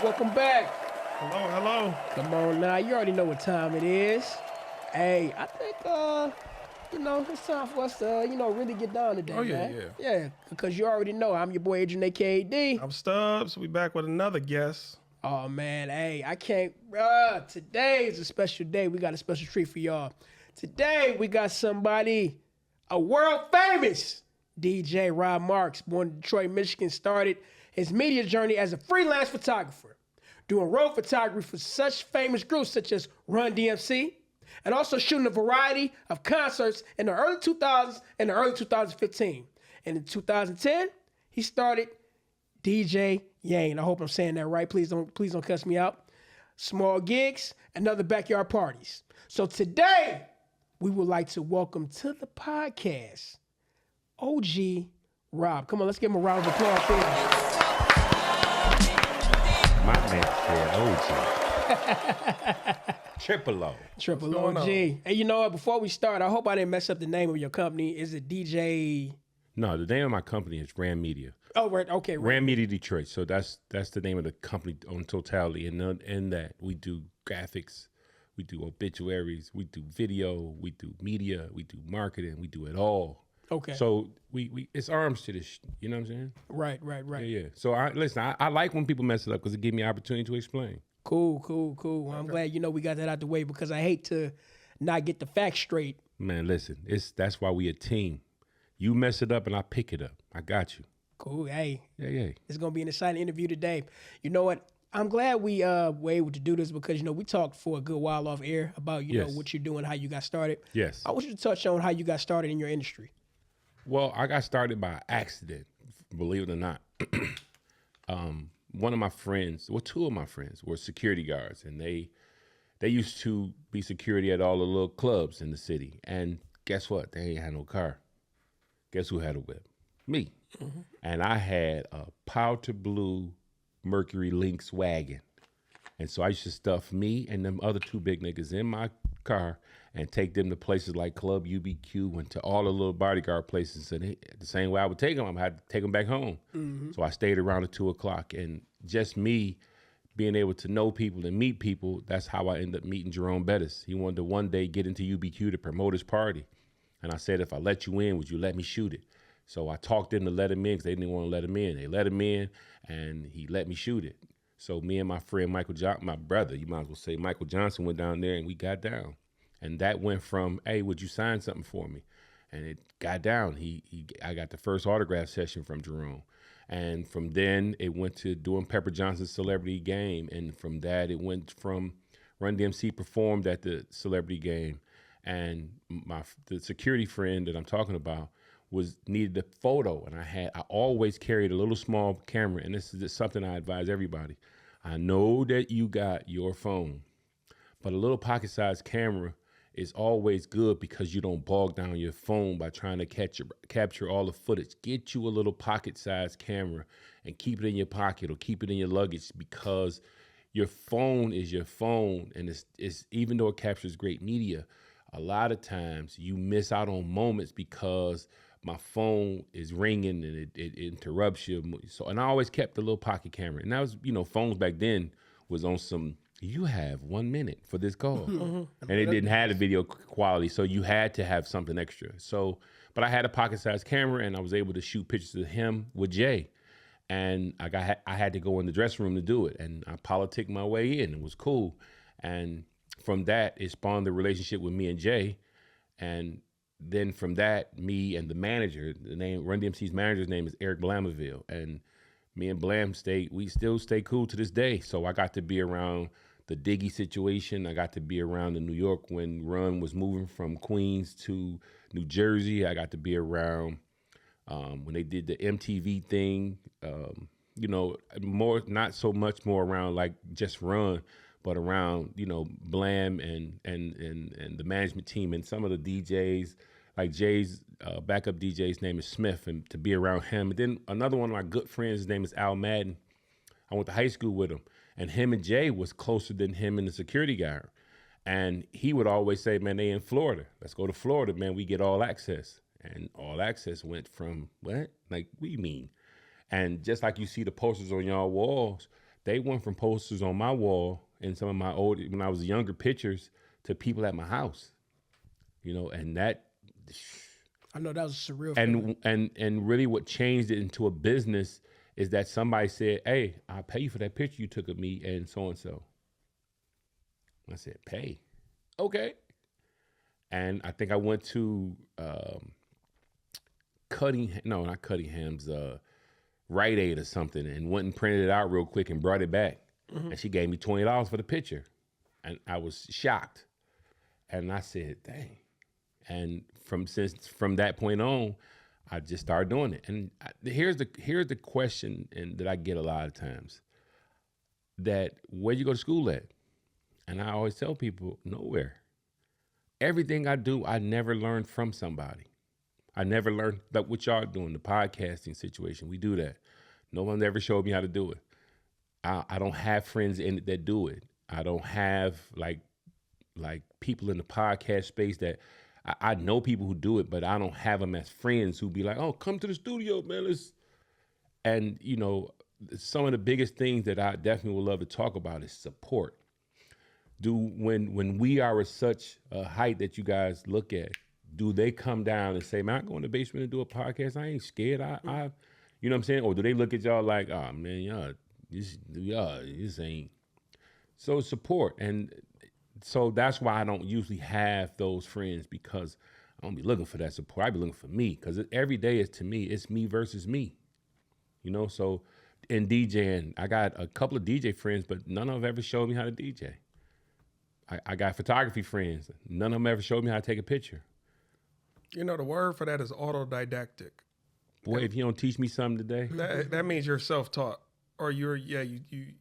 Welcome back. Hello, hello. Come on now, you already know what time it is. Hey, I think it's time for us to really get down today, Oh, yeah, man. yeah. Yeah, because you already know I'm your boy Adrian AKD. I'm Stubbs. We back with another guest. Oh man, hey, I can't. Today is a special day. We got a special treat for y'all. Today we got somebody, a world famous DJ Rob Marks, born in Detroit, Michigan, started his media journey as a freelance photographer, doing road photography for such famous groups such as Run DMC, and also shooting a variety of concerts in the early 2000s and the early 2015. And in 2010, he started DJ Yane. I hope I'm saying that right. Please don't cuss me out. Small gigs and other backyard parties. So today, we would like to welcome to the podcast, OG Rob. Come on, let's give him a round of applause, please. My man said OG. Triple O. Triple going OG. on? Hey, you know what? Before we start, I hope I didn't mess up the name of your company. Is it DJ? No, the name of my company is Ram Media. Oh, right. Okay. Right. Ram Media Detroit. So that's the name of the company on totality. And in that, we do graphics, we do obituaries, we do video, we do media, we do marketing, we do it all. Okay. So we it's arms to this. You know what I'm saying? Right. Yeah. So I like when people mess it up because it gives me opportunity to explain. Cool. Well, I'm glad we got that out the way because I hate to not get the facts straight. Man, listen, that's why we a team. You mess it up and I pick it up. I got you. Cool. Hey, Yeah. it's gonna be an exciting interview today. You know what? I'm glad we were able to do this because we talked for a good while off air about Yes. what you're doing, how you got started. Yes. I want you to touch on how you got started in your industry. Well, I got started by accident, believe it or not. One of my friends, two of my friends were security guards, and they used to be security at all the little clubs in the city. And guess what? They ain't had no car. Guess who had a whip? Me. Mm-hmm. And I had a powder blue Mercury Lynx wagon. And so I used to stuff me and them other two big niggas in my car and take them to places like Club UBQ and to all the little bodyguard places. And the same way I would take them, I had to take them back home. Mm-hmm. So I stayed around at 2 o'clock. And just me being able to know people and meet people, that's how I ended up meeting Jerome Bettis. He wanted to one day get into UBQ to promote his party. And I said, if I let you in, would you let me shoot it? So I talked them to let him in because they didn't want to let him in. They let him in, and he let me shoot it. So me and my friend Michael Johnson, my brother, you might as well say Michael Johnson, went down there and we got down. And that went from, hey, would you sign something for me? And it got down. I got the first autograph session from Jerome. And from then it went to doing Pepper Johnson's Celebrity Game. And from that it went from Run DMC performed at the Celebrity Game. And the security friend that I'm talking about needed a photo, and I always carried a little small camera, and this is just something I advise everybody. I know that you got your phone, but a little pocket-sized camera is always good because you don't bog down your phone by trying to capture all the footage. Get you a little pocket-sized camera and keep it in your pocket or keep it in your luggage because your phone is your phone, and it's even though it captures great media, a lot of times you miss out on moments because my phone is ringing and it interrupts you. So, and I always kept the little pocket camera. And that was, phones back then was on some, you have 1 minute for this call. And it didn't have the video quality. So you had to have something extra. So, but I had a pocket sized camera and I was able to shoot pictures of him with Jay. And I had to go in the dressing room to do it. And I politicked my way in. It was cool. And from that, it spawned the relationship with me and Jay. And then from that, me and the manager, Run DMC's manager's name is Eric Blamaville. And me and Blam we still stay cool to this day. So I got to be around the Diggy situation. I got to be around in New York when Run was moving from Queens to New Jersey. I got to be around when they did the MTV thing, more, not so much more around like just Run, but around, Blam and the management team and some of the DJs, like Jay's backup DJ's name is Smith, and to be around him. And then another one of my good friends, his name is Al Madden. I went to high school with him, and him and Jay was closer than him and the security guard. And he would always say, man, they in Florida. Let's go to Florida, man. We get all access. And all access went from, what? Like, what do you mean? And just like you see the posters on y'all walls, They went from posters on my wall and some of my old, when I was younger, pictures to people at my house, and that, I know that was a surreal feeling. and really what changed it into a business is that somebody said, hey, I'll pay you for that picture you took of me and so. I said, pay? Okay. And I think I went to not Cunningham's, Rite Aid or something, and went and printed it out real quick and brought it back. And she gave me $20 for the picture. And I was shocked. And I said, dang. And from that point on, I just started doing it. And here's the question that I get a lot of times. That where'd you go to school at? And I always tell people, nowhere. Everything I do, I never learned from somebody. I never learned like what y'all doing, the podcasting situation. We do that. No one ever showed me how to do it. I don't have friends in it that do it. I don't have like people in the podcast space that I know people who do it, but I don't have them as friends who be like, oh, come to the studio, man. And some of the biggest things that I definitely would love to talk about is support. When we are at such a height that you guys look at, do they come down and say, man, I go in the basement and do a podcast? I ain't scared. I you know what I'm saying? Or do they look at y'all like, oh man, this ain't. So support. And so that's why I don't usually have those friends, because I don't be looking for that support. I be looking for me, because every day is, to me, it's me versus me. So in DJing, I got a couple of DJ friends, but none of them ever showed me how to DJ. I got photography friends. None of them ever showed me how to take a picture. The word for that is autodidactic. Boy, if you don't teach me something today. That means you're self-taught, or you're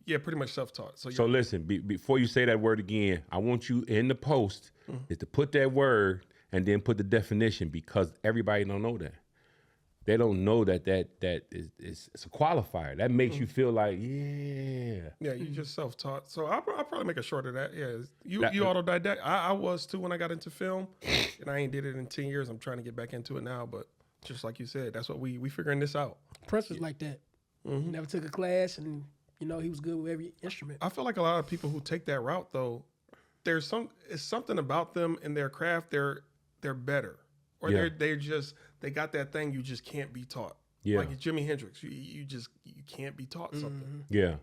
pretty much self-taught. So listen, before you say that word again, I want you in the post is to put that word and then put the definition, because everybody don't know that. They don't know that is it's a qualifier. That makes you feel like, yeah. Yeah, you're just self-taught. So I'll probably make a short of that. Yeah, you autodidact. I was too when I got into film, and I ain't did it in 10 years. I'm trying to get back into it now, but just like you said, that's what we figuring this out. Prince was like that. He never took a class, and he was good with every instrument. I feel like a lot of people who take that route, though, it's something about them in their craft. They're better, or they got that thing you just can't be taught. Yeah, like Jimi Hendrix, you can't be taught something. Yeah,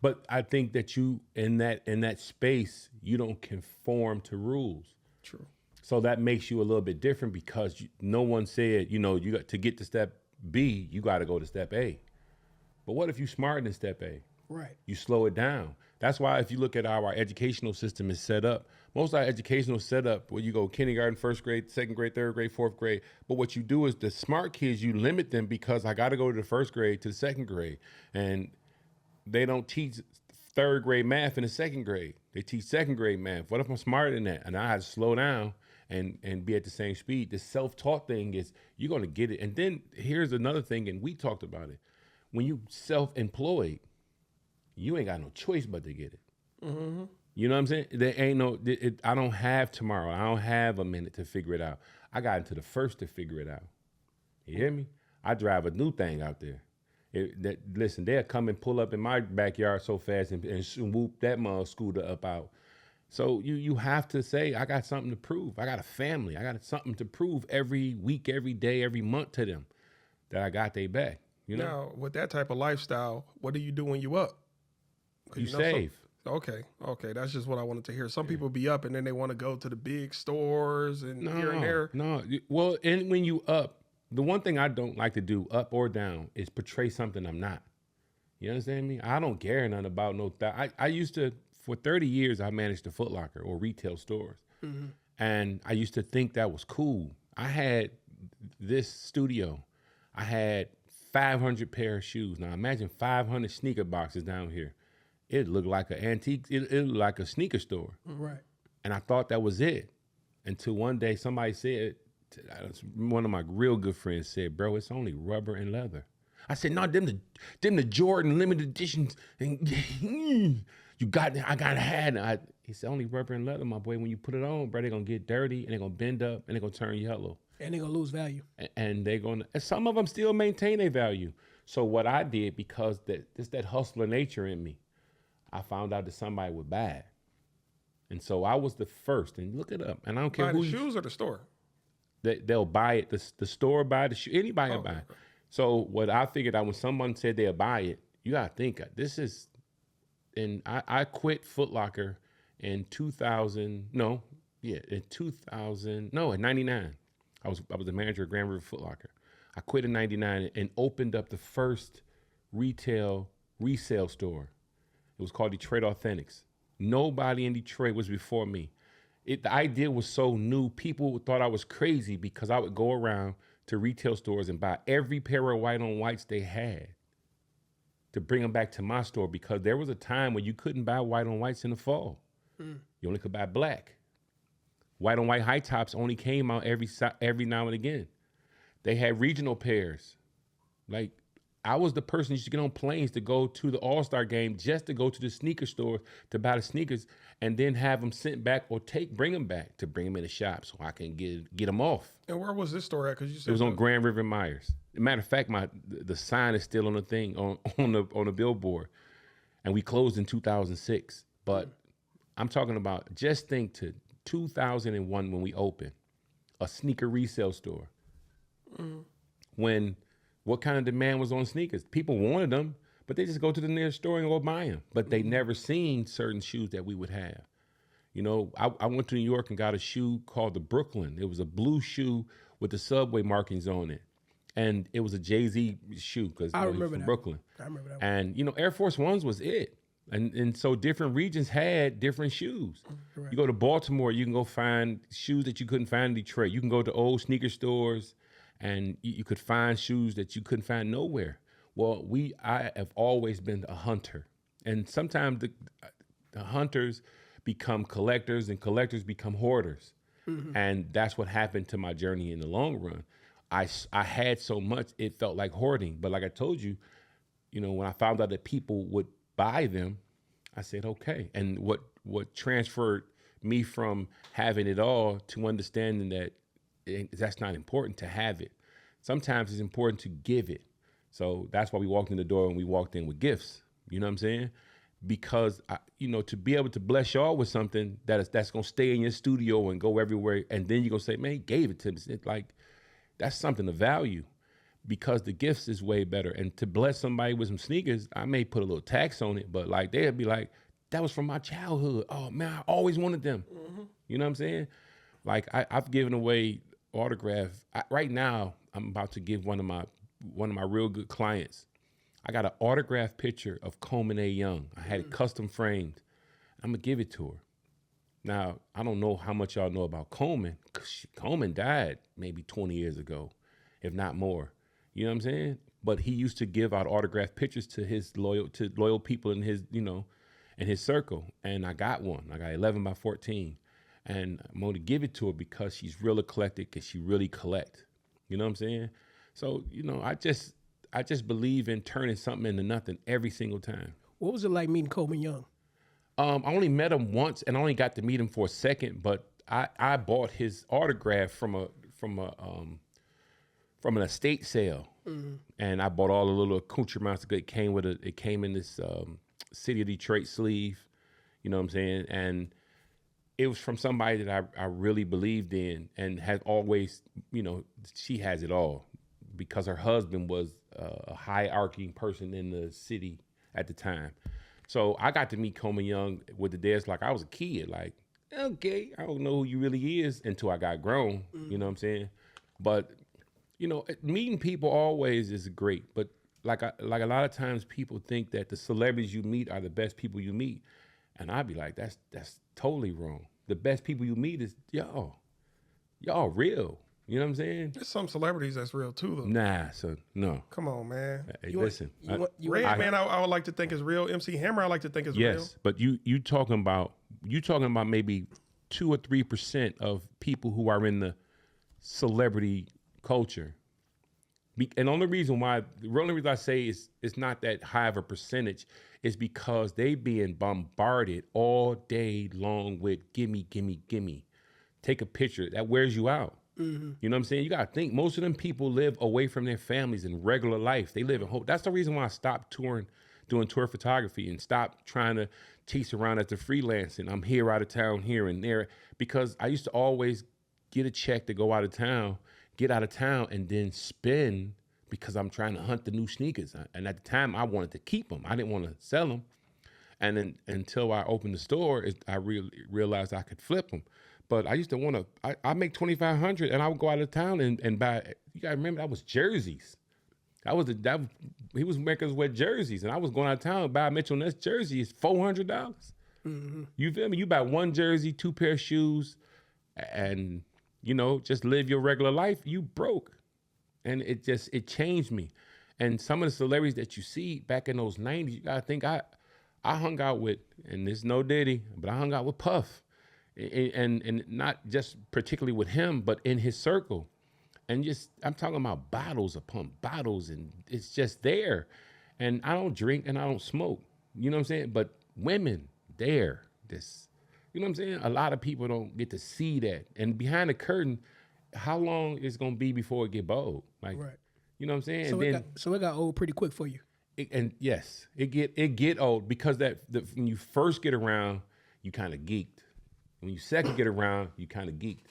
but I think that you in that space, you don't conform to rules. True. So that makes you a little bit different, because no one said, you got to get to step B, you got to go to step A. But what if you smarter than step A? Right. You slow it down. That's why if you look at how our educational system is set up, most of our educational setup, where you go kindergarten, first grade, second grade, third grade, fourth grade. But what you do is the smart kids, you limit them, because I got to go to the first grade to the second grade. And they don't teach third grade math in the second grade. They teach second grade math. What if I'm smarter than that? And I had to slow down and be at the same speed. The self-taught thing is you're going to get it. And then here's another thing, and we talked about it. When you self-employed, you ain't got no choice but to get it. Mm-hmm. You know what I'm saying? There ain't I don't have tomorrow. I don't have a minute to figure it out. I got into the first to figure it out. You hear me? I drive a new thing out there. Listen, they'll come and pull up in my backyard so fast and whoop that mother scooter up out. So you have to say, I got something to prove. I got a family. I got something to prove every week, every day, every month to them that I got their back. Now, with that type of lifestyle, what do you do when you up? You save. Okay. That's just what I wanted to hear. Some people be up and then they want to go to the big stores and here and there. No. Well, and when you up, the one thing I don't like to do, up or down, is portray something I'm not. You understand me? I don't care nothing about no. I used to, for 30 years, I managed a Foot Locker or retail stores. Mm-hmm. And I used to think that was cool. I had this studio. I had 500 pair of shoes. Now imagine 500 sneaker boxes down here. It looked like an antique. It looked like a sneaker store. Right. And I thought that was it. Until one day somebody said, one of my real good friends said, bro, it's only rubber and leather. I said, no, them the Jordan limited editions. And I gotta have it. He said, only rubber and leather, my boy. When you put it on, bro, they're gonna get dirty and they're gonna bend up and they're gonna turn yellow. And they're gonna lose value. And some of them still maintain their value. So what I did, because there's that hustler nature in me, I found out that somebody would buy it. And so I was the first, and look it up. And I don't care Buy who the shoes or the store. they'll buy it. The store buy the shoe. Anybody will buy it. So what I figured out when someone said they'll buy it, you gotta think this is. And I quit Foot Locker in 2000. No, yeah, in 2000. No, in '99. I was the manager of Grand River Foot Locker. I quit in '99 and opened up the first retail resale store. It was called Detroit Authentics. Nobody in Detroit was before me. The idea was so new, people thought I was crazy because I would go around to retail stores and buy every pair of white on whites they had to bring them back to my store, because there was a time when you couldn't buy white on whites in the fall. You only could buy black. White on white high tops only came out every now and again. They had regional pairs. Like, I was the person who used to get on planes to go to the All-Star game just to go to the sneaker store to buy the sneakers and then have them sent back or bring them back to bring them in the shop so I can get them off. And where was this store at? Because you said It was on Grand River Myers. Matter of fact, the sign is still on the thing on the billboard, and we closed in 2006. But I'm talking about, just think to 2001 when we opened a sneaker resale store. When what kind of demand was on sneakers? People wanted them, but they just go to the nearest store and go buy them. But they never seen certain shoes that we would have. You know, I went to New York and got a shoe called the Brooklyn. It was a blue shoe with the Subway markings on it. And it was a Jay-Z shoe because I remember from that. Brooklyn. I remember that. And, you know, Air Force Ones was it. And so different regions had different shoes. Correct. You go to Baltimore, you can go find shoes that you couldn't find in Detroit. You can go to old sneaker stores and you could find shoes that you couldn't find nowhere. Well, I have always been a hunter. And sometimes the hunters become collectors and collectors become hoarders. And that's what happened to my journey in the long run. I had so much, it felt like hoarding. But like I told you, you know, when I found out that people would buy them, I said, okay. And what transferred me from having it all to understanding that that's not important to have it. Sometimes it's important to give it. So that's why we walked in the door and we walked in with gifts. You know what I'm saying? Because, to be able to bless y'all with something that's going to stay in your studio and go everywhere, and then you're going to say, man, he gave it to me. It's like, that's something to value, because the gifts is way better. And to bless somebody with some sneakers, I may put a little tax on it, but like they'd be like, that was from my childhood. Oh man, I always wanted them. You know what I'm saying? Like I've given away autograph. Right now, I'm about to give one of my real good clients. I got an autographed picture of Coleman A. Young. I had it custom framed. I'm gonna give it to her. Now, I don't know how much y'all know about Coleman, because Coleman died maybe 20 years ago, if not more. You know what I'm saying? But he used to give out autographed pictures to his loyal people in his, in his circle. And I got one. I got 11 by 14. And I'm going to give it to her because she's real eclectic and she really collect. You know what I'm saying? So, I just believe in turning something into nothing every single time. What was it like meeting Coleman Young? I only met him once, and I only got to meet him for a second. But I bought his autograph from an estate sale, and I bought all the little accoutrements that came with it. It came in this City of Detroit sleeve. You know what I'm saying? And it was from somebody that I really believed in, and had always, she has it all, because her husband was a hierarchy person in the city at the time. So I got to meet Coleman Young with the dads like I was a kid. Like, okay, I don't know who you really is until I got grown. You know what I'm saying? But meeting people always is great. But like a lot of times people think that the celebrities you meet are the best people you meet, and I'd be like, that's totally wrong. The best people you meet is y'all real. You know what I'm saying? There's some celebrities that's real too, though. Nah, so no. Come on, man. Hey, listen, Redman, I would like to think is real. MC Hammer, I like to think is real. yes, but you talking about maybe 2 or 3% of people who are in the celebrity culture. And the only reason I say it's not that high of a percentage is because they being bombarded all day long with gimme, gimme, gimme. Take a picture. That wears you out. You know what I'm saying? You got to think, most of them people live away from their families in regular life. They live in hope. That's the reason why I stopped touring doing tour photography and stopped trying to chase around at the freelancing. I'm here out of town, here and there, because I used to always get a check to go out of town, get out of town, and then spend because I'm trying to hunt the new sneakers. And at the time, I wanted to keep them. I didn't want to sell them. And then until I opened the store, I realized I could flip them. But I used to want to, I make $2,500 and I would go out of town and buy, you gotta remember, that was jerseys. He was making us wear jerseys, and I was going out of town and buy a Mitchell Ness jersey. It's $400. Mm-hmm. You feel me? You buy one jersey, 2 pair of shoes, and, you know, just live your regular life. You broke. And it changed me. And some of the celebrities that you see back in those 90s, you gotta think, I hung out with, and there's no Diddy, but I hung out with Puff. And not just particularly with him, but in his circle. And just, I'm talking about bottles upon bottles, and it's just there. And I don't drink and I don't smoke, you know what I'm saying? But women, there, this, you know what I'm saying? A lot of people don't get to see that. And behind the curtain, how long is it gonna be before it get bold? Like, right. You know what I'm saying? So, it got old pretty quick for you. And yes, it get old because when you first get around, you kind of geeked. When you second get around, you kind of geeked.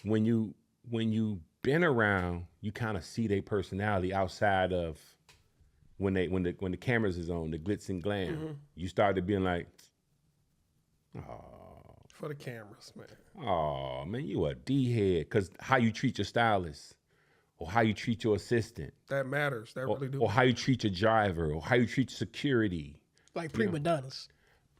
When you been around, you kind of see their personality outside of when the cameras is on, the glitz and glam. Mm-hmm. You started being like, oh, for the cameras, man. Oh man, you a D-head, because how you treat your stylist, or how you treat your assistant. That matters. That really do. Or how you treat your driver, or how you treat security. Like prima donnas.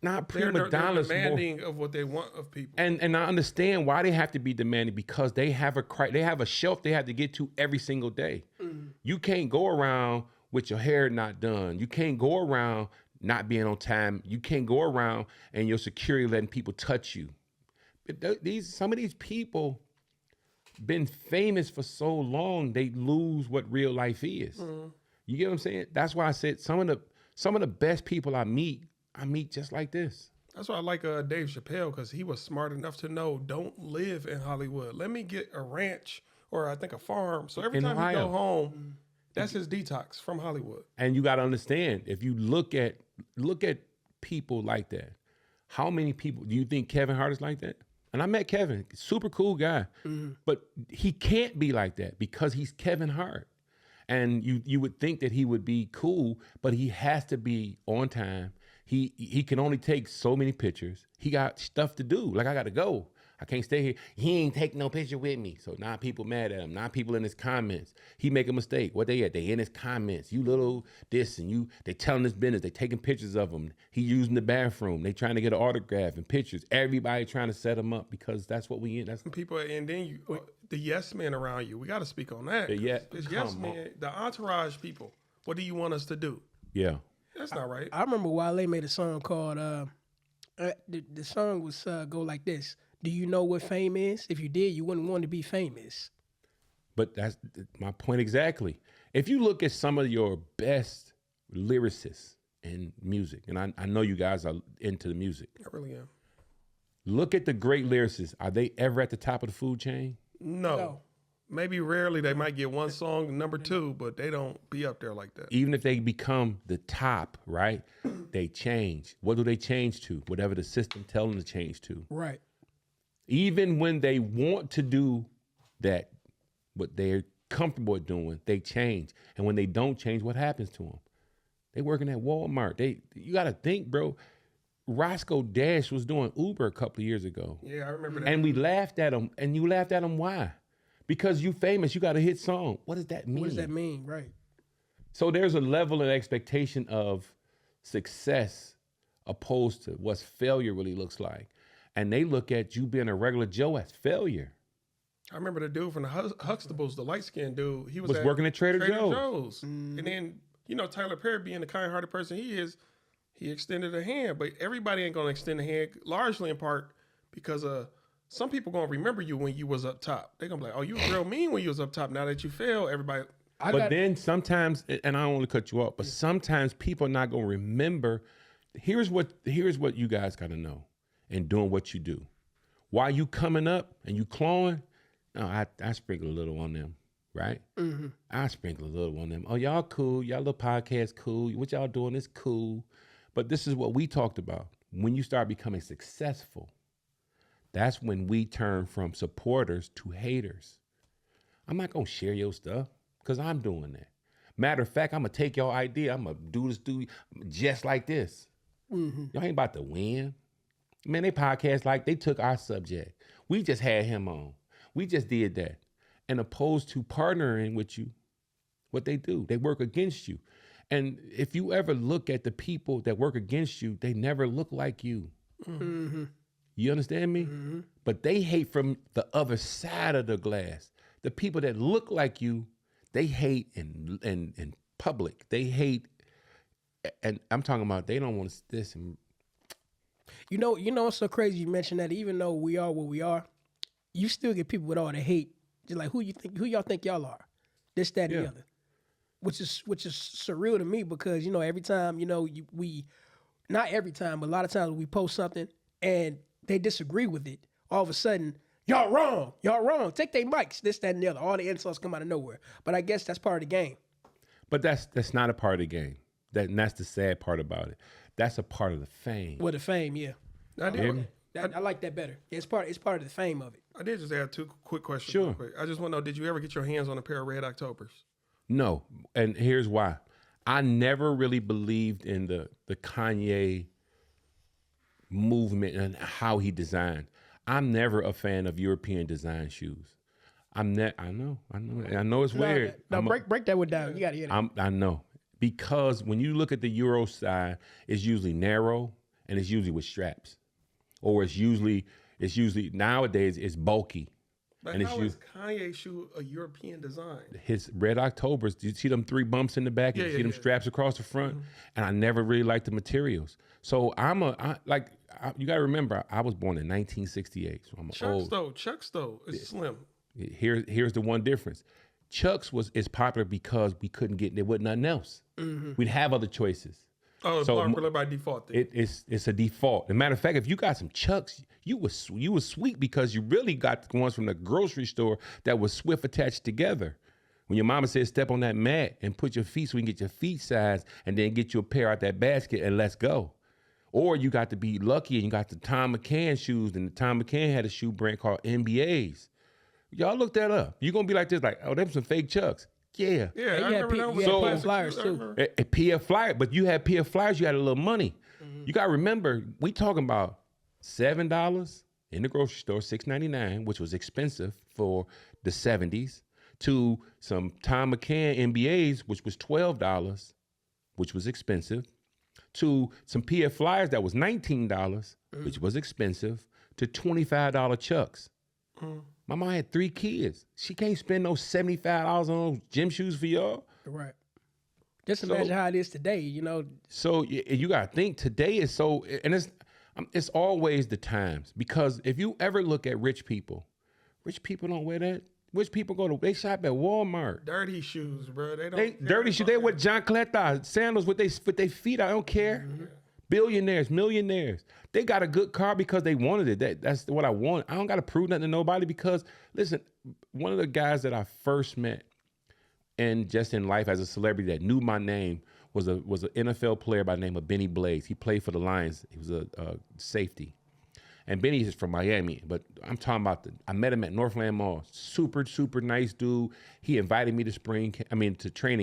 Not prima donnas. They're demanding of what they want of people. And I understand why they have to be demanding, because they have a shelf they have to get to every single day. Mm-hmm. You can't go around with your hair not done. You can't go around not being on time. You can't go around and your security letting people touch you. Some of these people been famous for so long, they lose what real life is. Mm-hmm. You get what I'm saying? That's why I said some of the best people I meet just like this. That's why I like Dave Chappelle, because he was smart enough to know, don't live in Hollywood. Let me get a ranch, or I think a farm. So every time you go home, that's his detox from Hollywood. And you got to understand, if you look at people like that, how many people do you think Kevin Hart is like that? And I met Kevin, super cool guy, but he can't be like that because he's Kevin Hart. And you would think that he would be cool, but he has to be on time. He can only take so many pictures. He got stuff to do. Like, I got to go. I can't stay here. He ain't taking no picture with me. So now people mad at him. Now people in his comments. He make a mistake. What they at? They in his comments. You little this and they telling his business. They taking pictures of him. He using the bathroom. They trying to get an autograph and pictures. Everybody trying to set him up because that's what we in. That's people. And then the yes men around you. We got to speak on that. The yes men, the entourage people. What do you want us to do? Yeah. That's not right. I remember Wale made a song called, the song was go like this. Do you know what fame is? If you did, you wouldn't want to be famous. But that's my point exactly. If you look at some of your best lyricists in music, and I know you guys are into the music. I really am. Look at the great lyricists. Are they ever at the top of the food chain? No. Maybe rarely they might get one song number 2, but they don't be up there like that. Even if they become the top, right? They change. What do they change to? Whatever the system tells them to change to. Right. Even when they want to do that, what they're comfortable at doing, they change. And when they don't change, what happens to them? They working at Walmart. You got to think, bro. Roscoe Dash was doing Uber a couple of years ago. Yeah, I remember that. And we laughed at him. And you laughed at him, why? Because you famous, you got a hit song. What does that mean? What does that mean? Right. So there's a level of expectation of success opposed to what failure really looks like. And they look at you being a regular Joe as failure. I remember the dude from the Huxtables, the light-skinned dude. He was working at Trader Joe's. Mm-hmm. And then, Tyler Perry, being the kind-hearted person he is, he extended a hand. But everybody ain't going to extend a hand, largely in part because some people going to remember you when you was up top. They're going to be like, oh, you was real mean when you was up top. Now that you fail, everybody... Then sometimes, and I don't want to cut you off, but sometimes people are not going to remember. Here's what you guys got to know in doing what you do. While you coming up and you clawing, no, I sprinkle a little on them. right? I sprinkle a little on them. Oh, y'all cool. Y'all little podcast cool. What y'all doing is cool. But this is what we talked about. When you start becoming successful, that's when we turn from supporters to haters. I'm not going to share your stuff because I'm doing that. Matter of fact, I'm going to take your idea. I'm going to do this just like this. Y'all ain't about to win. Man, they podcast like they took our subject. We just had him on. We just did that. And opposed to partnering with you, what they do, they work against you. And if you ever look at the people that work against you, they never look like you. You understand me? But they hate from the other side of the glass. The people that look like you, they hate in public. They hate, and I'm talking about they don't want this. And You know, it's so crazy you mentioned that. Even though we are what we are, you still get people with all the hate. Just like who y'all think y'all are, this, that, and the other, which is surreal to me because every time not every time, but a lot of times we post something and they disagree with it, all of a sudden y'all wrong, take their mics, this, that, and the other. All the insults come out of nowhere. But I guess that's part of the game. But that's not a part of the game. That's the sad part about it. That's a part of the fame. Well, the fame, yeah. I like that better. It's part of the fame of it. I did just add two quick questions. Sure. Real quick. I just want to know, did you ever get your hands on a pair of Red Octobers? No, and here's why. I never really believed in the Kanye movement and how he designed. I'm never a fan of European design shoes. I know it's weird. Break that one down. You got to hear that. I know. Because when you look at the Euro side, it's usually narrow and it's usually with straps. Or it's usually nowadays it's bulky. But how is Kanye's shoe a European design? His Red Octobers, do you see them 3 bumps in the back? You see them straps across the front? And I never really liked the materials. So you got to remember, I was born in 1968. So I'm old. Chuck's though is slim. Here's the one difference. Chuck's is popular because we couldn't get, there wasn't nothing else. We'd have other choices. Oh, it's popular by default. It's a default. As a matter of fact, if you got some Chucks, you was sweet because you really got the ones from the grocery store that was swift attached together. When your mama said step on that mat and put your feet so we can get your feet size and then get you a pair out that basket and let's go. Or you got to be lucky and you got the Tom McCann shoes, and the Tom McCann had a shoe brand called NBAs. Y'all look that up. You're going to be like this, like, oh, them some fake Chucks. Yeah. Yeah, I remember that was PF Flyers too. A PF Flyer, but you had PF Flyers, you had a little money. You got to remember, we talking about $7 in the grocery store, $6.99, which was expensive for the 70s, to some Tom McCann NBAs, which was $12, which was expensive, to some PF Flyers that was $19, which was expensive, to $25 Chucks. My mom had 3 kids. She can't spend no $75 on those gym shoes for y'all. Right. Just imagine how it is today, So you got to think today is so, and it's always the times. Because if you ever look at rich people don't wear that. Rich people they shop at Walmart. Dirty shoes, bro. Dirty shoes. They wear John Cleta sandals with their feet. I don't care. Billionaires, millionaires. They got a good car because they wanted it. That's what I want. I don't got to prove nothing to nobody because, listen, one of the guys that I first met and just in life as a celebrity that knew my name was an NFL player by the name of Benny Blaze. He played for the Lions. He was a safety. And Benny is from Miami, but I'm talking about I met him at Northland Mall. Super, super nice dude. He invited me to training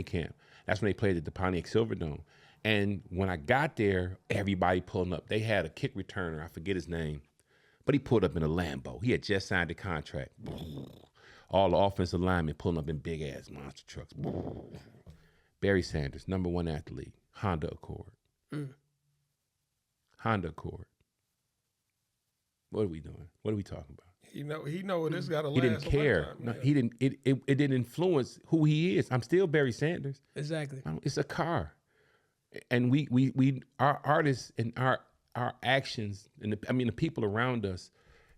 camp. That's when they played at the Pontiac Silverdome. And when I got there, everybody pulling up. They had a kick returner. I forget his name. But he pulled up in a Lambo. He had just signed the contract. All the offensive linemen pulling up in big-ass monster trucks. Barry Sanders, #1 athlete. Honda Accord. Honda Accord. What are we doing? What are we talking about? He know this got to last. He didn't care. No, he didn't. It didn't influence who he is. I'm still Barry Sanders. Exactly. It's a car. And we our artists and our actions and the people around us,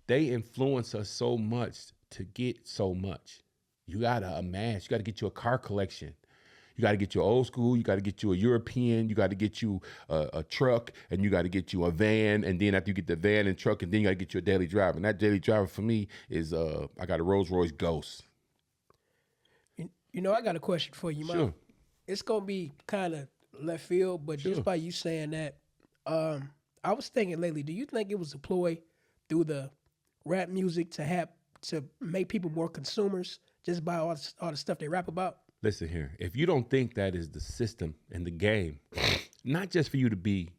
they influence us so much to get so much. You gotta amass. You gotta get you a car collection. You gotta get you old school. You gotta get you a European. You gotta get you a truck, and you gotta get you a van. And then after you get the van and truck, and then you gotta get you a daily driver. And that daily driver for me is I got a Rolls Royce Ghost. You know, I got a question for you, man. Sure. It's gonna be kind of left field, but just by you saying that, I was thinking lately. Do you think it was a ploy through the rap music to make people more consumers just by all the stuff they rap about? Listen here. If you don't think that is the system and the game, not just for you to be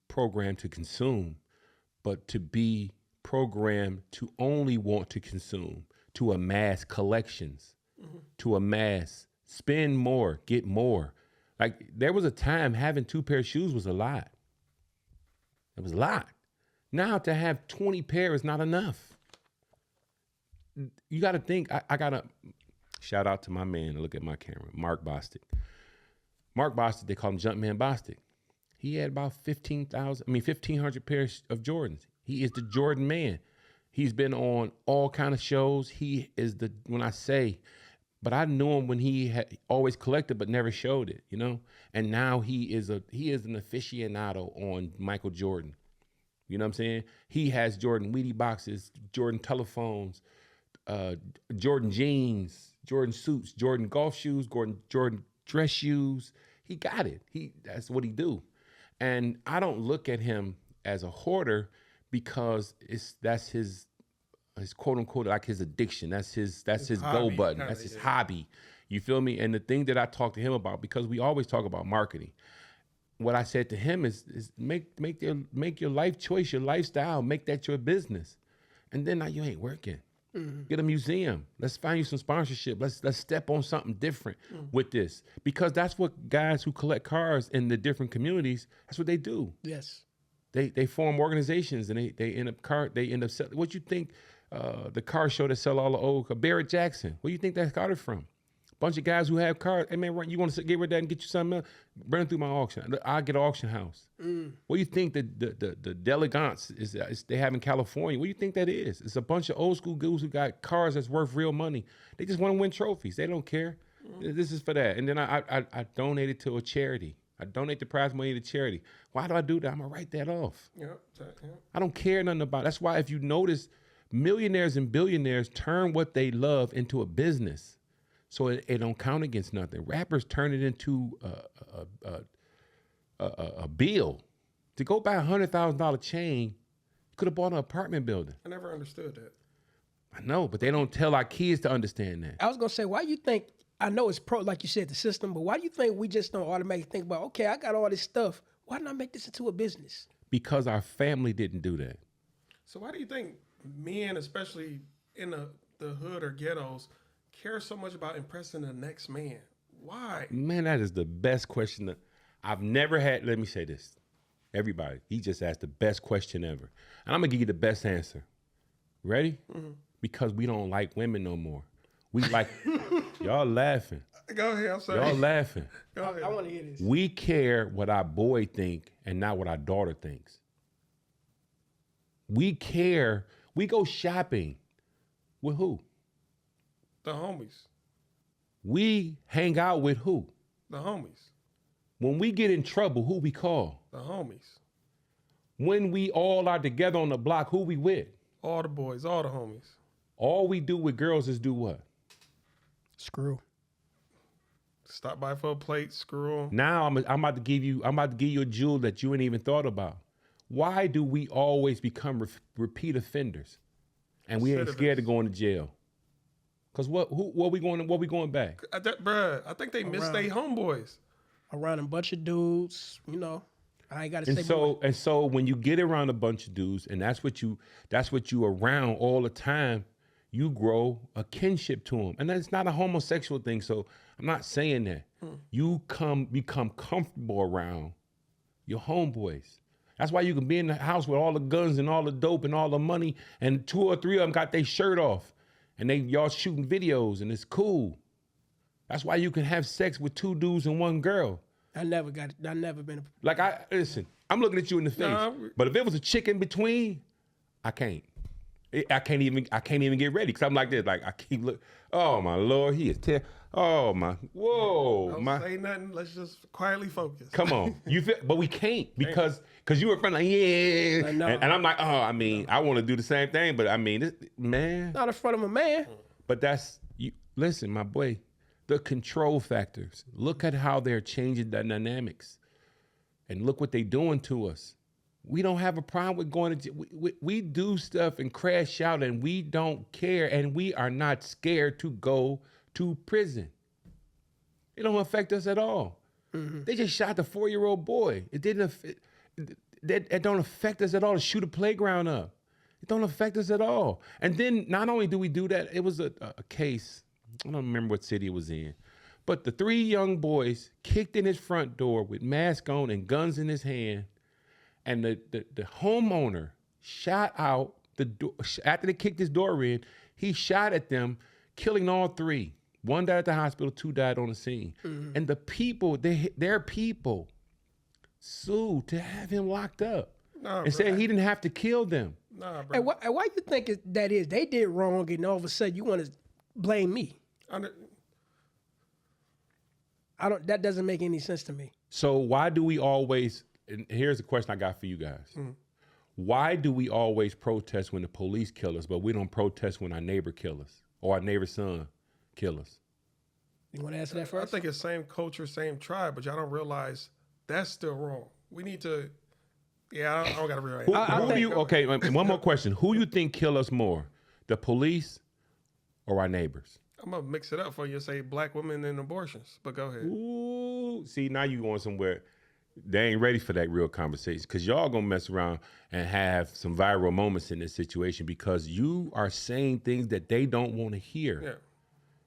programmed to consume, but to be programmed to only want to consume, to amass collections, to amass, spend more, get more. Like there was a time having 2 pair of shoes was a lot. It was a lot. Now to have 20 pair is not enough. You got to think, I got to shout out to my man, look at my camera, Mark Bostic. Mark Bostic, they call him Jumpman Bostic. He had about 1,500 pairs of Jordans. He is the Jordan man. He's been on all kind of shows. He is but I knew him when he had always collected but never showed it, you know? And now he is an aficionado on Michael Jordan. You know what I'm saying? He has Jordan Wheatie boxes, Jordan telephones, Jordan jeans, Jordan suits, Jordan golf shoes, Jordan dress shoes. He got it. That's what he do. And I don't look at him as a hoarder because that's his quote unquote like his addiction. That's his go button. That's his hobby. You feel me? And the thing that I talk to him about, because we always talk about marketing, what I said to him is make your life choice, your lifestyle, make that your business. And then now you ain't working. Get a museum. Let's find you some sponsorship. Let's step on something different with this. Because that's what guys who collect cars in the different communities, that's what they do. Yes. They form organizations and they end up selling. What you think the car show that sell all the old Barrett Jackson? Where you think that got it from? Bunch of guys who have cars. Hey man, you want to get rid of that and get you something else? Burn it through my auction. I'll get an auction house. What do you think the Delegance is they have in California? What do you think that is? It's a bunch of old school dudes who got cars that's worth real money. They just want to win trophies. They don't care. This is for that. And then I donate it to a charity. I donate the prize money to charity. Why do I do that? I'm gonna write that off. Yep. I don't care nothing about it. That's why if you notice, millionaires and billionaires turn what they love into a business. So it don't count against nothing. Rappers turn it into a bill. To go buy $100,000 chain, you could have bought an apartment building. I never understood that. I know, but they don't tell our kids to understand that. I was gonna say, why you think? I know it's like you said, the system, but why do you think we just don't automatically think about, okay, I got all this stuff. Why didn't I make this into a business? Because our family didn't do that. So why do you think men, especially in the hood or ghettos, care so much about impressing the next man? Why? Man, that is the best question I've never had. Let me say this. Everybody, he just asked the best question ever. And I'm going to give you the best answer. Ready? Because we don't like women no more. We like, y'all laughing. Go ahead, I'm sorry. Y'all laughing. Go ahead. I want to hear this. We care what our boy think and not what our daughter thinks. We care. We go shopping with who? The homies. We hang out with who? The homies. When we get in trouble, who we call? The homies. When we all are together on the block, who we with? All the boys, all the homies. All we do with girls is do what? Screw. Stop by for a plate, screw them. Now I'm about to give you a jewel that you ain't even thought about. Why do we always become repeat offenders? And we ain't scared of going to jail? Cause what we going back? Bruh, I think they miss their homeboys. Around a bunch of dudes, you know. I ain't got to say And so when you get around a bunch of dudes, and that's what you around all the time, you grow a kinship to them. And that's not a homosexual thing. So I'm not saying that. You become comfortable around your homeboys. That's why you can be in the house with all the guns and all the dope and all the money, and 2 or 3 of them got their shirt off, and y'all shooting videos, and it's cool. That's why you can have sex with 2 dudes and 1 girl. I never been. Listen, I'm looking at you in the face. But if it was a chick in between, I can't. I can't even get ready because I'm like this. Like I keep look. Oh my Lord, he is oh my, whoa, Don't say nothing. Let's just quietly focus. Come on, you feel? But we can't because you were front like yeah, and I'm like I want to do the same thing, but I mean, man, Not in front of a man. But that's you. listen, my boy, the control factors. Look at how they're changing the dynamics. And look what they're doing to us. We don't have a problem with going to we do stuff and crash out and we don't care and we are not scared to go to prison. It don't affect us at all. Mm-hmm. They just shot the 4-year-old boy. It don't affect us at all to shoot a playground up. It don't affect us at all. And then not only do we do that, it was a case, I don't remember what city it was in, but the 3 young boys kicked in his front door with mask on and guns in his hand. And the homeowner shot out the door. After they kicked his door in, he shot at them, killing all 3. 1 died at the hospital, 2 died on the scene. Mm-hmm. And the people, their people sued to have him locked up and said he didn't have to kill them. Nah, bro. And why you think that is? They did wrong, and all of a sudden you want to blame me. That doesn't make any sense to me. So why do we always? And here's a question I got for you guys. Mm. Why do we always protest when the police kill us, but we don't protest when our neighbor kill us or our neighbor's son kill us? You want to answer that first? I think it's same culture, same tribe, but y'all don't realize that's still wrong. We need to, I don't got to realize. Okay, one more question. Who you think kill us more, the police or our neighbors? I'm going to mix it up for you and say black women and abortions, but go ahead. Ooh, see, now you going somewhere. They ain't ready for that real conversation because y'all gonna mess around and have some viral moments in this situation because you are saying things that they don't want to hear. Yeah.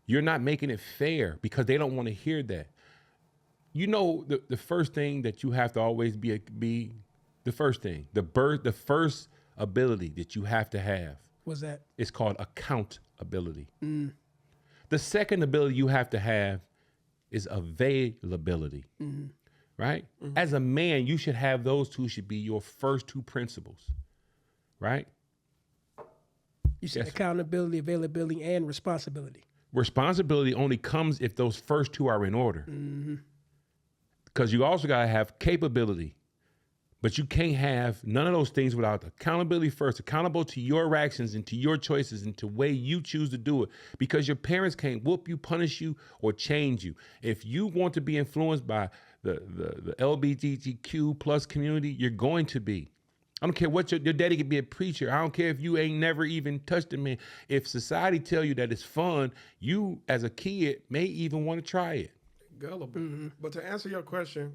You're not making it fair because they don't want to hear that. You know, the first thing that you have to always be the first thing, the first ability that you have to have. What's that? It's called accountability. Mm. The second ability you have to have is availability. Mm-hmm. Right? Mm-hmm. As a man, you should have those 2 should be your first 2 principles. Right? You said accountability, availability, and responsibility. Responsibility only comes if those first 2 are in order. Because you also got to have capability. But you can't have none of those things without accountability first, accountable to your actions and to your choices and to the way you choose to do it. Because your parents can't whoop you, punish you, or change you. If you want to be influenced by the LGBTQ plus community, you're going to be. I don't care what your daddy could be a preacher. I don't care if you ain't never even touched a man. If society tell you that it's fun, you as a kid may even want to try it. Gullible. Mm-hmm. But to answer your question,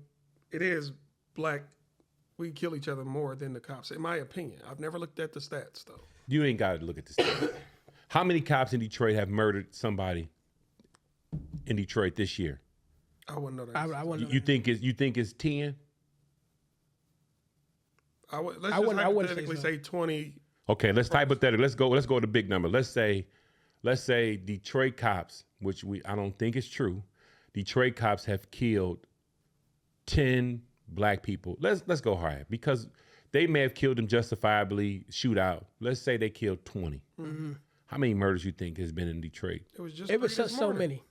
it is black. We kill each other more than the cops, in my opinion. I've never looked at the stats, though. You ain't got to look at the stats. How many cops in Detroit have murdered somebody in Detroit this year? I wouldn't know that. I wouldn't know you think it's 10? Let's just hypothetically say 20. Okay, let's hypothetically. Let's go to the big number. Let's say Detroit cops, which I don't think is true. Detroit cops have killed 10 black people. Let's go higher because they may have killed them justifiably. Shootout. Let's say they killed 20. Mm-hmm. How many murders you think has been in Detroit? It was so many.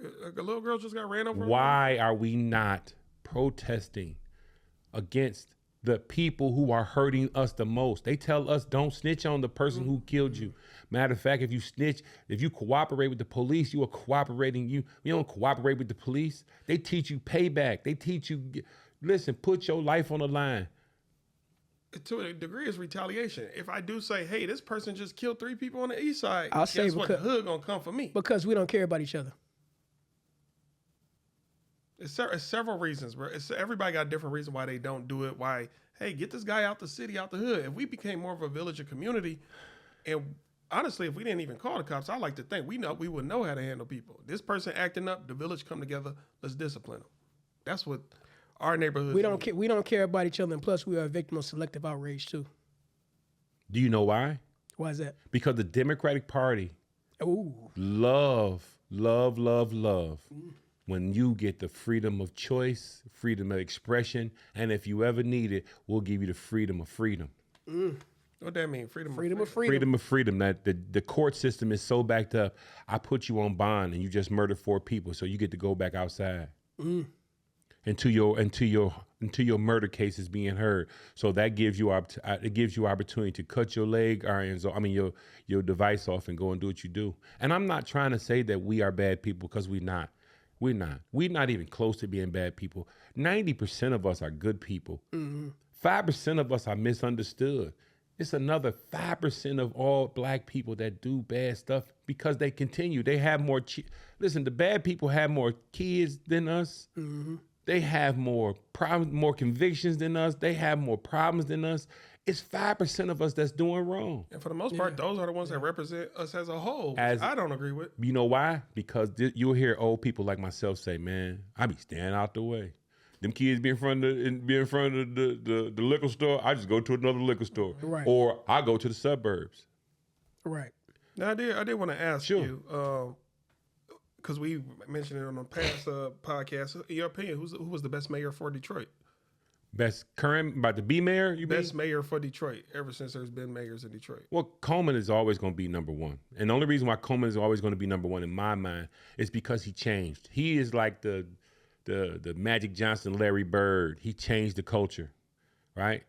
A little girl just got ran over. Why are we not protesting against the people who are hurting us the most? They tell us don't snitch on the person who killed you. Matter of fact, if you snitch, if you cooperate with the police, you are cooperating. You don't cooperate with the police. They teach you payback. They teach you, listen, put your life on the line. To a degree, it's retaliation. If I do say, hey, this person just killed 3 people on the east side, I'll say what? The hood gonna come for me. Because we don't care about each other. It's several reasons, bro. Everybody got a different reason why they don't do it. Why, hey, get this guy out the city, out the hood. If we became more of a village or community, and honestly, if we didn't even call the cops, I like to think we would know how to handle people. This person acting up, the village come together, let's discipline them. That's what our neighborhood. We don't care about each other, and plus we are a victim of selective outrage too. Do you know why? Why is that? Because the Democratic Party love when you get the freedom of choice, freedom of expression, and if you ever need it, we'll give you the freedom of freedom. What that mean? Freedom of freedom. Freedom of freedom. That the court system is so backed up. I put you on bond and you just murdered 4 people, so you get to go back outside. until your murder case is being heard. So that gives you it gives you opportunity to cut your leg irons, I mean your device off and go and do what you do. And I'm not trying to say that we are bad people, because we're not. We're not. We're not even close to being bad people. 90% of us are good people. 5% of us are misunderstood. It's another 5% of all black people that do bad stuff because they continue. They have more. Listen, the bad people have more kids than us. They have more problems, more convictions than us. They have more problems than us. It's 5% of us that's doing wrong. And for the most part, those are the ones that represent us as a whole, which I don't agree with. You know why? Because you'll hear old people like myself say, man, I be standing out the way. Them kids be in front of the liquor store, I just go to another liquor store. Right. Or I go to the suburbs. Right. Now, I did want to ask you, because we mentioned it on the past podcast, in your opinion, who was the best mayor for Detroit? Best current, about to be mayor, you Best mayor for Detroit, ever since there's been mayors in Detroit. Well, Coleman is always going to be number one. And the only reason why Coleman is always going to be number one in my mind is because he changed. He is like the Magic Johnson, Larry Bird. He changed the culture, right?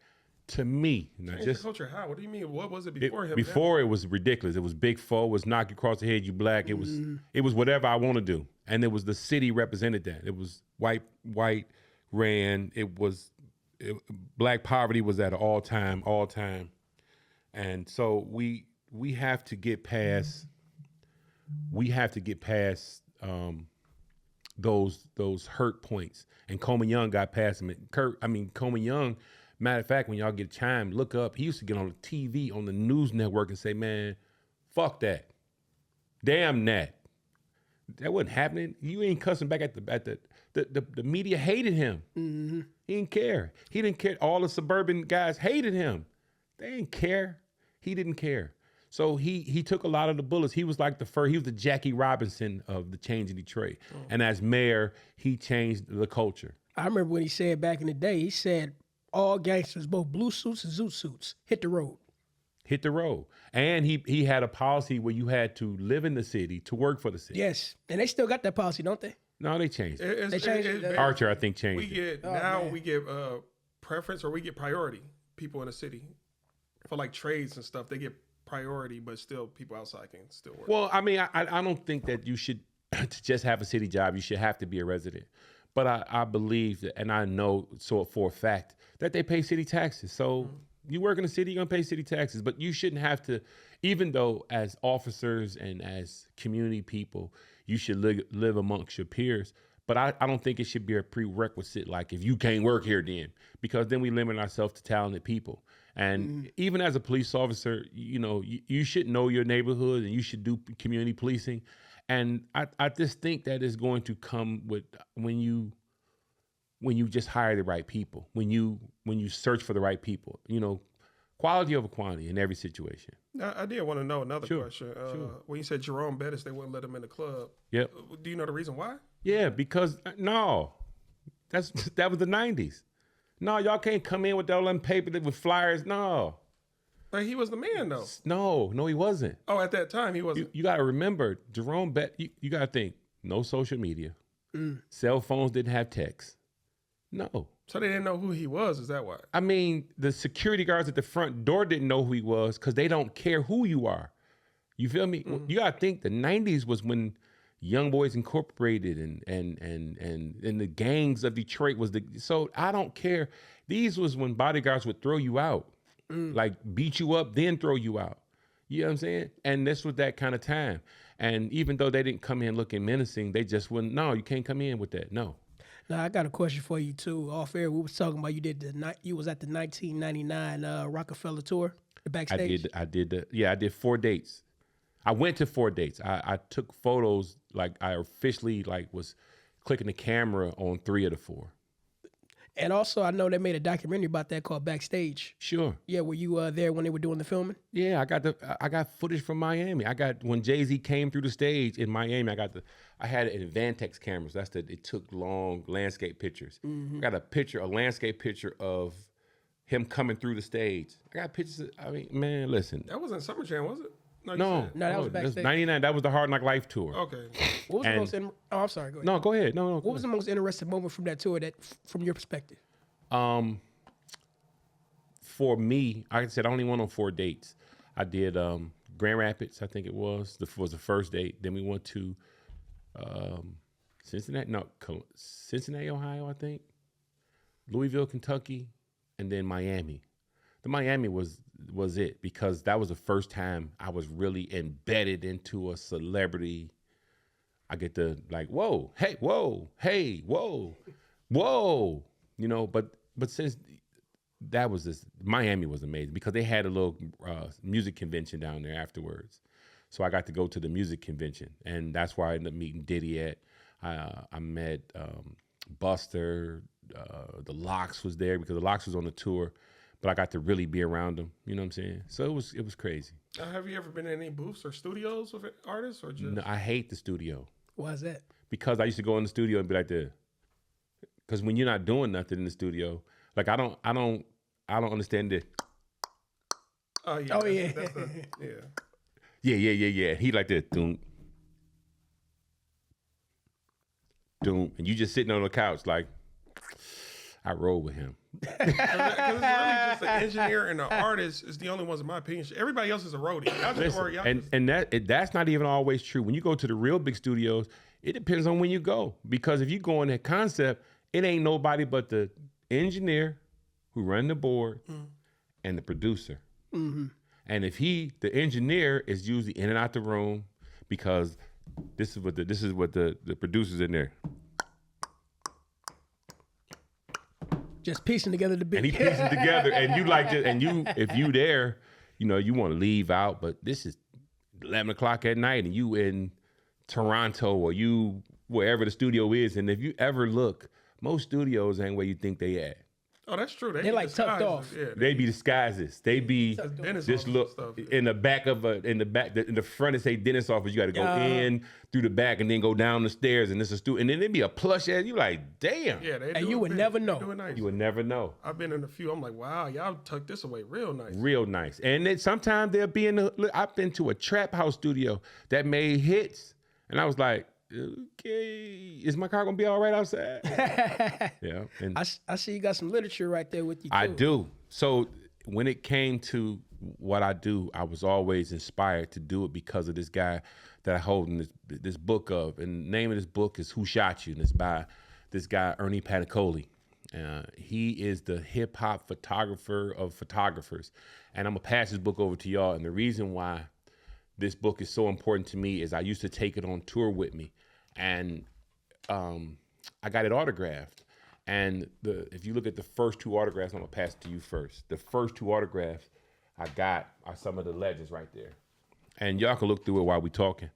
To me, not Changed just the culture. How? What do you mean? What was it before him? Before it was ridiculous. It was Big Four, it was knock you across the head, you black. It was whatever I want to do, and it was the city represented that. It was white ran. Black poverty was at an all time, and so we have to get past. We have to get past those hurt points, and Coleman Young got past him. Coleman Young. Matter of fact, when y'all get time, look up. He used to get on the TV on the news network and say, "Man, fuck that, damn that." That wasn't happening. You ain't cussing back at the media hated him. He didn't care. He didn't care. All the suburban guys hated him. They didn't care. He didn't care. So he took a lot of the bullets. He was like he was the Jackie Robinson of the change in Detroit. And as mayor, he changed the culture. I remember when he said back in the day, he said all gangsters, both blue suits and zoot suits, hit the road. Hit the road. And he had a policy where you had to live in the city to work for the city. Yes. And they still got that policy, don't they? No, they changed it. They changed it. Archer, I think, changed it. We get preference, or we get priority. People in the city for like trades and stuff, they get priority, but still people outside can still work. Well, I mean, I don't think that you should to just have a city job. You should have to be a resident. But I believe that, and I know so for a fact that they pay city taxes. So you work in the city, you're gonna pay city taxes. But you shouldn't have to, even though as officers and as community people, you should live amongst your peers. But I don't think it should be a prerequisite, like if you can't work here then, because then we limit ourselves to talented people. And even as a police officer, you should know your neighborhood and you should do community policing. And I just think that is going to come with when you just hire the right people, when you search for the right people, quality over quantity in every situation. Now, I did want to know another question. When you said Jerome Bettis, they wouldn't let him in the club. Yep. Do you know the reason why? Yeah, because that was the 90s. No, y'all can't come in with all them paper with flyers. No. But he was the man, though. No, he wasn't. Oh, at that time, he wasn't. You got to remember, Jerome Bettis, you got to think, no social media. Cell phones didn't have text. No. So they didn't know who he was, is that why? I mean, the security guards at the front door didn't know who he was because they don't care who you are. You feel me? You got to think the 90s was when Young Boys Incorporated and the gangs of Detroit so I don't care. These was when bodyguards would throw you out. Like beat you up, then throw you out. You know what I'm saying? And this was that kind of time. And even though they didn't come in looking menacing, they just wouldn't, no, you can't come in with that. No. Now, I got a question for you, too. Off air, we was talking about you was at the 1999 Rockefeller tour, the backstage. I did 4 dates. I went to 4 dates. I took photos, like I officially was clicking the camera on 3 of the 4. And also, I know they made a documentary about that called Backstage. Sure. Yeah, were you there when they were doing the filming? Yeah, I got footage from Miami. When Jay-Z came through the stage in Miami, I had it in Vantex cameras. It took long landscape pictures. I got a landscape picture of him coming through the stage. I got pictures. Man, listen. That wasn't Summer Jam, was it? you No, said. No, that was that's backstage. 99. That was the Hard Knock Life tour. Okay. What was the And- most? Oh, I'm sorry. Go ahead. No, go ahead. No. What was the most interesting moment from that tour? From your perspective? For me, like I said, I only went on 4 dates. I did Grand Rapids, I think it was. Was the first date. Then we went to Cincinnati, Ohio, I think. Louisville, Kentucky, and then Miami. The Miami was it because that was the first time I was really embedded into a celebrity. I get to like, whoa, hey, whoa, hey, whoa, whoa, you know. But since that was this, Miami was amazing because they had a little music convention down there afterwards. So I got to go to the music convention, and that's where I ended up meeting Diddy at. I met Buster. The Lox was there because the Lox was on the tour, but I got to really be around them. You know what I'm saying? So it was crazy. Have you ever been in any booths or studios with artists or just? No, I hate the studio Why is that? because I used to go in the studio and be like this. Because when you're not doing nothing in the studio, like I don't understand it. Oh yeah. Oh, yeah. Yeah. Yeah. He like that. Doom. And you just sitting on the couch like, I roll with him. Because it's really just an engineer and an artist is the only ones, in my opinion. Everybody else is a roadie. Y'all just Listen, worry. and that's not even always true. When you go to the real big studios, it depends on when you go. Because if you go in that concept, it ain't nobody but the engineer who run the board and the producer. Mm-hmm. And if the engineer is usually in and out the room because this is what the producers in there. Just piecing together the beat. And he piecing together, and you like it, and if you there, you know, you want to leave out, but this is 11 o'clock at night, and you in Toronto or you wherever the studio is, and if you ever look, most studios ain't where you think they at. Oh, that's true. They're like tucked off. Yeah, They be disguises. They be dentist this office look stuff, yeah. in the back in the front. It say dentist office. You got to go in through the back and then go down the stairs, and this is and then it be a plush ass. You like, damn. Yeah, they And do you it would big. never They know. do it nice. You would never know. I've been in a few. I'm like, wow, y'all tucked this away real nice. Real nice. And then sometimes they'll be I've been to a trap house studio that made hits. And I was like, okay, is my car gonna be all right outside? Yeah. And I see you got some literature right there with you too. I do. So when it came to what I do, I was always inspired to do it because of this guy that I hold in this book of. And the name of this book is Who Shot You? And it's by this guy, Ernie Panicoli. He is the hip hop photographer of photographers. And I'm gonna pass this book over to y'all. And the reason why this book is so important to me is I used to take it on tour with me, and I got it autographed. And if you look at the first 2 autographs, I'm gonna pass it to you first. The first 2 autographs I got are some of the legends right there, and y'all can look through it while we talking.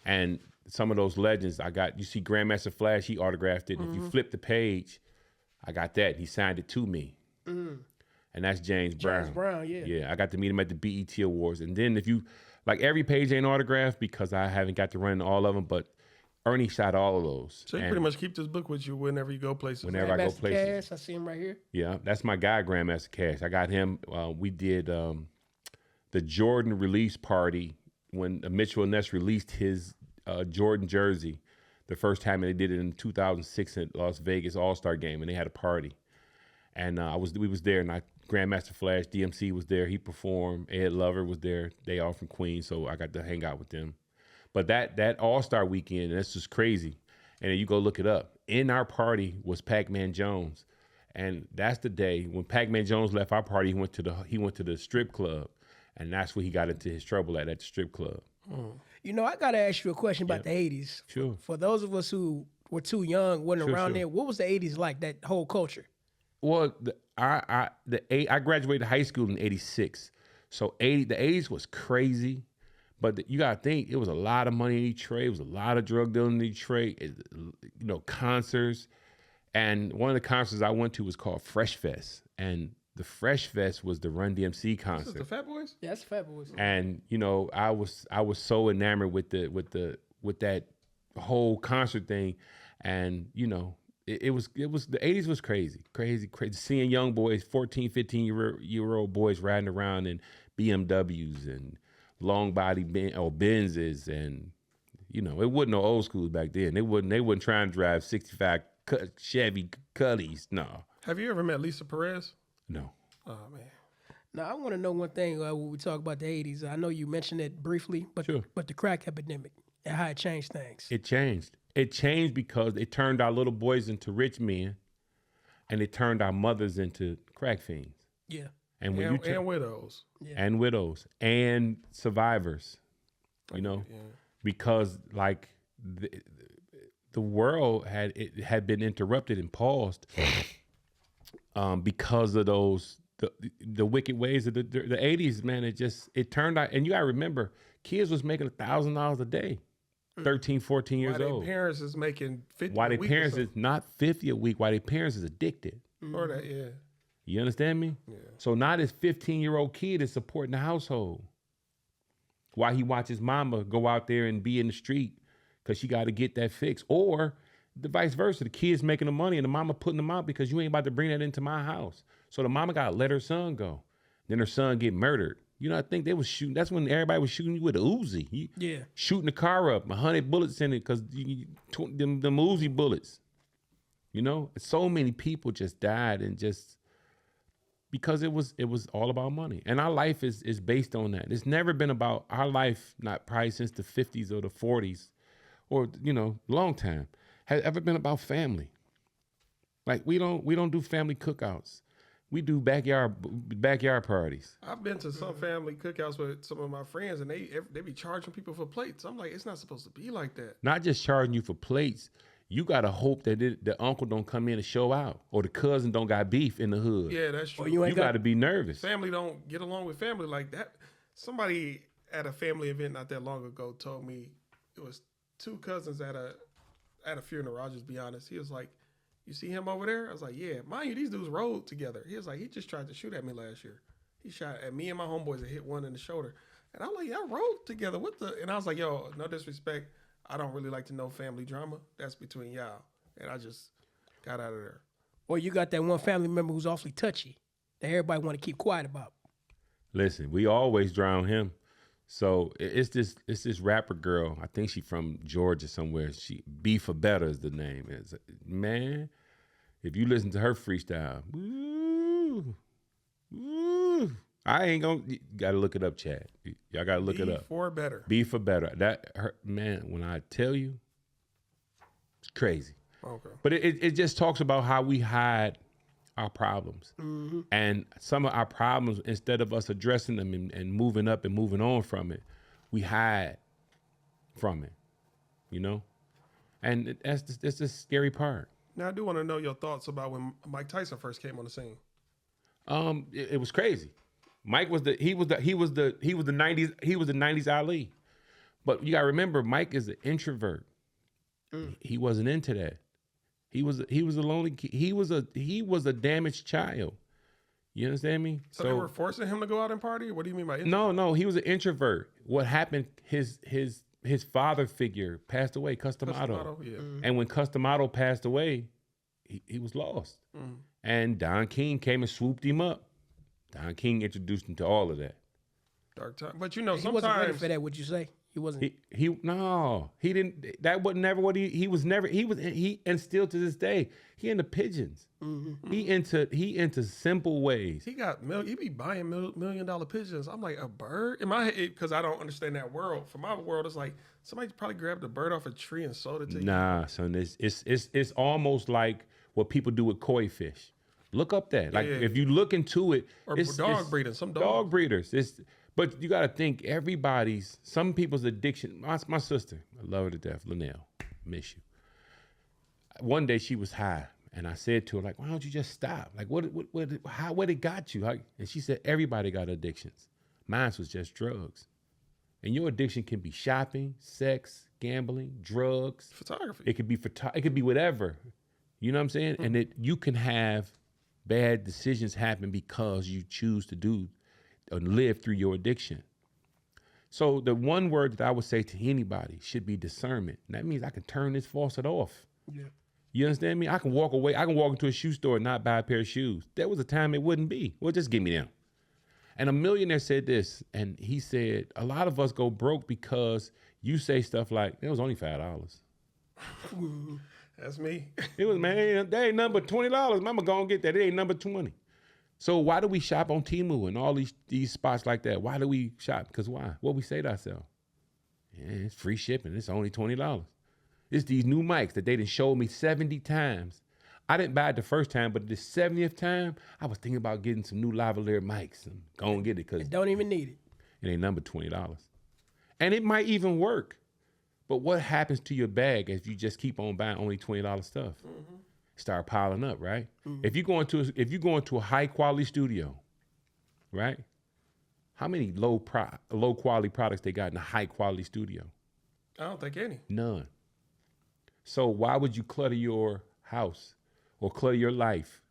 And some of those legends I got. You see Grandmaster Flash, he autographed it. And if you flip the page, I got that. He signed it to me. And that's James Brown. James Brown, yeah. Yeah, I got to meet him at the BET Awards. And then if you, like every page ain't autographed because I haven't got to run all of them, but Ernie shot all of those. So you And pretty much keep this book with you whenever you go places. Whenever I go Grandmaster places. Cash, I see him right here. Yeah, that's my guy, Grandmaster Cash. I got him. We did the Jordan release party when Mitchell and Ness released his Jordan jersey the first time, and they did it in 2006 at Las Vegas All-Star Game, and they had a party. And we was there, and Grandmaster Flash, DMC was there. He performed. Ed Lover was there. They all from Queens, so I got to hang out with them. But that All-Star weekend, that's just crazy. And then you go look it up. In our party was Pac-Man Jones. And that's the day when Pac-Man Jones left our party, he went to the strip club. And that's where he got into his trouble at the strip club. You know, I gotta ask you a question about the '80s. Sure. For those of us who were too young, wasn't around sure. there, what was the '80s like? That whole culture. Well, I graduated high school in '86, so the '80s was crazy. But you gotta think it was a lot of money in Detroit. It was a lot of drug dealing in Detroit. Concerts, and one of the concerts I went to was called Fresh Fest, and the Fresh Fest was the Run DMC This is concert. the Fat Boys? Yeah, that's fabulous. And I was so enamored with that whole concert thing, and it was the '80s was crazy, seeing young boys, 14, 15 year old boys riding around in BMWs and long body Benzes, and you know, it wasn't no old schools back then. They wouldn't try and drive 65 Chevy Cullys. No, Have you ever met Lisa Perez? no. Oh man. Now, I want to know one thing when we talk about the 80s. I know you mentioned it briefly, but Sure. but the crack epidemic and how it changed things. It changed. It changed because it turned our little boys into rich men, and it turned our mothers into crack fiends. Yeah. And when you turn, And widows. and widows and survivors, you know, because like the world had been interrupted and paused because of those the wicked ways of the 80s, man. It turned out, and you gotta remember, kids was making $1,000 a day, 13, 14 years Why their old. parents is making 50 Why a their week or parents is something. not 50 a week, why their parents is addicted. Or that, yeah. You understand me? Yeah. So now this 15-year-old kid is supporting the household while he watches mama go out there and be in the street because she got to get that fix. Or the vice versa. The kid's making the money and the mama putting them out because you ain't about to bring that into my house. So the mama got to let her son go. Then her son get murdered. You know, I think they was shooting. That's when everybody was shooting you with a Uzi. Yeah. Shooting the car up, 100 bullets in it because them Uzi bullets. You know, so many people just died and just because it was all about money. And our life is based on that. It's never been about our life, not probably since the 50s or the 40s or, you know, long time, has ever been about family. Like we don't do family cookouts. We do backyard parties. I've been to some family cookouts with some of my friends, and they be charging people for plates. I'm like, it's not supposed to be like that. Not just charging you for plates. You gotta hope that the uncle don't come in and show out, or the cousin don't got beef in the hood. Yeah, that's true. you You ain't got gotta be nervous. Family don't get along with family like that. Somebody at a family event not that long ago told me it was two cousins at a funeral. I'll just be honest. He was like, "You see him over there?" I was like, "Yeah." Mind you, these dudes rode together. He was like, "He just tried to shoot at me last year. He shot at me and my homeboys and hit one in the shoulder." And I'm like, "Y'all rode together. What the?" And I was like, "Yo, no disrespect. I don't really like to know family drama. That's between y'all." And I just got out of there. Or you got that one family member who's awfully touchy that everybody want to keep quiet about. Listen, we always drown him. So it's this rapper girl. I think she from Georgia somewhere. She B for Better is the name. Man, if you listen to her freestyle, woo, I ain't gonna. You gotta look it up, Chad. Y'all gotta look it up. For better. B for Better. That her man. When I tell you, it's crazy. Okay. But it just talks about how we hide our problems. And some of our problems, instead of us addressing them and moving up and moving on from it, we hide from it, you know? And that's the scary part. Now I do want to know your thoughts about when Mike Tyson first came on the scene. It was crazy. Mike was the 90s Ali. But you gotta remember, Mike is an introvert. He wasn't into that. He was a lonely kid. He was a damaged child. You understand me? So they were forcing him to go out and party? What do you mean by No, he was an introvert. What happened? His father figure passed away, Customato. Yeah. And when Customato passed away, he was lost. And Don King came and swooped him up. Don King introduced him to all of that. Dark time. But you know, He wasn't ready sometimes for that, would you say? He wasn't. He didn't. That was never what he and still to this day he into pigeons. He into simple ways. he be buying $1 million pigeons. I'm like, a bird? In my head, because I don't understand that world. For my world, it's like somebody probably grabbed a bird off a tree and sold it to you. Nah, son, it's almost like what people do with koi fish. Look up that. Like Yeah. if you look into it, Or it's dog breeding. Some dog breeders. But you got to think some people's addiction. My sister, I love her to death, Linnell, miss you. One day she was high, and I said to her, like, why don't you just stop? Like, what it got you? Like, and she said, everybody got addictions. Mine was just drugs. And your addiction can be shopping, sex, gambling, drugs. Photography. It could be it could be whatever. You know what I'm saying? And you can have bad decisions happen because you choose to do or live through your addiction. So the one word that I would say to anybody should be discernment. And that means I can turn this faucet off. Yeah. You understand me? I can walk away. I can walk into a shoe store and not buy a pair of shoes. There was a time it wouldn't be. Well, just give me them. And a millionaire said this, and he said, a lot of us go broke because you say stuff like, it was only $5. That's me. It was, man, that ain't number $20. Mama gonna get that. It ain't number 20. So why do we shop on Temu and all these spots like that? Why do we shop? Because why? What we say to ourselves? Yeah, it's free shipping. It's only $20. It's these new mics that they done showed me 70 times. I didn't buy it the first time, but the 70th time, I was thinking about getting some new lavalier mics and go and get it because Don't even need it. it ain't number $20. And it might even work. But what happens to your bag if you just keep on buying only $20 stuff? Mm-hmm. Start piling up, right? Mm-hmm. If you go into a high quality studio, right? How many low quality products they got in a high quality studio? I don't think any. None. So why would you clutter your house or clutter your life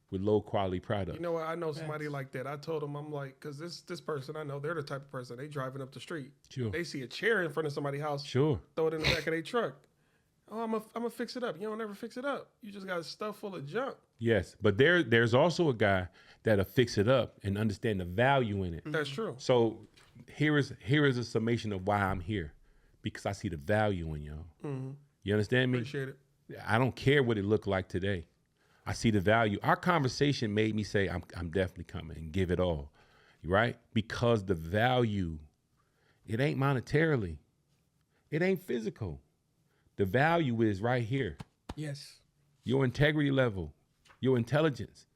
with low quality products? You know what? I know somebody like that. I told them, I'm like, because this person I know, they're the type of person, they driving up the street. Sure. They see a chair in front of somebody's house. Sure. Throw it in the back of their truck. Oh, I'm gonna fix it up. You don't ever fix it up. You just got stuff full of junk. Yes, but there's also a guy that'll fix it up and understand the value in it. That's true. So here is a summation of why I'm here, because I see the value in y'all. Mm-hmm. You understand me? Appreciate it. I don't care what it looked like today. I see the value. Our conversation made me say, I'm definitely coming and give it all, right? Because the value, it ain't monetarily. It ain't physical. The value is right here. Yes. Your integrity level, your intelligence,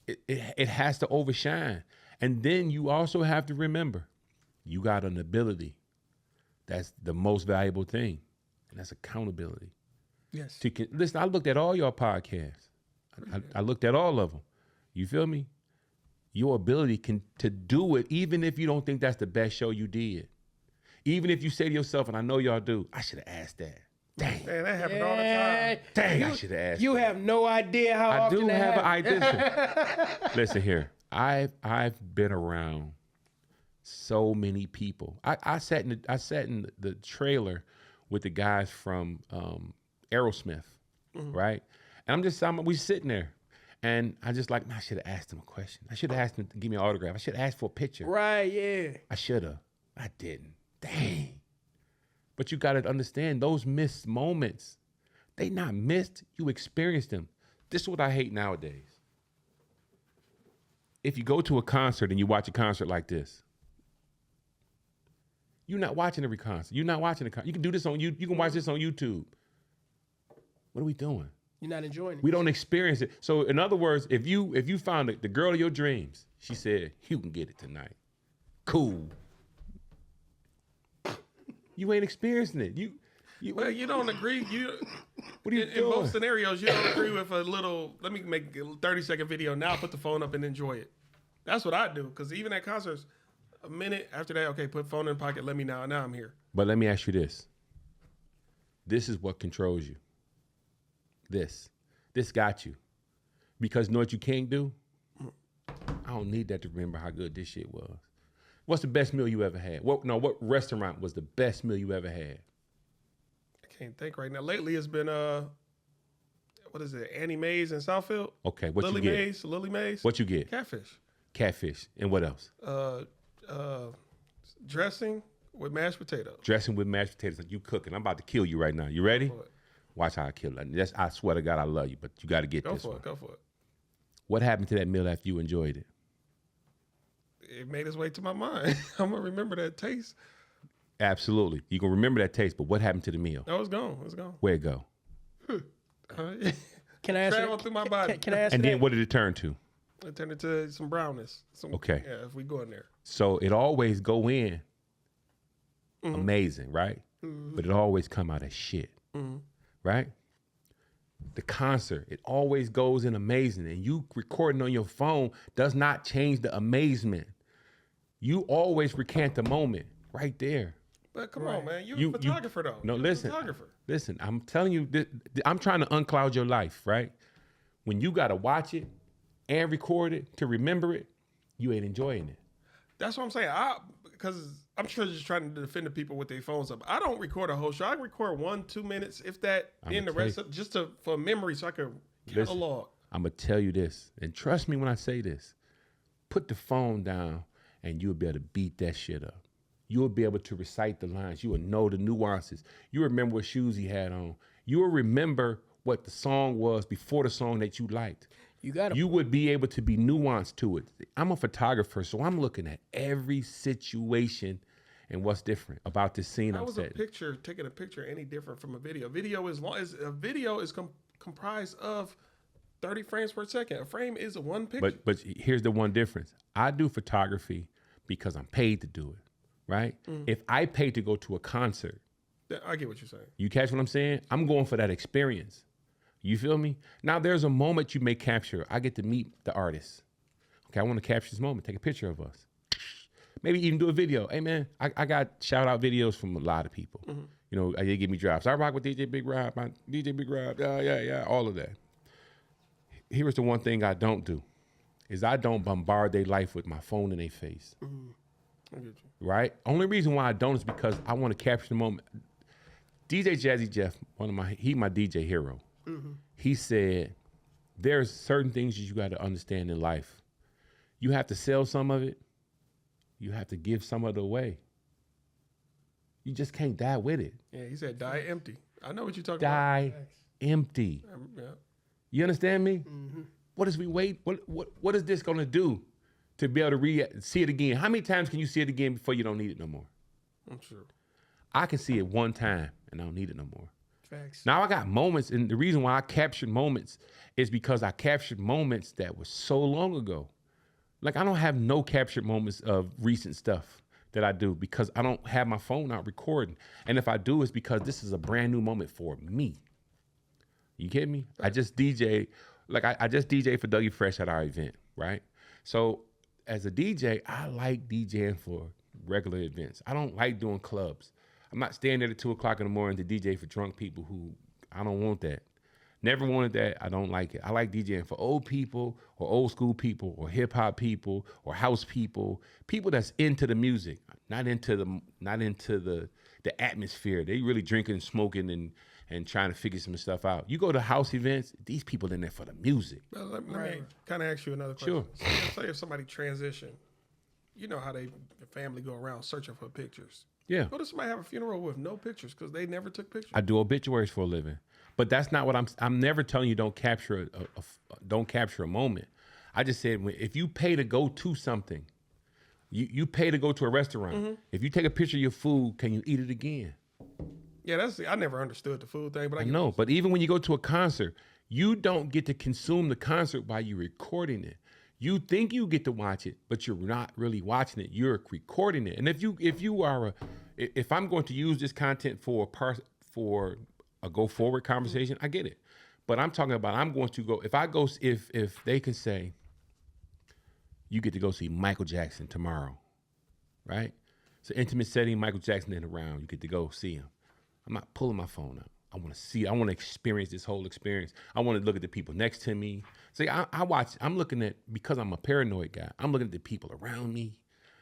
it has to overshine. And then you also have to remember, you got an ability. That's the most valuable thing, and that's accountability. Yes. Listen, I looked at all your podcasts. I looked at all of them. You feel me? Your ability to do it, even if you don't think that's the best show you did. Even if you say to yourself, and I know y'all do, I should have asked that. Dang. Man, that happened all the time. Dang, I should have asked. You have no idea how I often do that have an happens. idea. Listen here. I've been around so many people. I sat in the trailer with the guys from Aerosmith, right? And we sitting there, and I just like, man, I should have asked him a question. I should have asked him to give me an autograph. I should have asked for a picture. Right, yeah. I should have. I didn't. Dang. But you got to understand, those missed moments, they not missed. You experienced them. This is what I hate nowadays. If you go to a concert and you watch a concert like this, you're not watching every concert. You're not watching the concert. You can do this on you. You can watch this on YouTube. What are we doing? You're not enjoying it. We don't experience it. So in other words, if you found the girl of your dreams, she said, you can get it tonight. Cool. You ain't experiencing it. Well, you don't agree. What are you in doing? both scenarios, you don't agree with a little, let me make a 30-second video now, put the phone up and enjoy it. That's what I do. Because even at concerts, a minute after that, okay, put phone in the pocket, let me now I'm here. But let me ask you this. This is what controls you. This got you. Because you know what you can't do? I don't need that to remember how good this shit was. What's the best meal you ever had? What restaurant was the best meal you ever had? I can't think right now. Lately, it's been, what is it, Annie Mae's in Southfield? Okay, what Lily you get? Mae's, Lily Mae's. What you get? Catfish. Catfish. And what else? Dressing with mashed potatoes. Dressing with mashed potatoes. Like you cooking. I'm about to kill you right now. You ready? Watch how I kill it. I swear to God, I love you, but you got to get this one. Go for it. What happened to that meal after you enjoyed it? It made its way to my mind. I'm going to remember that taste. Absolutely. You can remember that taste, but what happened to the meal? Oh, it's gone. It's gone. Where'd it go? Can I ask Travel through my body. Can I ask And that? then what did it turn to? It turned into some brownness. Okay. Yeah, if we go in there. So it always go in amazing, right? But it always come out as shit, right? The concert, it always goes in amazing, and you recording on your phone does not change the amazement. You always recant the moment right there. But come on, man. You're a photographer, though. No, You're listen. A photographer. Listen, I'm telling you, I'm trying to uncloud your life, right? When you got to watch it and record it to remember it, you ain't enjoying it. That's what I'm saying. Because I'm sure just trying to defend the people with their phones up. I don't record a whole show. I record 1-2 minutes, if that, in the rest of just for memory, so I can catalog. I'm gonna tell you this, and trust me when I say this. Put the phone down and you'll be able to beat that shit up. You'll be able to recite the lines. You will know the nuances. You remember what shoes he had on. You will remember what the song was before the song that you liked. You would be able to be nuanced to it. I'm a photographer, so I'm looking at every situation and what's different about this scene. How was taking a picture any different from a video? Video is comprised of 30 frames per second. A frame is one picture. But here's the one difference. I do photography because I'm paid to do it, right? If I pay to go to a concert, I get what you're saying. You catch what I'm saying? I'm going for that experience. You feel me? Now, there's a moment you may capture. I get to meet the artist. Okay, I want to capture this moment. Take a picture of us. Maybe even do a video. Hey, man, I got shout-out videos from a lot of people. You know, they give me drops. I rock with DJ Big Rob. DJ Big Rob. Yeah, all of that. Here's the one thing I don't do, is I don't bombard their life with my phone in their face. I get you. Right? Only reason why I don't is because I want to capture the moment. DJ Jazzy Jeff, he my DJ hero. He said, there's certain things that you got to understand in life. You have to sell some of it. You have to give some of it away. You just can't die with it. Yeah, he said die empty. I know what you're talking about. Die empty. Yeah. You understand me? What is we wait? What is this gonna do to be able to see it again? How many times can you see it again before you don't need it no more? I'm sure. I can see it one time and I don't need it no more. Facts. Now I got moments, and the reason why I captured moments is because I captured moments that were so long ago. Like I don't have no captured moments of recent stuff that I do because I don't have my phone out recording. And if I do, it's because this is a brand new moment for me. You kidding me? I just DJ, I just DJ for Dougie Fresh at our event, right? So as a DJ, I like DJing for regular events. I don't like doing clubs. I'm not staying there at 2 o'clock in the morning to DJ for drunk people who, I don't want that. Never wanted that. I don't like it. I like DJing for old people or old school people or hip hop people or house people that's into the music, not into the atmosphere. They really drinking and smoking and trying to figure some stuff out. You go to house events, these people in there for the music. Well, let me kind of ask you another question. Sure. So say if somebody transition, you know how the family go around searching for pictures. Yeah. What if somebody have a funeral with no pictures because they never took pictures? I do obituaries for a living, but that's not what I'm never telling you don't capture a moment. I just said if you pay to go to something, you pay to go to a restaurant. If you take a picture of your food, can you eat it again? Yeah, I never understood the food thing, but I know. But even when you go to a concert, you don't get to consume the concert by you recording it. You think you get to watch it, but you're not really watching it. You're recording it. And if I'm going to use this content for a go forward conversation, I get it. But I'm talking about I'm going to go if they can say you get to go see Michael Jackson tomorrow, right? It's an intimate setting, Michael Jackson in around. You get to go see him. I'm not pulling my phone up. I want to see. I want to experience this whole experience. I want to look at the people next to me. See, I watch. I'm looking at, because I'm a paranoid guy, I'm looking at the people around me.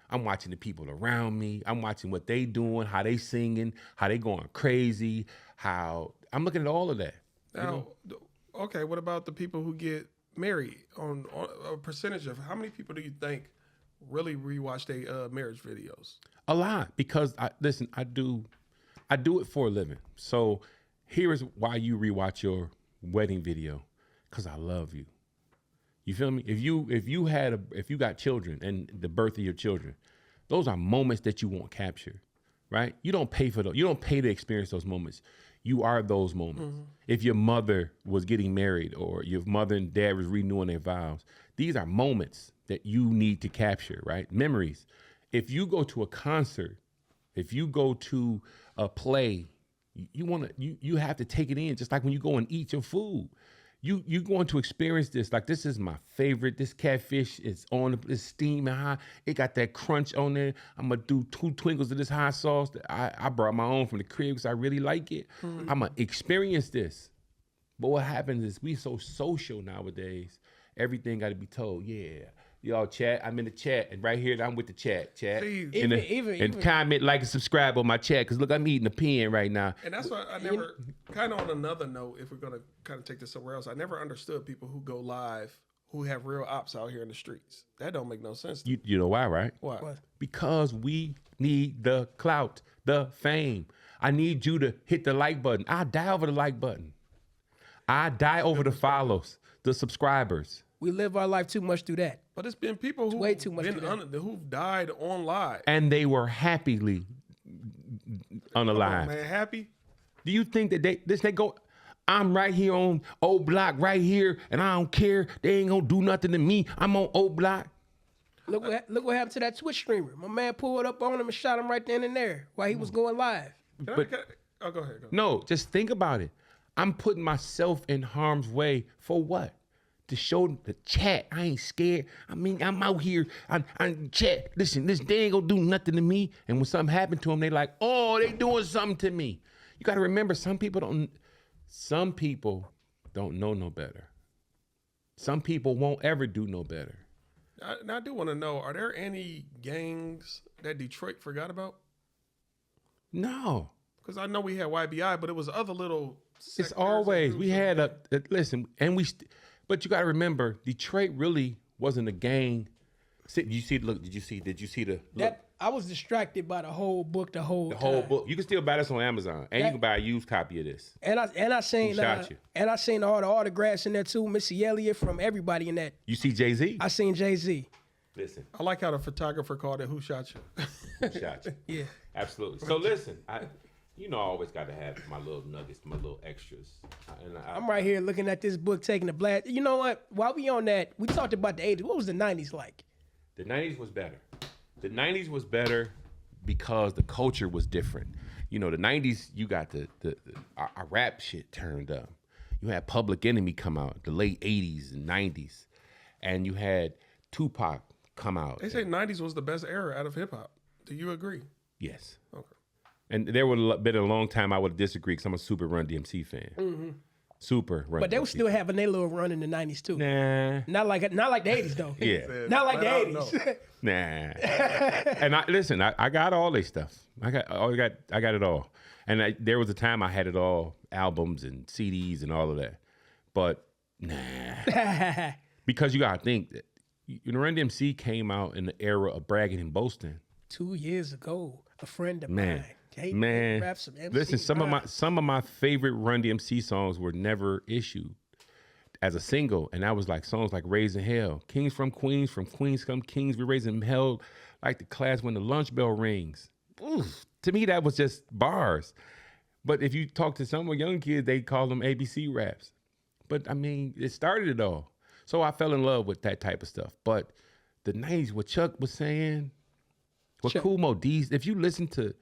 I'm watching the people around me. I'm watching what they doing, how they singing, how they going crazy. How I'm looking at all of that. Now, okay. What about the people who get married? On a percentage of how many people do you think really rewatch their marriage videos? A lot, because I do it for a living. So here is why you rewatch your wedding video, because I love you. You feel me? If you got children and the birth of your children, those are moments that you want captured, right? You don't pay for those. You don't pay to experience those moments. You are those moments. If your mother was getting married or your mother and dad was renewing their vows, these are moments that you need to capture, right? Memories. If you go to a concert, if you go to a play, you have to take it in, just like when you go and eat your food. You're going to experience this. Like, this is my favorite. This catfish is it's steaming hot. It got that crunch on there. I'm going to do 2 twinkles of this hot sauce. I brought my own from the crib because I really like it. I'm going to experience this. But what happens is we so social nowadays. Everything got to be told. Yeah. Y'all chat. I'm in the chat, and right here I'm with the chat. See, even comment, like, and subscribe on my chat, because look, I'm eating a pen right now. And that's why I kind of on another note, if we're gonna kind of take this somewhere else, I never understood people who go live who have real ops out here in the streets. That don't make no sense. You know why, right? Why? What? Because we need the clout, the fame. I need you to hit the like button. I die over the like button. I die over the follows, the subscribers. We live our life too much through that. But it's been people who way too much to that. who've died on live. And they were happily unalive. Man, happy. Do you think that they go, I'm right here on O Block right here, and I don't care. They ain't gonna do nothing to me. I'm on O Block. Look what happened to that Twitch streamer. My man pulled up on him and shot him right then and there while he was going live. Go ahead. No, just think about it. I'm putting myself in harm's way for what? To show the chat I ain't scared. I mean, I'm out here. I'm chat. Listen, they ain't gonna do nothing to me. And when something happened to them, they like, oh, they doing something to me. You gotta remember, some people don't know no better. Some people won't ever do no better. I do want to know, are there any gangs that Detroit forgot about? No. Because I know we had YBI, but it was other little. It's always, we had listen, and but you got to remember, Detroit really wasn't a gang. Did you see the look? I was distracted by the whole book the whole book. You can still buy this on Amazon, and you can buy a used copy of this. And I seen shot you? And I seen all the autographs in there too. Missy Elliott, from everybody in that. You see Jay-Z? I seen Jay-Z. Listen, I like how the photographer called it "Who Shot You." who shot you? Yeah. Absolutely. So listen, I always got to have my little nuggets, my little extras. I'm right here looking at this book, taking a blast. You know what? While we on that, we talked about the 80s. What was the 90s like? The 90s was better. The 90s was better because the culture was different. You know, the 90s, you got our rap shit turned up. You had Public Enemy come out, the late 80s and 90s. And you had Tupac come out. They say '90s was the best era out of hip hop. Do you agree? Yes. Okay. And there would have been a long time I would disagree because I'm a super Run DMC fan. Mm-hmm. Super Run But they DMC were still having their little run in the 90s too. Nah. Not like the 80s though. Yeah. Not like the 80s. Nah. And I got all their stuff. I got it all. And there was a time I had it all, albums and CDs and all of that. But nah. Because you gotta think that Run DMC came out in the era of bragging and boasting. 2 years ago, a friend of Man. mine. Rap some MC Listen, some of my favorite Run DMC songs were never issued as a single, and that was like songs like "Raising Hell," "Kings from Queens Come Kings, We Raising Hell," like the class when the lunch bell rings. Oof. To me, that was just bars. But if you talk to some young kids, they call them ABC raps. But I mean, it started it all. So I fell in love with that type of stuff. But the 90s, what Chuck was saying, what Kool Moe D, if you listen to,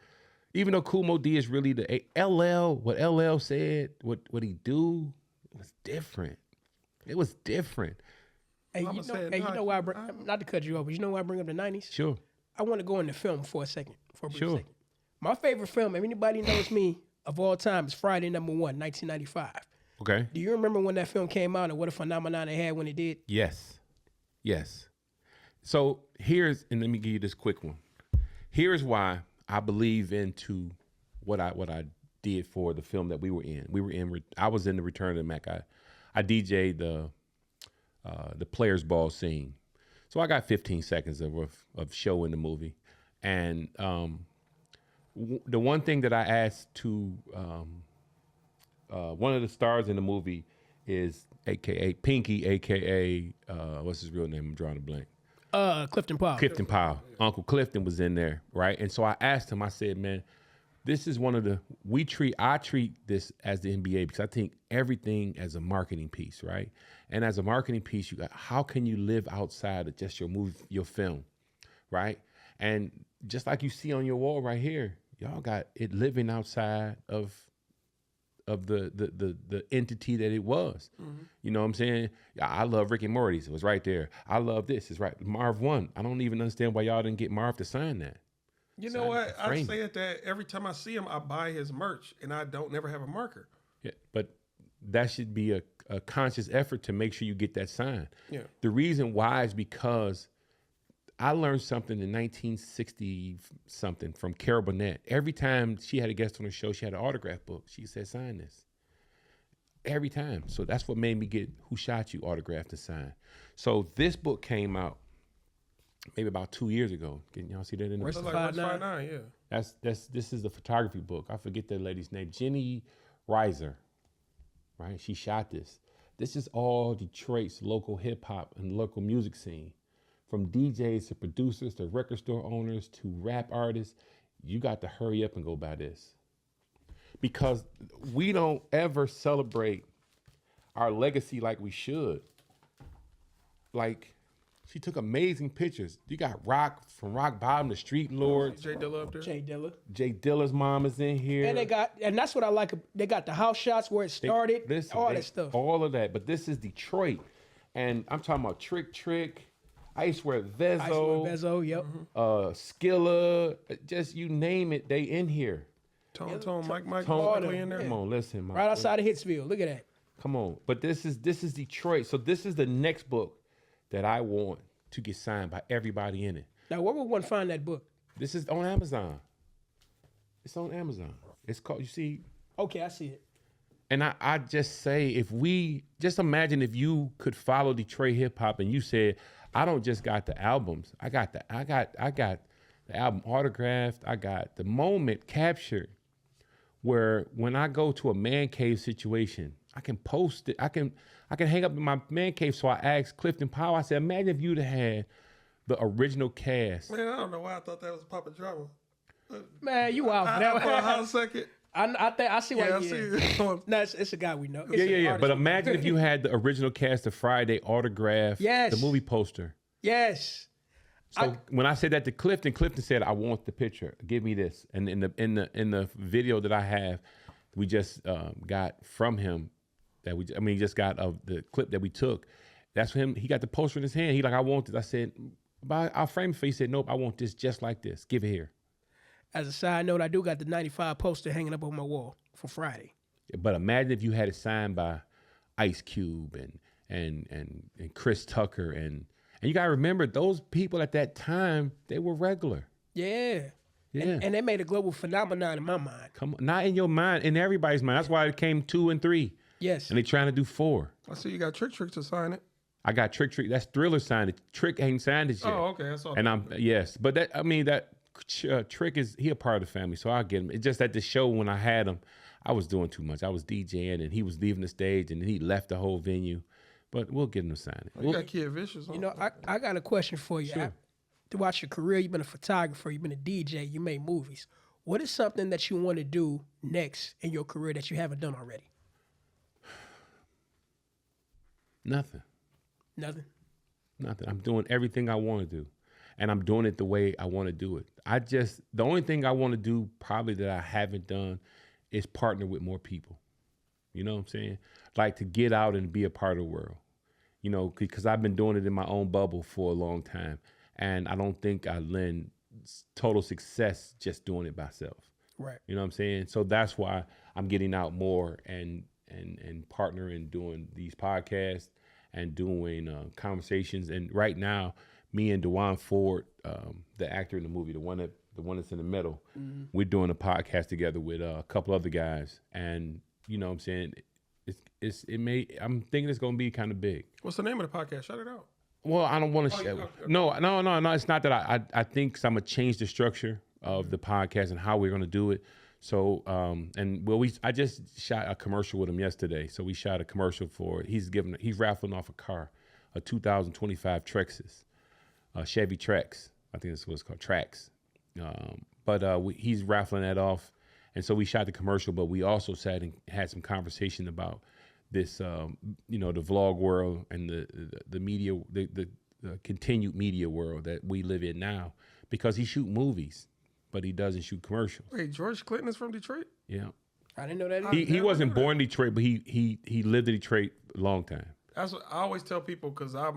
even though Kool Moe D is really the LL, what LL said, what he do, it was different. It was different. Hey, you know why not to cut you off, but you know why I bring up the 90s? Sure. I want to go into film for a second, for a brief Sure. second. My favorite film, if anybody knows me, of all time, is Friday #1, 1995. Okay. Do you remember when that film came out and what a phenomenon it had when it did? Yes. So and let me give you this quick one. Here's why I believe into what I did for the film that we were in. I was in the Return of the Mac. I DJ'd the Players Ball scene. So I got 15 seconds of show in the movie. And the one thing that I asked to one of the stars in the movie is AKA Pinky, AKA what's his real name? I'm drawing a blank. Clifton Powell. Clifton Powell. Uncle Clifton was in there, right? And so I asked him, I said, man, this is one of I treat this as the NBA because I think everything as a marketing piece, right? And as a marketing piece, how can you live outside of just your movie, your film, right? And just like you see on your wall right here, y'all got it living outside of the entity that it was. Mm-hmm. You know what I'm saying? I love Rick and Morty's. It was right there. I love this. It's right. Marv 1. I don't even understand why y'all didn't get Marv to sign that. You know what? I say it that every time I see him, I buy his merch, and I don't never have a marker. Yeah, but that should be a conscious effort to make sure you get that signed. Yeah. The reason why is because I learned something in 1960-something from Carol Burnett. Every time she had a guest on the show, she had an autograph book. She said, sign this. every time. So that's what made me get Who Shot You autographed and signed. So this book came out maybe about 2 years ago. Can y'all see that in the That's like Five West Nine. 5'9", yeah. This is the photography book. I forget that lady's name. Jenny Reiser, right? She shot this. This is all Detroit's local hip hop and local music scene. From DJs to producers to record store owners to rap artists, you got to hurry up and go buy this. Because we don't ever celebrate our legacy like we should. Like, she took amazing pictures. You got Rock, from Rock Bottom to Street Lords. Jay Dilla up there. Jay Dilla. Jay Dilla's mom is in here. And that's what I like. They got the house shots where it started, that stuff. All of that. But this is Detroit. And I'm talking about Trick, Ice Wear Vezo, yep. Skilla, just you name it, they in here. Tone, Mike, Tone, in there. Come on, listen, Mike. Right outside of Hitsville. Look at that. Come on. But this is Detroit. So this is the next book that I want to get signed by everybody in it. Now, where would one find that book? This is on Amazon. It's on Amazon. It's called, you see. Okay, I see it. And I just say, if we, just imagine if you could follow Detroit hip hop and you said, I don't just got the albums. I got the album autographed. I got the moment captured where when I go to a man cave situation, I can post it. I can hang up in my man cave. So I asked Clifton Powell, I said, imagine if you'd have had the original cast. Man, I don't know why I thought that was Papa Drama. Man, you out for For a that. hot second. I see why Yeah, I you see. No, it's a guy we know. It's Yeah, an yeah, yeah. artist But we know. imagine if you had the original cast of Friday autograph, Yes. the movie poster. Yes. So when I said that to Clifton, Clifton said, "I want the picture. Give me this." And in the video that I have, we just got from him he just got of the clip that we took. That's him. He got the poster in his hand. He like, "I want this." I said, "But I'll frame it for you." He said, "Nope, I want this just like this. Give it here." As a side note, I do got the 95 poster hanging up on my wall for Friday. But imagine if you had it signed by Ice Cube and Chris Tucker and you gotta remember those people at that time, they were regular. Yeah. Yeah. And they made a global phenomenon in my mind. Come on, not in your mind, in everybody's mind. That's why it came 2 and 3. Yes. And they trying to do 4. I see you got Trick to sign it. I got Trick. That's Thriller signed it. Trick ain't signed it yet. Oh, okay. That's all. And that Trick is he a part of the family, so I get him. It's just at the show when I had him, I was doing too much. I was DJing and he was leaving the stage and he left the whole venue. But we'll get him to sign it. You got Kid Vicious on. You know, I got a question for you. Sure. Throughout your career, you've been a photographer, you've been a DJ, you made movies. What is something that you want to do next in your career that you haven't done already? Nothing. Nothing. I'm doing everything I want to do. And I'm doing it the way I want to do it. The only thing I want to do probably that I haven't done is partner with more people. You know what I'm saying? Like to get out and be a part of the world. You know, because I've been doing it in my own bubble for a long time. And I don't think I lend total success just doing it myself. Right. You know what I'm saying? So that's why I'm getting out more and partnering, doing these podcasts and doing conversations. And right now, me and Dewan Ford, the actor in the movie, the one that's in the middle, we're doing a podcast together with a couple other guys. And you know what I'm saying? I'm thinking it's gonna be kind of big. What's the name of the podcast? Shout it out. Well, I don't want to share. Okay. No. It's not that I think I'm gonna change the structure of the podcast and how we're gonna do it. So, I just shot a commercial with him yesterday. So we shot a commercial for he's raffling off a car, a 2025 Trexus, Chevy Trax. I think that's what it's called, Trax. He's raffling that off, and so we shot the commercial. But we also sat and had some conversation about this, the vlog world and the media, the continued media world that we live in now, because he shoot movies, but he doesn't shoot commercials. Wait, George Clinton is from Detroit? Yeah. I didn't know that. He wasn't born in Detroit, but he lived in Detroit a long time. That's what I always tell people, because I've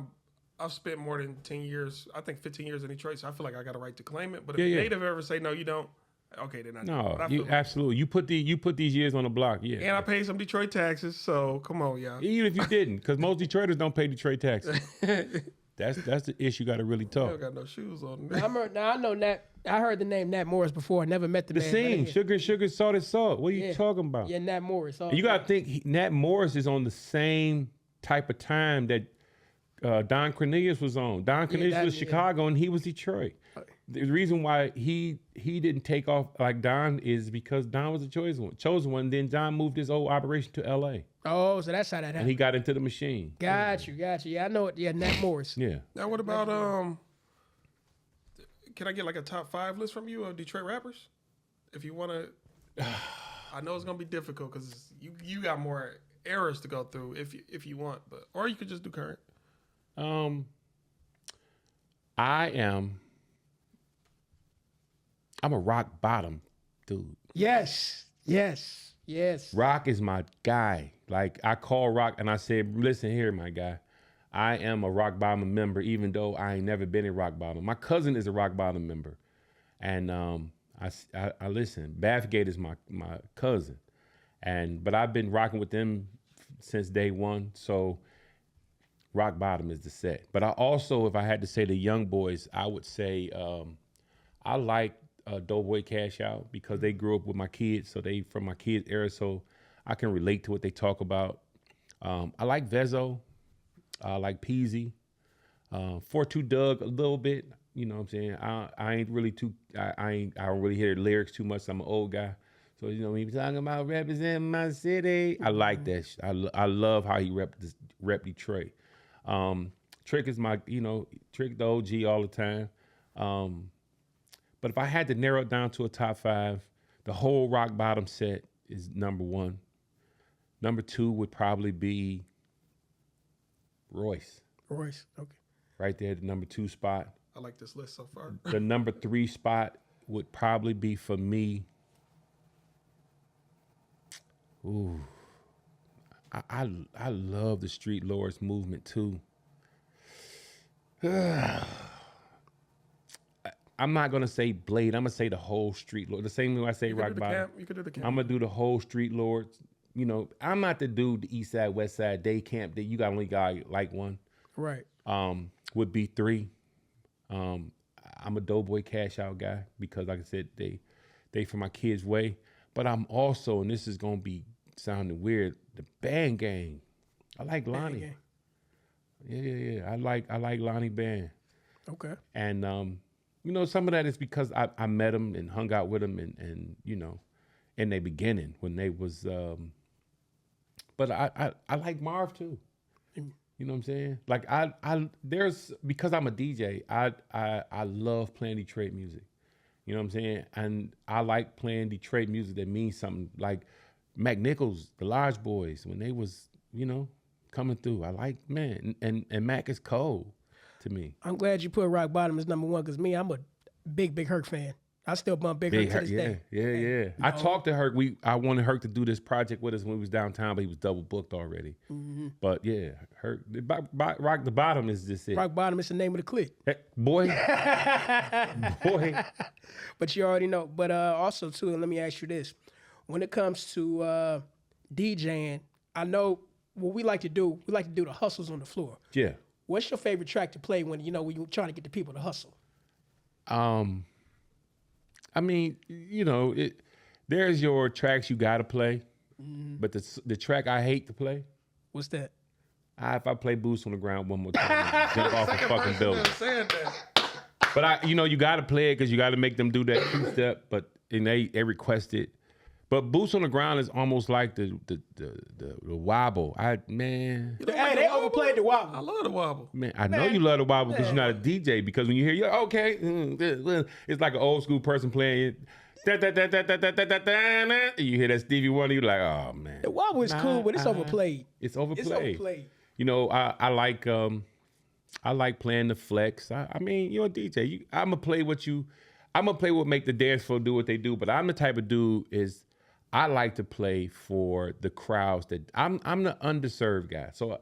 spent more than 10 years, I think 15 years in Detroit, so I feel like I got a right to claim it. But if a native ever say, no, you don't, okay, then I No, I you feel- absolutely. You put these years on the block, yeah. And I paid some Detroit taxes, so come on, y'all. Even if you didn't, because most Detroiters don't pay Detroit taxes. That's the issue. You got to really I talk. don't got no shoes on. I know Nat. I heard the name Nat Morris before. Never met the The man. but I scene, hear- sugar, sugar, salt is salt. What are you Yeah. talking about? Yeah, Nat Morris. And you got to think Nat Morris is on the same type of time that Don Cornelius was on. Don Cornelius was Chicago and he was Detroit. The reason why he didn't take off like Don is because Don was the chosen one. Then Don moved his old operation to L.A. Oh, so that's how that and happened. he got into the machine. Got you. Yeah, I know it. Yeah, Nat Morris. Yeah. Now, what about Can I get like a top 5 list from you of Detroit rappers? If you want to, I know it's gonna be difficult because you got more eras to go through if you want, but or you could just do current. I'm a rock bottom dude. Yes. Rock is my guy. Like I call Rock and I said, listen here, my guy. I am a Rock Bottom member, even though I ain't never been in Rock Bottom. My cousin is a Rock Bottom member. And I listen. Bathgate is my cousin. But I've been rocking with them since day one. So Rock Bottom is the set. But I also, if I had to say the young boys, I would say I like Doughboy Cash Out because they grew up with my kids. So they from my kids' era. So I can relate to what they talk about. I like Vezzo. I like Peasy. 4-2 Doug a little bit. You know what I'm saying? I ain't really I don't really hear the lyrics too much. I'm an old guy. So, you know, when he was talking about representing my city, I like that shit. I love how he rep Detroit. Trick is my, Trick the OG all the time. But if I had to narrow it down to a top 5, the whole Rock Bottom set is number 1. Number 2 would probably be Royce. Okay. Right there, the number 2 spot. I like this list so far. The number 3 spot would probably be for me. Ooh. I love the Street Lords movement too. I'm not gonna say Blade. I'm gonna say the whole Street Lord. The same way I say Rock Bottom. You could do the camp. I'm gonna do the whole Street Lords. I'm not the dude, the East Side, West Side, day camp. That you got only got like one. Right. Would be 3. I'm a Doughboy Cash Out guy because, like I said, they from my kids' way. But I'm also, and this is gonna be sounding weird, the Band Gang. I like Lonnie. Yeah. I like Lonnie Band. Okay. And some of that is because I met him and hung out with him and in their beginning when they was but I like Marv too. You know what I'm saying? Like there's because I'm a DJ, I love playing Detroit music. You know what I'm saying? And I like playing Detroit music that means something. Like Mac Nichols, the Lodge Boys, when they was, coming through. I like, man, and Mac is cold to me. I'm glad you put Rock Bottom as number 1 because I'm a big Herc fan. I still bump Big Herc to this day. Yeah. I talked to Herc. I wanted Herc to do this project with us when we was downtown, but he was double booked already. Mm-hmm. But yeah, Herc, Rock the Bottom is just it. Rock Bottom is the name of the clique. Hey, boy. But you already know. But also too, let me ask you this: when it comes to DJing, I know what we like to do. We like to do the hustles on the floor. Yeah. What's your favorite track to play when you're trying to get the people to hustle? I mean, there's your tracks you gotta play, but the track I hate to play. What's that? If I play Boots on the Ground one more time, jump off a fucking building. Saying that. But you gotta play it because you gotta make them do that 2-step. But they request it. But Boots on the Ground is almost like the wobble. Hey, they overplayed the wobble. I love the wobble. Man, I know you love the wobble because you're not a DJ. Because when you hear, okay, it's like an old school person playing it. You hear that Stevie Wonder, you're like, oh man. The wobble is cool, but it's overplayed. It's overplayed. I like playing the flex. I mean, you're a DJ. I'm gonna play what make the dance floor do what they do. But I'm the type of dude I like to play for the crowds that I'm the underserved guy. So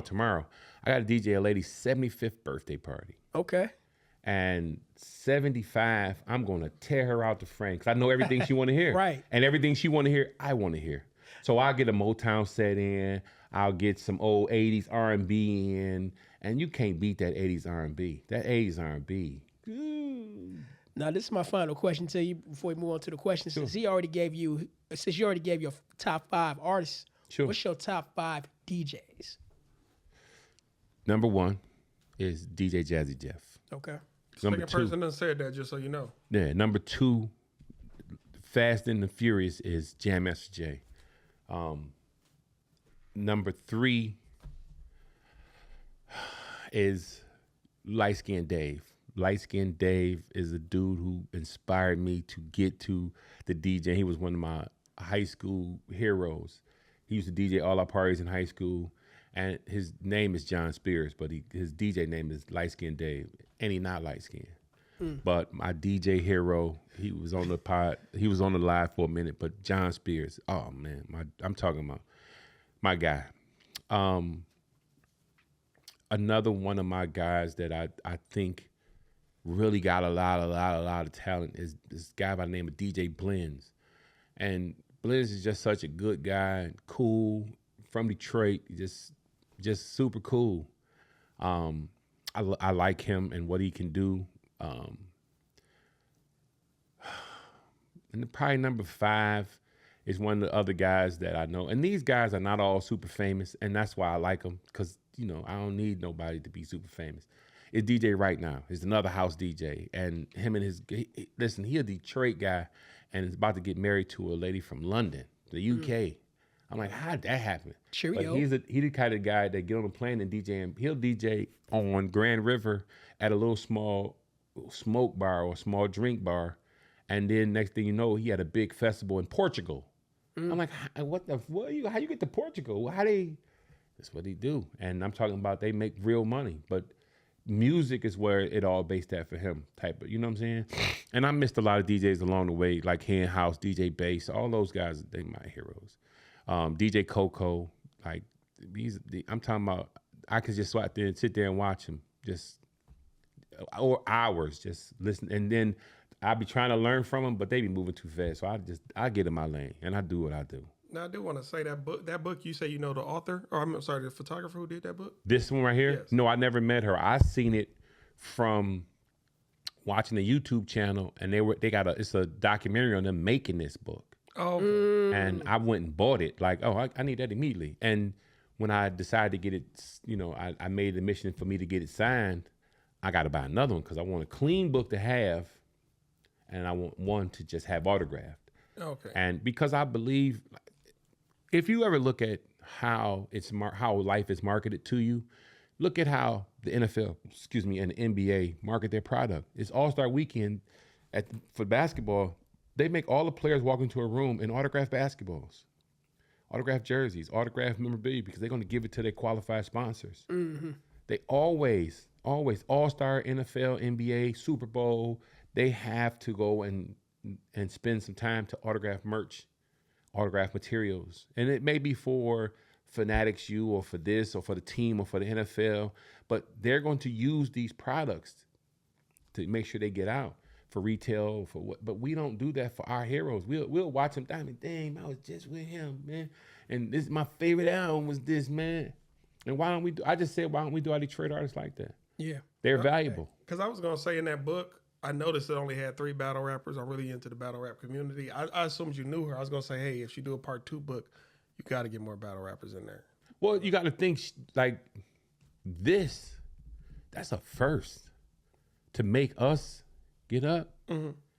tomorrow, I got to DJ a lady's 75th birthday party. Okay. And 75, I'm going to tear her out the frame because I know everything she want to hear. Right. And everything she want to hear, I want to hear. So I get a Motown set in. I'll get some old 80s R&B in, and you can't beat that 80s R&B. That 80s R&B. Now, this is my final question to you before we move on to the question. Since you already gave your top 5 artists, Sure. what's your top 5 DJs? Number 1 is DJ Jazzy Jeff. Okay. Number Second 2, person done said that, just so you know. yeah. Number 2, Fast and the Furious is Jam Master Jay. Number 3 is Light Skin Dave. Light Skin Dave is a dude who inspired me to get to the DJ. He was one of my high school heroes. He used to DJ all our parties in high school, and his name is John Spears, but his DJ name is Light Skin Dave, and he not light skinned. But my DJ hero, he was on the pod, he was on the live for a minute, but John Spears, oh man, I'm talking about my guy. Another one of my guys that I think really got a lot of talent is this guy by the name of DJ Blends. And Blends is just such a good guy, cool, from Detroit, just super cool. I like him and what he can do. And probably number 5 is one of the other guys that I know. And these guys are not all super famous, and that's why I like them, because, you know, I don't need nobody to be super famous. It's DJ Right Now. He's another house DJ. And him and listen, he a Detroit guy, and is about to get married to a lady from London, the UK. I'm like, how'd that happen? Cheerio. But he's the kind of guy that get on a plane and DJ, and he'll DJ on Grand River at a little small smoke bar or small drink bar. And then next thing you know, he had a big festival in Portugal. I'm like, how you get to Portugal? That's what he do. And I'm talking about they make real money, but music is where it all based at for him type of, you know what I'm saying? And I missed a lot of DJs along the way, like Hen House, DJ Bass, all those guys, they my heroes. DJ Coco, like I'm talking about, I could just sit there and watch him or hours, just listen. And then I be trying to learn from them, but they be moving too fast. So I get in my lane and I do what I do. Now I do want to say that book you say you know the author, or I'm sorry, the photographer who did that book? This one right here? Yes. No, I never met her. I seen it from watching the YouTube channel, and it's a documentary on them making this book. Oh, okay. And I went and bought it. Like, oh, I need that immediately. And when I decided to get it, you know, I made the mission for me to get it signed. I got to buy another one because I want a clean book to have, and I want one to just have autographed. Okay. And because I believe, if you ever look at how life is marketed to you, look at how the NFL, and the NBA market their product. It's All-Star Weekend for basketball. They make all the players walk into a room and autograph basketballs, autograph jerseys, autograph memorabilia, because they're going to give it to their qualified sponsors. Mm-hmm. They always, All-Star, NFL, NBA, Super Bowl, they have to go and spend some time to autograph merch, autograph materials. And it may be for Fanatics U or for this or for the team or for the NFL, but they're going to use these products to make sure they get out for retail, for what. But we don't do that for our heroes. We'll watch them, dang, I was just with him, man. And this my favorite album was this, man. And why don't we do our Detroit artists like that? Yeah. They're valuable. Because I was going to say in that book, I noticed it only had 3 battle rappers. I'm really into the battle rap community. I assumed you knew her. I was going to say, hey, if she do a part 2 book, you got to get more battle rappers in there. Well, you got to think like this. That's a first to make us get up,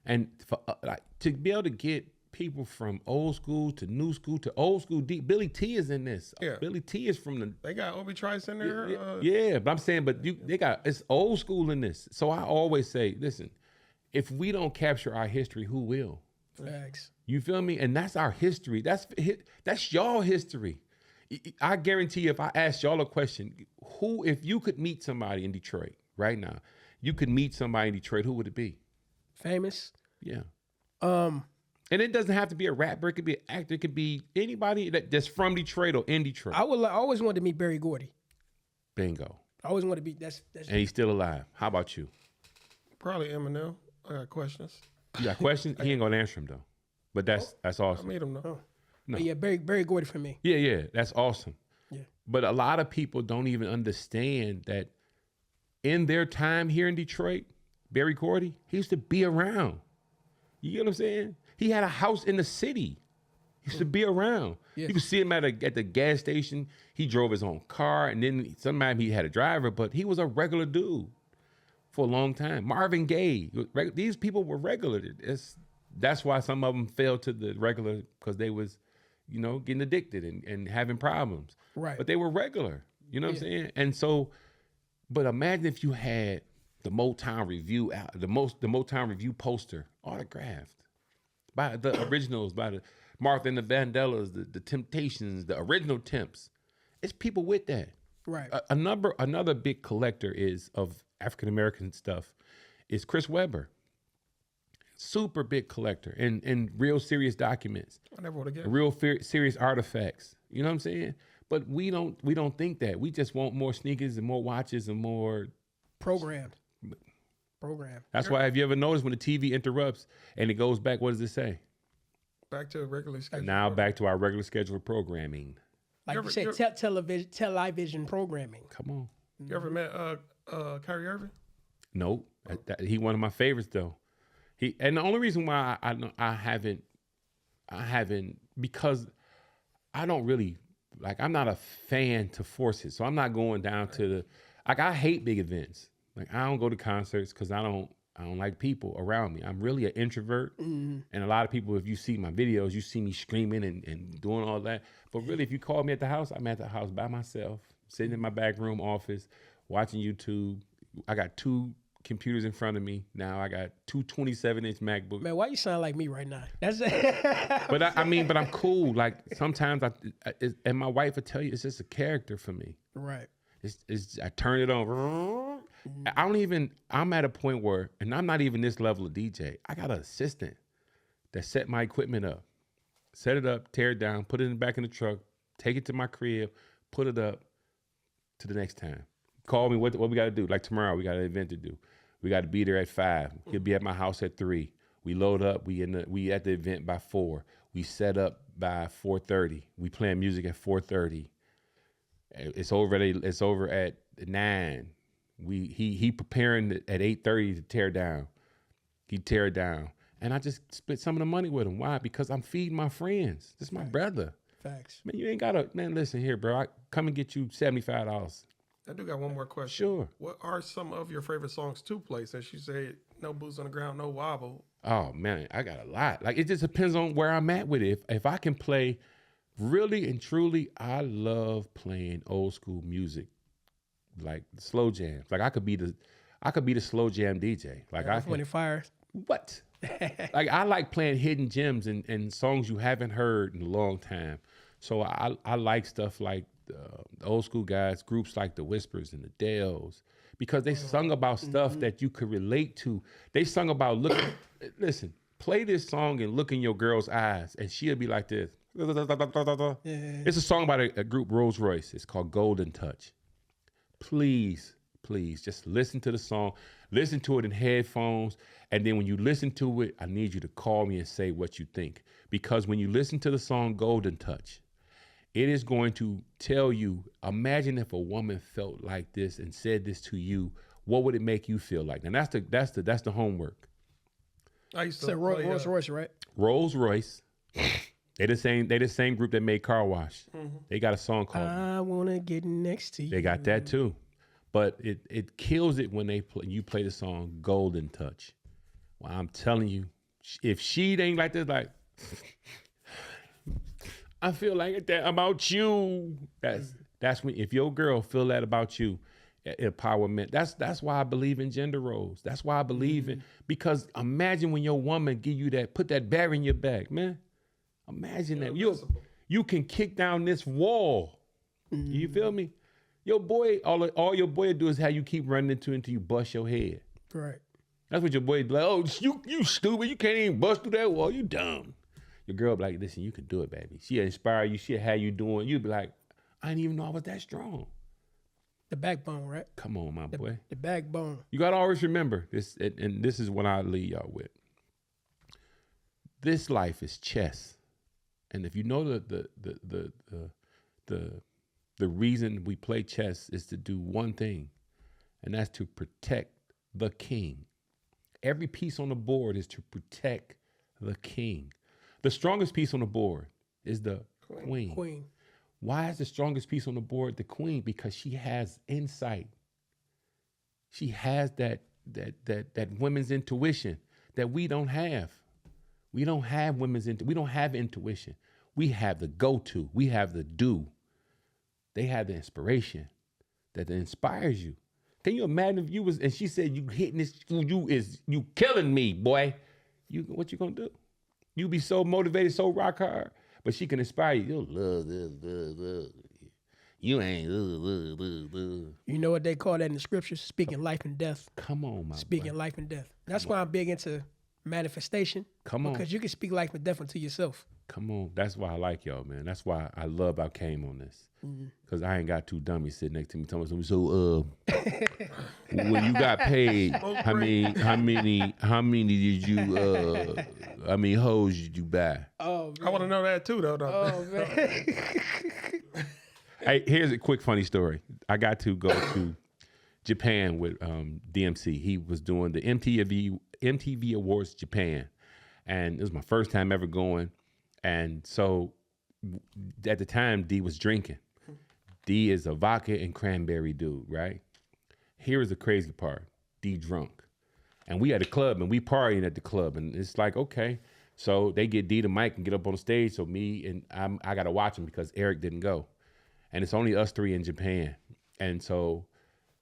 and for to be able to get people from old school to new school to old school. Billy T is in this. Yeah. Billy T is from the. They got Obi Trice in there. Yeah, but I'm saying, it's old school in this. So I always say, listen, if we don't capture our history, who will? Facts. You feel me? And that's our history. That's y'all history. I guarantee you, if I ask y'all a question, if you could meet somebody in Detroit right now, you could meet somebody in Detroit, who would it be? Famous. Yeah. And it doesn't have to be a rapper. It could be an actor. It could be anybody that's from Detroit or in Detroit. I always wanted to meet Berry Gordy. Bingo. I always wanted to be. That's. And he's still alive. How about you? Probably Eminem. I got questions. You got questions? He ain't gonna answer them though. But that's I awesome. made him know. Oh. No. But yeah, Berry Gordy for me. Yeah, that's awesome. Yeah. But a lot of people don't even understand that in their time here in Detroit, Barry Gordy, he used to be around. You get what I'm saying? He had a house in the city. He used to be around. Yes. You could see him at the gas station. He drove his own car, and then sometimes he had a driver, but he was a regular dude for a long time. Marvin Gaye, these people were regular. That's why some of them fell to the regular, because they was, getting addicted and having problems. Right. But they were regular. You know what I'm saying? And so, but imagine if you had the Motown Review, the Motown Review poster autographed by the originals, by the Martha and the Vandellas, the Temptations, the original Temps. It's people with that. Right. Another big collector of African American stuff is Chris Webber. Super big collector and real serious documents. I never would have guessed. Real serious artifacts. You know what I'm saying? But we don't think that. We just want more sneakers and more watches and more Programmed. That's why, have you ever noticed when the TV interrupts and it goes back, what does it say? Back to regular schedule. Now back to our regular scheduled programming. Like you said, television programming. Come on. You ever met Kyrie Irving? Nope. He one of my favorites though. And the only reason why I haven't because I don't really I'm not a fan to force it. So I'm not going down to I hate big events. I don't go to concerts because I don't like people around me. I'm really an introvert. Mm-hmm. And a lot of people, if you see my videos, you see me screaming and doing all that. But really, if you call me at the house, I'm at the house by myself, sitting in my back room office, watching YouTube. I got 2 computers in front of me. Now I got 2 27-inch MacBooks. Man, why you sound like me right now? That's But but I'm cool. Sometimes and my wife would tell you, it's just a character for me. Right. I turn it on. I'm at a point where, and I'm not even this level of DJ. I got an assistant that set my equipment up, set it up, tear it down, put it in the back of the truck, take it to my crib, put it up to the next time. Call me, what we got to do? Like tomorrow, we got an event to do. We got to be there at 5. He'll be at my house at 3. We load up. We at the event by 4. We set up by 4:30. We playing music at 4:30. It's over at 9. He preparing at 8:30 to tear down. He tear it down, and I just split some of the money with him. Why? Because I'm feeding my friends. This is my brother. Facts. Man, you ain't gotta. Man, listen here, bro. I come and get you $75. I do got one more question. Sure. What are some of your favorite songs to play? Since you said no boots on the ground, no wobble. Oh man, I got a lot. It just depends on where I'm at with it. If I can play, really and truly, I love playing old school music, like slow jams. I could be the slow jam DJ. When it fires. What? I like playing hidden gems and songs you haven't heard in a long time. So I like stuff like the old school guys, groups like the Whispers and the Dells, because they sung about stuff that you could relate to. They sung about listen, play this song and look in your girl's eyes, and she'll be like this. Yeah. It's a song by a group, Rolls Royce. It's called Golden Touch. Please, just listen to the song. Listen to it in headphones. And then when you listen to it, I need you to call me and say what you think. Because when you listen to the song Golden Touch, it is going to tell you, imagine if a woman felt like this and said this to you, what would it make you feel like? And that's the homework. I used to say play, Rolls Royce, right? Rolls Royce. They the same group that made Car Wash. Mm-hmm. They got a song called I Wanna Get Next to You. They got that too. But it kills it when you play the song Golden Touch. Well, I'm telling you, if she ain't like this, I feel like that about you. That's when, if your girl feel that about you, empowerment. That's why I believe in gender roles. That's why I believe in, because imagine when your woman give you that, put that bear in your back, man. Imagine that you can kick down this wall. You feel me? Your boy, all your boy do is how you keep running into until you bust your head. Right. That's what your boy be like. Oh, you stupid. You can't even bust through that wall. You dumb. Your girl be like, listen, you can do it, baby. She'll inspire you. She'll have you doing. You'll be like, I didn't even know I was that strong. The backbone, right? Come on, my boy. The backbone. You got to always remember this, and this is what I leave y'all with. This life is chess. And if you know the The reason we play chess is to do one thing, and that's to protect the king. Every piece on the board is to protect the king. The strongest piece on the board is the queen. Queen. Why is the strongest piece on the board the queen? Because she has insight. She has that women's intuition that we don't have. We don't have we don't have intuition. We have the go-to. We have the do. They have the inspiration that inspires you. Can you imagine if you was, and she said, you hitting this, you killing me, boy. What you gonna do? You be so motivated, so rock hard, but she can inspire you. You'll love this. You ain't. You know what they call that in the scriptures? Speaking life and death. Come on, my Speaking boy. life and death. That's why I'm big into manifestation. Come on. Because you can speak life and death unto yourself. Come on. That's why I like y'all, man. That's why I love I came on this. Because I ain't got two dummies sitting next to me telling me, so when you got paid, how many did you how many hoes did you buy? Oh, I want to know that too, though. oh man. Hey, here's a quick funny story. I got to go to Japan with DMC. He was doing the MTV Awards Japan, and it was my first time ever going. And so at the time, D was drinking. D is a vodka and cranberry dude, right? Here is the crazy part. D drunk. And we at a club and we partying at the club. And it's like, okay. So they get D the mic and get up on the stage. So me and I got to watch him because Eric didn't go. And it's only us three in Japan. And so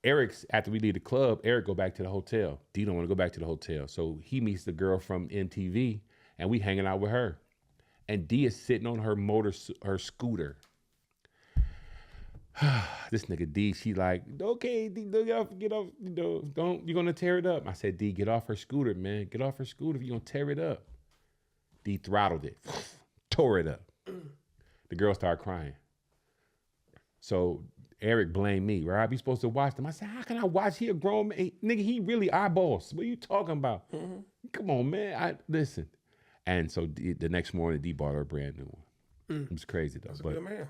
Eric's, after we leave the club, Eric go back to the hotel. D don't want to go back to the hotel. So he meets the girl from MTV and we hanging out with her. And D is sitting on her scooter. This nigga D, she like, okay, D, get off, you're gonna tear it up. I said, D, get off her scooter, man. Get off her scooter if you're gonna tear it up. D throttled it, tore it up. The girl started crying. So Eric blamed me. Rob, you supposed to watch them. I said, how can I watch? He a grown man. Nigga, he really our boss. What are you talking about? Come on, man. Listen. And so the next morning, D bought her a brand new one. It was crazy though. That's a good man.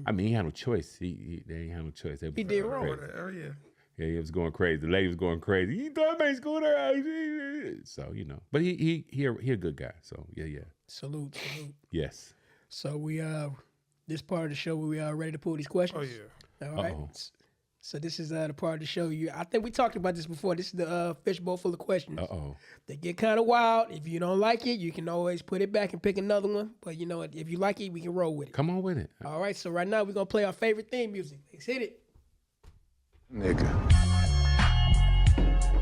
I mean, he had no choice. They ain't had no choice. He did wrong. Oh, yeah. Yeah, he was going crazy. The lady was going crazy. You thought my scooter out. So, but he a good guy. So yeah. Salute. Yes. So we this part of the show we are ready to pull these questions. Oh yeah. All right. Uh-oh. So this is the part of the show. I think we talked about this before. This is the fishbowl full of questions. Uh-oh. They get kind of wild. If you don't like it, you can always put it back and pick another one. But you know what? If you like it, we can roll with it. Come on with it. All right. So right now we're gonna play our favorite theme music. Let's hit it. Nigga.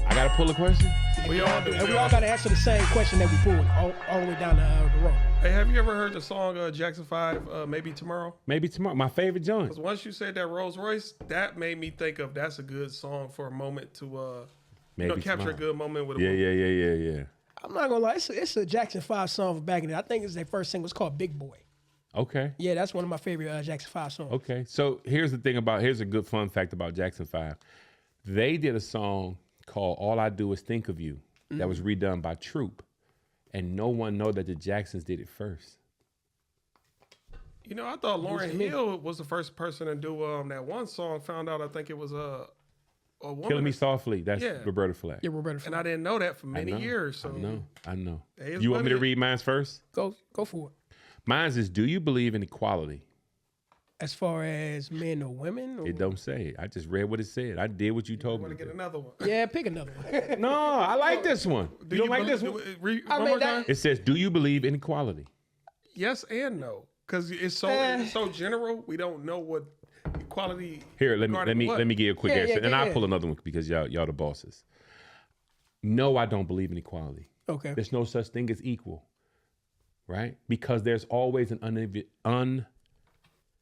I got to pull a question? We all do. And we all gotta answer the same question that we pulled all the way down the road. Hey, have you ever heard the song Jackson 5, Maybe Tomorrow? Maybe tomorrow. My favorite joint. Because once you said that Rolls Royce, that made me think of that's a good song for a moment to Maybe capture tomorrow. a good moment with a Yeah. I'm not gonna lie. It's a Jackson 5 song from back in the day. I think it's their first single. It's called Big Boy. Okay. Yeah, that's one of my favorite Jackson 5 songs. Okay. So here's a good fun fact about Jackson 5. They did a song called All I Do Is Think of You that was redone by Troop. And no one know that the Jacksons did it first. You know, I thought Lauryn Hill was the first person to do that one song. Found out I think it was a woman. Killing Me Softly. That's Yeah. Roberta Flack. Yeah, Roberta And Flack. I didn't know that for I many know, years. So I know. Hey, You want me to it's read mine first? Go for it. Mine's is, do you believe in equality? As far as men or women? Or? It don't say it. I just read what it said. I did what you told me want to to get do. another one. Yeah, pick another one. No, I like this one. You don't like this believe- one? Read I one mean, more that- time. It says, do you believe in equality? Yes and no, because it's so general. We don't know what equality. Here, let regarding me what. give you a quick Yeah, answer, yeah, and I'll yeah. pull another one because y'all the bosses. No, I don't believe in equality. Okay. There's no such thing as equal, right? Because there's always an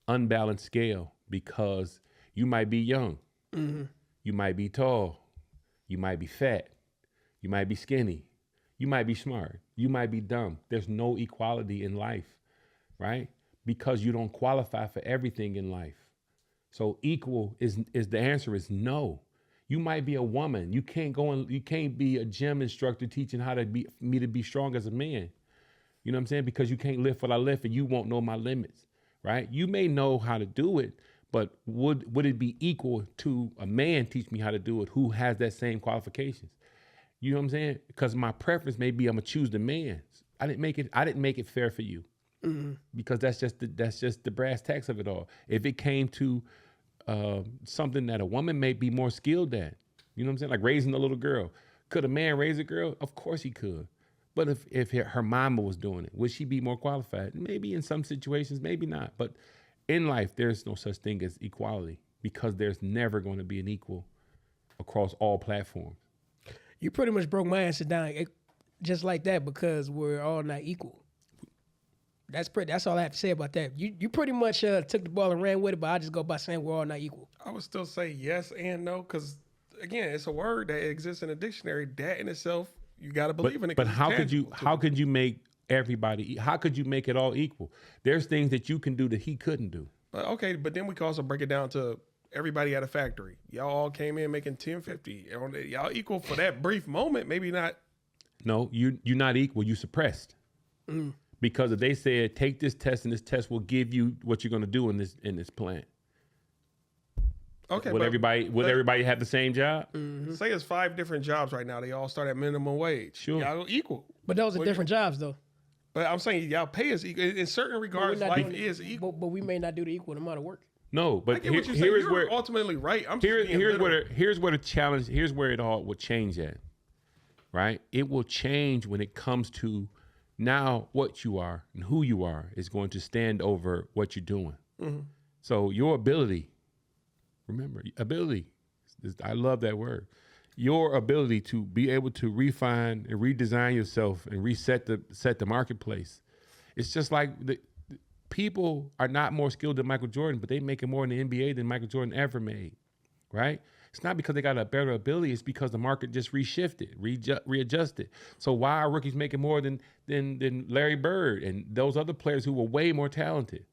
unbalanced scale. Because you might be young, you might be tall, you might be fat, you might be skinny, you might be smart, you might be dumb. There's no equality in life, right? Because you don't qualify for everything in life. So equal is the answer is no. You might be a woman. You can't be a gym instructor teaching how to be strong as a man. You know what I'm saying? Because you can't lift what I lift and you won't know my limits, right? You may know how to do it, But would it be equal to a man teach me how to do it who has that same qualifications? You know what I'm saying? Because my preference may be I'm gonna choose the man. I didn't make it fair for you. Because that's just the brass tacks of it all. If it came to something that a woman may be more skilled at, you know what I'm saying? Like raising a little girl. Could a man raise a girl? Of course he could. But if her mama was doing it, would she be more qualified? Maybe in some situations, maybe not. But in life, there's no such thing as equality because there's never going to be an equal across all platforms. You pretty much broke my answer down just like that because we're all not equal. That's all I have to say about that. You pretty much took the ball and ran with it, but I just go by saying we're all not equal. I would still say yes and no because, again, it's a word that exists in a dictionary. That in itself, you got to believe in it. But 'cause how it's could you tangible to how could you make everybody? How could you make it all equal? There's things that you can do that he couldn't do. Okay, but then we can also break it down to everybody at a factory. Y'all all came in making $10.50. Y'all equal for that brief moment, maybe not. No, you're not equal. You suppressed. Because if they said take this test and this test will give you what you're going to do in this plant. Okay, Would everybody have the same job? Say it's 5 different jobs right now. They all start at minimum wage. Sure. Y'all equal. But those are different jobs, though. But I'm saying y'all pay is equal. In certain regards, life is equal. But we may not do the equal amount of work. No, I but get what you're saying. here is You're where ultimately right. I'm just being here's literal. where the challenge. Here's where it all will change at. Right, it will change when it comes to now what you are and who you are is going to stand over what you're doing. So your ability, remember, ability. I love that word. Your ability to be able to refine and redesign yourself and set the marketplace. It's just like people are not more skilled than Michael Jordan, but they making more in the NBA than Michael Jordan ever made, right? It's not because they got a better ability. It's because the market just readjusted. So why are rookies making more than Larry Bird and those other players who were way more talented?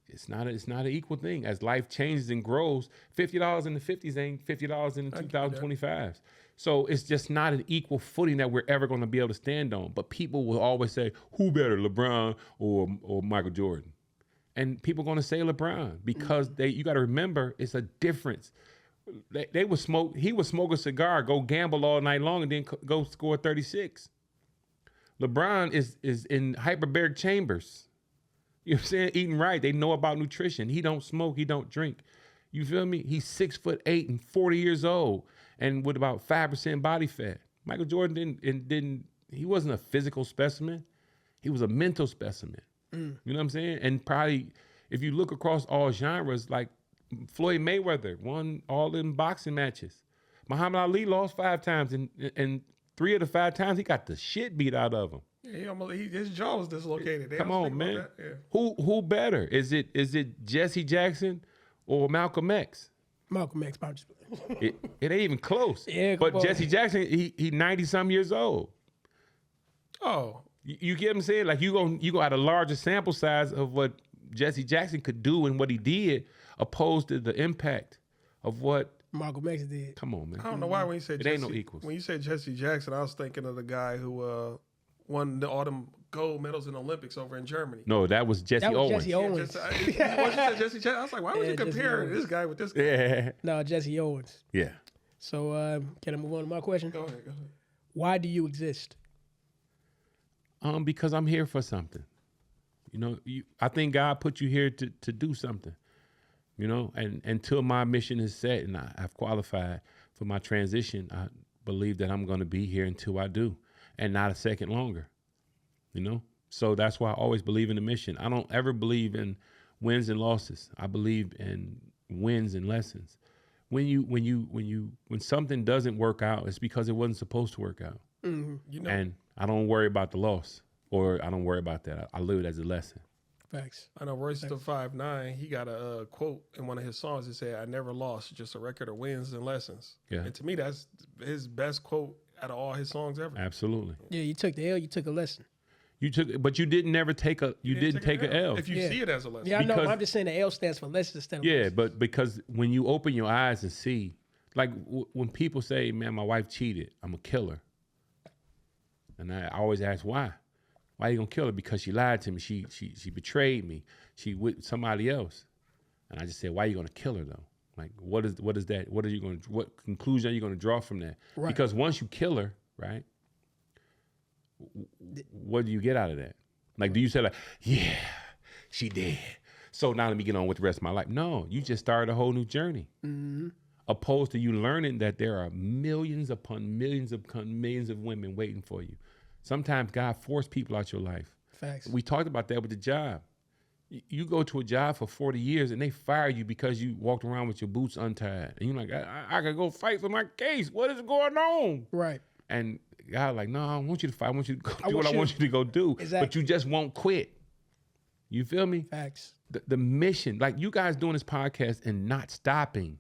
It's not an equal thing. As life changes and grows, $50 in the 50s ain't $50 in the 2025s. So it's just not an equal footing that we're ever going to be able to stand on. But people will always say, who better, LeBron or Michael Jordan? And people are going to say LeBron because you got to remember it's a difference. They would smoke. He would smoke a cigar, go gamble all night long, and then go score 36. LeBron is in hyperbaric chambers. You know what I'm saying? Eating right. They know about nutrition. He don't smoke. He don't drink. You feel me? He's 6'8" and 40 years old, and with about 5% body fat. Michael Jordan didn't. He wasn't a physical specimen. He was a mental specimen. You know what I'm saying? And probably, if you look across all genres, like Floyd Mayweather won all them boxing matches. Muhammad Ali lost 5 times, and 3 of the 5 times he got the shit beat out of him. Yeah, his jaw was dislocated. Come on, man. Yeah. Who better? Is it Jesse Jackson or Malcolm X? Malcolm X, probably. It ain't even close. Yeah, but Jesse Jackson, he 90-some years old. Oh, you get what I'm saying? Like you go at a larger sample size of what Jesse Jackson could do and what he did, opposed to the impact of what Malcolm X did. Come on, man. I don't know why when you said ain't no equals. When you said Jesse Jackson, I was thinking of the guy who won all them gold medals in the Olympics over in Germany. No, that was Jesse Owens. Jesse Owens. Once you said Jesse Jackson, I was like, why would you compare this guy with this guy? Yeah. No, Jesse Owens. Yeah. So can I move on to my question? Go ahead. Why do you exist? Because I'm here for something. You know, I think God put you here to do something. You know, and until my mission is set and I've qualified for my transition, I believe that I'm going to be here until I do, and not a second longer. You know, so that's why I always believe in the mission. I don't ever believe in wins and losses. I believe in wins and lessons. When something doesn't work out, it's because it wasn't supposed to work out. Mm-hmm. You know, And I don't worry about the loss, or I don't worry about that. I live it as a lesson. Facts. I know Royce the 5'9", he got a quote in one of his songs that said, "I never lost, just a record of wins and lessons." Yeah. And to me, that's his best quote out of all his songs ever. Absolutely. Yeah, you took the L, you took a lesson. But you didn't never take a take an L. If you see it as a lesson. Yeah, I know. Because- I'm just saying the L stands for lesson instead of Yeah, lesson. but because when you open your eyes and see, like when people say, "Man, my wife cheated, I'm a killer," and I always ask why. Why you gonna kill her? Because she lied to me. She betrayed me. She with somebody else. And I just said, why are you going to kill her though? Like, what is that? What conclusion are you going to draw from that? Right. Because once you kill her, right, what do you get out of that? Like, do you say like, yeah, she dead, so now let me get on with the rest of my life? No, you just started a whole new journey. Mm-hmm. Opposed to you learning that there are millions upon millions upon millions of women waiting for you. Sometimes God forced people out your life. Facts. We talked about that with the job. You go to a job for 40 years and they fire you because you walked around with your boots untied. And you're like, I gotta go fight for my case. What is going on? Right. And God like, no, I don't want you to fight. I want you to go do what I want you to go do. Exactly. But you just won't quit. You feel me? Facts. The mission, like you guys doing this podcast and not stopping.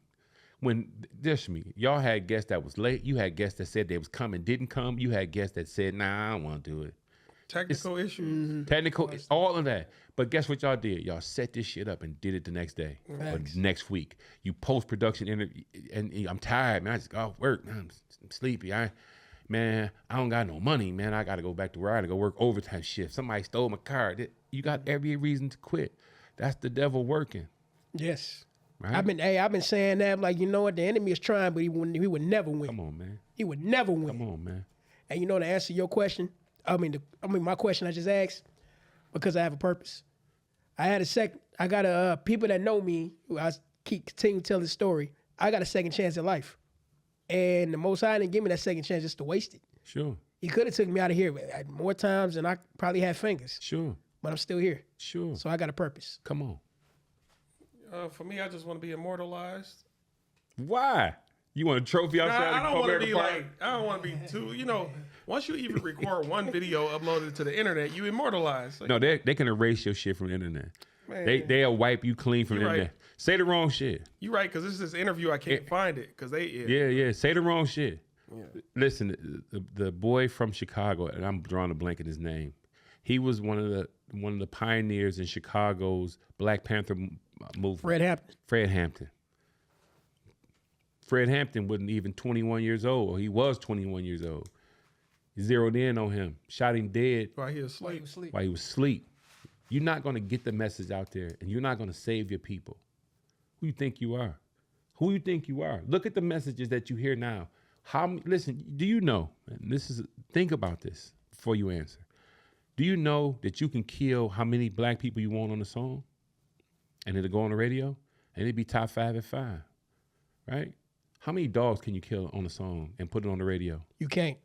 When this me, y'all had guests that was late. You had guests that said they was coming, didn't come. You had guests that said, nah, I don't want to do it. Technical issues. Technical, all of that. But guess what y'all did? Y'all set this shit up and did it the next day or next week. You post-production interview, and I'm tired, man. I just got off work. Man, I'm sleepy. I don't got no money, man. I got to go back to where I got to go work overtime shift. Somebody stole my car. You got every reason to quit. That's the devil working. Yes. Right? I've been saying that, like, you know what, the enemy is trying, but he would never win. Come on, man. He would never win. Come on, man. And you know, to answer your question, my question I just asked, because I have a purpose. I got people that know me, who I continue to tell the story. I got a second chance in life. And the Most High didn't give me that second chance just to waste it. Sure. He could have took me out of here more times than I probably had fingers. Sure. But I'm still here. Sure. So I got a purpose. Come on. For me, I just want to be immortalized. Why? You want a trophy outside? I don't want to be like, I don't want to be too, once you even record one video, upload it to the internet, you immortalize. Like, No, they can erase your shit from the internet. Man. They'll wipe you clean from the You're right. internet. Say the wrong shit. You're right, because this is this interview, I can't find it, because they, Yeah. Say the wrong shit. Yeah. Listen, the boy from Chicago, and I'm drawing a blank in his name. He was one of the pioneers in Chicago's Black Panther movement. Fred Hampton. Fred Hampton wasn't even 21 years old, or he was 21 years old. He zeroed in on him, shot him dead while he was asleep. while he was asleep. You're not going to get the message out there, and you're not going to save your people. Who you think you are? Who you think you are? Look at the messages that you hear now. Listen, do you know, and think about this before you answer. Do you know that you can kill how many black people you want on a song? And it'll go on the radio? And it'll be top 5 at 5, right? How many dogs can you kill on a song and put it on the radio? You can't.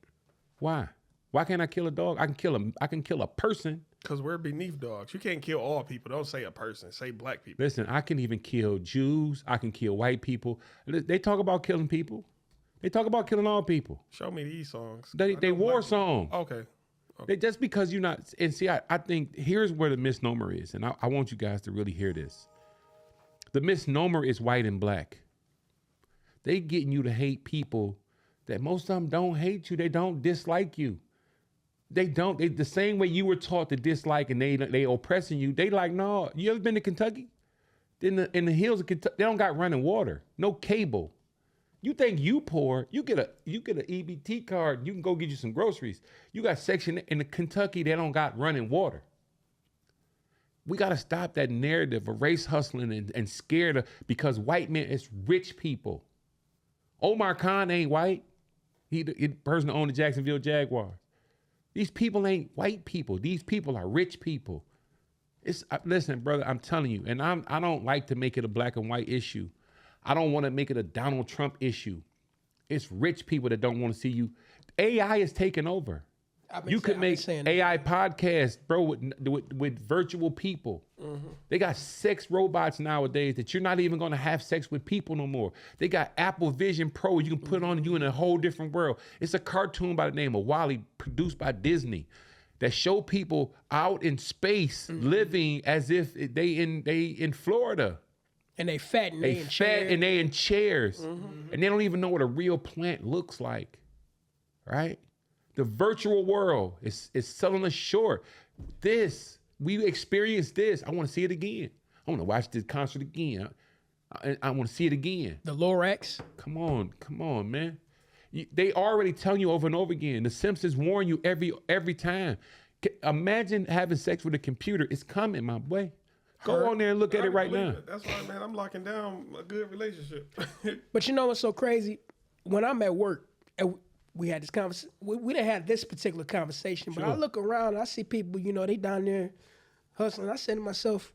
Why? Why can't I kill a dog? I can kill a person. Because we're beneath dogs. You can't kill all people. Don't say a person. Say black people. Listen, I can even kill Jews. I can kill white people. They talk about killing people. They talk about killing all people. Show me these songs. They war songs. Okay. Just because you're not, and see, I think here's where the misnomer is, and I want you guys to really hear this. The misnomer is white and black. They getting you to hate people that most of them don't hate you. They don't dislike you. They don't. The same way you were taught to dislike and they oppressing you. They like, no. You ever been to Kentucky? In the hills of Kentucky, they don't got running water, no cable. You think you poor? You get an EBT card. You can go get you some groceries. You got section in the Kentucky. They don't got running water. We got to stop that narrative of race hustling and scared of, because white men, it's rich people. Omar Khan ain't white. He the person that owned the Jacksonville Jaguars. These people ain't white people. These people are rich people. Listen, brother, I'm telling you, and I don't like to make it a black and white issue. I don't want to make it a Donald Trump issue. It's rich people that don't want to see you. AI is taking over. You could make AI podcasts, bro, with virtual people. Mm-hmm. They got sex robots nowadays that you're not even going to have sex with people no more. They got Apple Vision Pro. You can put on you in a whole different world. It's a cartoon by the name of WALL-E, produced by Disney, that show people out in space living as if they in Florida. And they fat and they in chairs. And they in chairs. Mm-hmm. And they don't even know what a real plant looks like, right? The virtual world is selling us short. We experienced this. I want to see it again. I want to watch this concert again. I want to see it again. The Lorax. Come on, man. They already telling you over and over again. The Simpsons warn you every time. Imagine having sex with a computer. It's coming, my boy. Go on there and look at I it right believe now. it. That's why, man, I'm locking down a good relationship. But you know what's so crazy? When I'm at work, and we had this conversation, we didn't have this particular conversation, but I look around, I see people, you know, they down there hustling. I say to myself,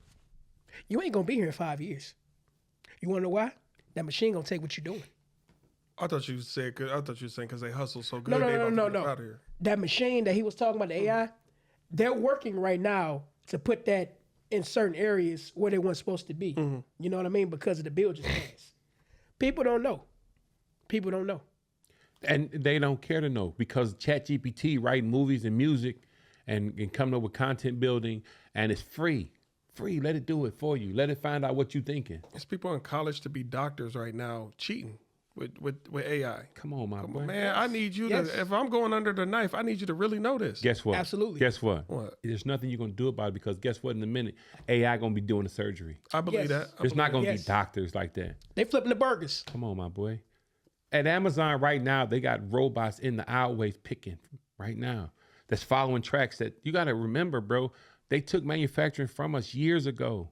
you ain't gonna be here in 5 years. You wanna know why? That machine gonna take what you're doing. I thought you said because they hustle so good. No, they about to no, get no. Out of here. That machine that he was talking about, the AI, they're working right now to put that in certain areas where they weren't supposed to be. You know what I mean? Because of the bill just passed. People don't know. People don't know. And they don't care to know because ChatGPT writing movies and music and coming up with content building, and it's free. Free, let it do it for you. Let it find out what you're thinking. There's people in college to be doctors right now cheating with AI. Come on, my boy. Man, I need you Yes. to, if I'm going under the knife, I need you to really know this. Guess what? Absolutely. Guess what? What? There's nothing you're gonna do about it because guess what? In a minute, AI gonna be doing the surgery. I believe Yes. that. I There's not believe gonna Yes. be doctors like that. They flipping the burgers. Come on, my boy. At Amazon right now, they got robots in the aisleways picking right now. That's following tracks that you gotta remember, bro. They took manufacturing from us years ago.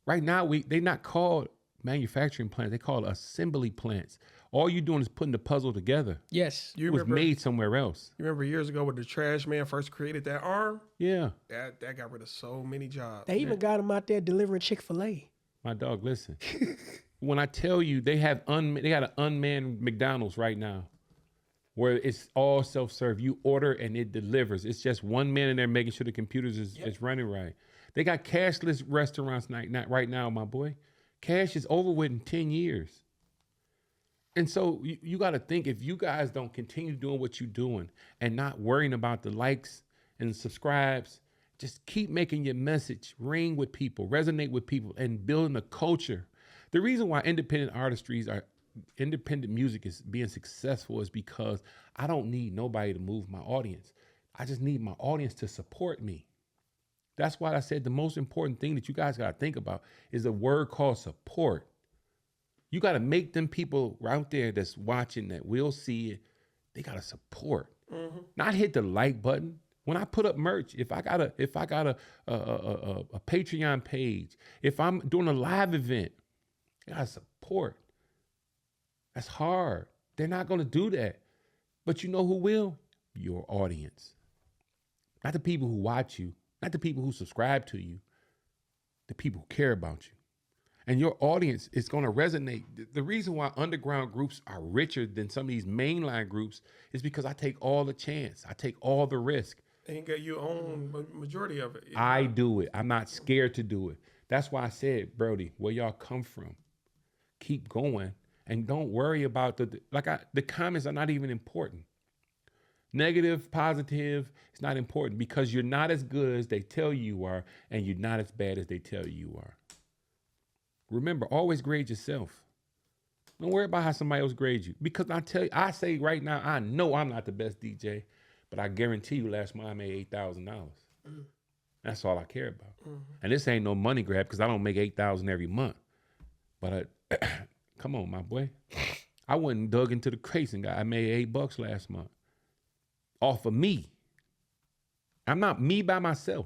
Right now, they not called manufacturing plants. They call assembly plants. All you're doing is putting the puzzle together. Yes. You It was remember, made somewhere else. you remember years ago when the trash man first created that arm? Yeah. That got rid of so many jobs. They even got them out there delivering Chick-fil-A. My dog, listen. When I tell you they got an unmanned McDonald's right now where it's all self-serve. You order and it delivers. It's just one man in there making sure the computers is running right. They got cashless restaurants right now, my boy. Cash is over with in 10 years. And so you got to think, if you guys don't continue doing what you're doing and not worrying about the likes and the subscribes, just keep making your message ring with people, resonate with people, and building a culture. The reason why independent music is being successful is because I don't need nobody to move my audience. I just need my audience to support me. That's why I said the most important thing that you guys got to think about is a word called support. You got to make them people out there that's watching that will see it. They got to support, not hit the like button. When I put up merch, if I got a Patreon page, if I'm doing a live event, you gotta support. That's hard. They're not gonna do that. But you know who will? Your audience. Not the people who watch you, not the people who subscribe to you, the people who care about you. And your audience is gonna resonate. The reason why underground groups are richer than some of these mainline groups is because I take all the chance. I take all the risk. And you got your own majority of it. I do it. I'm not scared to do it. That's why I said, Brody, where y'all come from, keep going and don't worry about the comments are not even important. Negative, positive, it's not important because you're not as good as they tell you are and you're not as bad as they tell you are. Remember, always grade yourself. Don't worry about how somebody else grades you because I say right now, I know I'm not the best DJ. But I guarantee you last month I made $8,000. That's all I care about. And this ain't no money grab because I don't make $8,000 every month. But come on, my boy. I went and dug into the crates and I made $8 last month. Off of me. I'm not me by myself.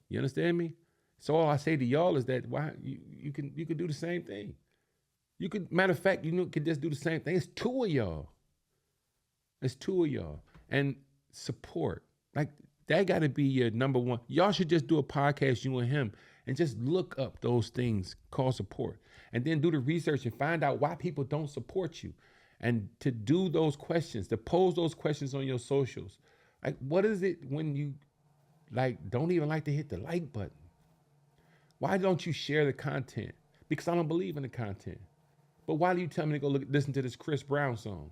You understand me? So all I say to y'all is that why you can do the same thing. You could, matter of fact, could just do the same thing. It's two of y'all. And support. Like that got to be your number one. Y'all should just do a podcast, you and him, and just look up those things called support. And then do the research and find out why people don't support you. And to do those questions, to pose those questions on your socials. Like, what is it when you don't even like to hit the like button? Why don't you share the content? Because I don't believe in the content. But why do you tell me to go listen to this Chris Brown song?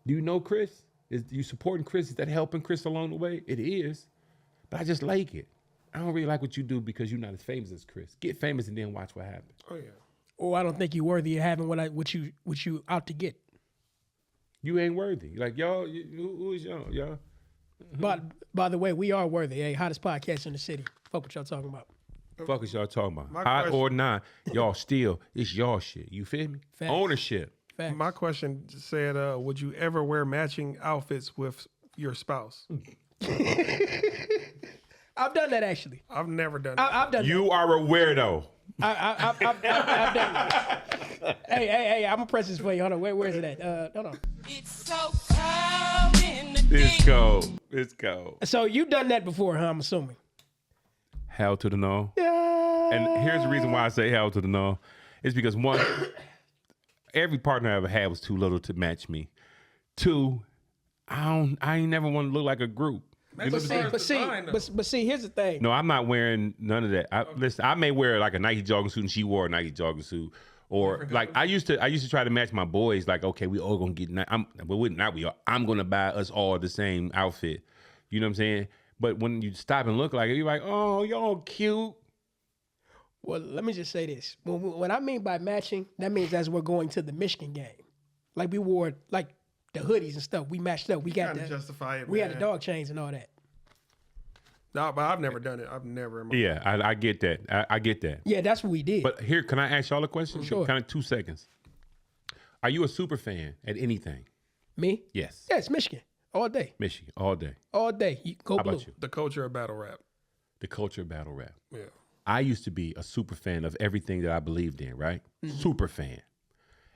Do you know Chris? Is you supporting Chris? Is that helping Chris along the way? It is. But I just like it. I don't really like what you do because you're not as famous as Chris. Get famous and then watch what happens. Oh yeah. Or I don't think you're worthy of having what you out to get. You ain't worthy. Like y'all, who is y'all? But by the way, we are worthy. Hey, hottest podcast in the city. Fuck what y'all talking about. Fuck is y'all talking about? My Hot question- or not, y'all still, it's y'all shit. You feel me? Facts. Ownership. Facts. My question said, would you ever wear matching outfits with your spouse? I I've done that actually. I've never done that. I've done You are a weirdo. I've done it. Hey, I'm gonna press this for you. Hold on, where is it at? Hold on. It's so cold in the It's deep. cold. It's cold. So you done that before, huh? I'm assuming. Hell to the no. Yeah. And here's the reason why I say hell to the no. It's because one, every partner I ever had was too little to match me. Two, I ain't never want to look like a group. That's as far as design, though. But see, here's the thing. No, I'm not wearing none of that. Listen, I may wear like a Nike jogging suit and she wore a Nike jogging suit. Or like I used to try to match my boys. Like, okay, we all gonna get. I'm gonna buy us all the same outfit. You know what I'm saying? But when you stop and look like it, you're like, oh, y'all cute. Well, let me just say this. When I mean by matching, that means as we're going to the Michigan game. Like we wore like the hoodies and stuff. We matched up. We got Trying to justify it, We had man. the dog chains and all that. No, but I've never done it. I've never. In my Yeah, I get that. I get that. Yeah, that's what we did. But here, can I ask y'all a question? Sure. Kind of 2 seconds. Are you a super fan at anything? Me? Yes. Yeah, it's Michigan all day, Michigan, all day. all day. You go How blue. about you? The culture of battle rap. The culture of battle rap. Yeah. I used to be a super fan of everything that I believed in, right? Super fan.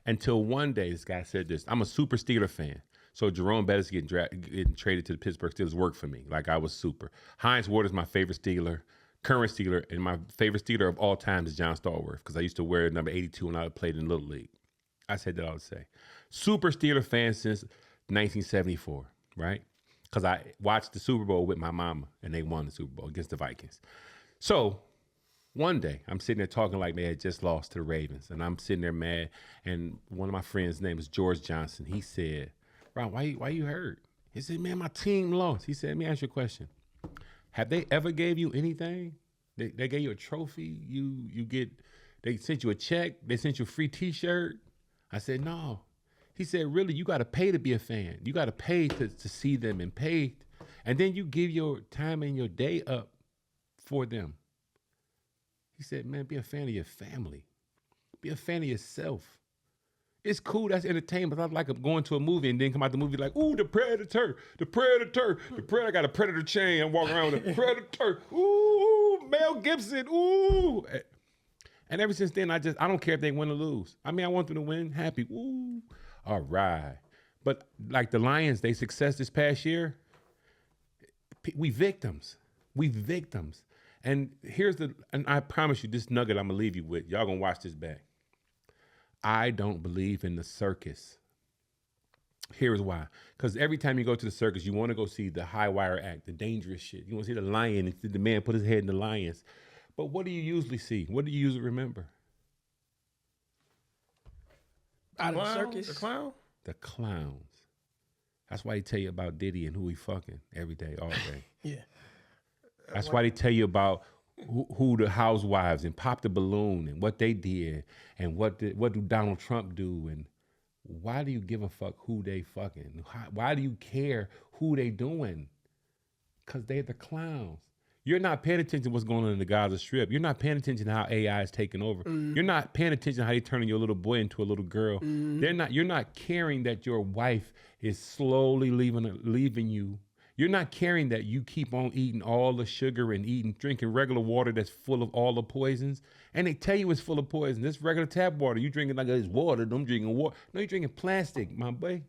Until one day, this guy said this. I'm a super Steeler fan. So Jerome Bettis getting traded to the Pittsburgh Steelers worked for me. Like I was super. Heinz Ward is my favorite Steeler, current Steeler, and my favorite Steeler of all time is John Stallworth because I used to wear number 82 when I played in Little League. I said that all to say. Super Steeler fan since 1974, right? Because I watched the Super Bowl with my mama, and they won the Super Bowl against the Vikings. So one day, I'm sitting there talking like they had just lost to the Ravens, and I'm sitting there mad, and one of my friends' name was George Johnson. He said, Ron, why you hurt? He said, man, my team lost. He said, let me ask you a question. Have they ever gave you anything? They gave you a trophy? They sent you a check? They sent you a free T-shirt? I said, no. He said, really, you got to pay to be a fan. You got to pay to see them and pay. And then you give your time and your day up for them. He said, man, be a fan of your family. Be a fan of yourself. It's cool, that's entertainment. I like going to a movie and then come out the movie like, ooh, the Predator. I got a Predator chain. I'm walking around with a Predator. Ooh, Mel Gibson, ooh. And ever since then, I don't care if they win or lose. I mean, I want them to win, happy, ooh, all right. But like the Lions, they success this past year, we victims. And and I promise you, this nugget I'm gonna leave you with, y'all gonna watch this back. I don't believe in the circus. Here's why. Because every time you go to the circus, you want to go see the high wire act, the dangerous shit. You want to see the lion and see the man put his head in the lions. But what do you usually see? What do you usually remember? Out of the Clown? circus. The clown? The clowns. That's why they tell you about Diddy and who he fucking every day, all day. Yeah. That's why they tell you about who the housewives and Pop the Balloon and what they did and what do Donald Trump do and why do you give a fuck who they fucking? Why do you care who they doing? Because they're the clowns. You're not paying attention to what's going on in the Gaza Strip. You're not paying attention to how AI is taking over. You're not paying attention to how they turning your little boy into a little girl. You're not caring that your wife is slowly leaving you. You're not caring that you keep on eating all the sugar and drinking regular water that's full of all the poisons. And they tell you it's full of poison. This regular tap water, you drinking like it's water. I'm drinking water. No, you're drinking plastic, my boy.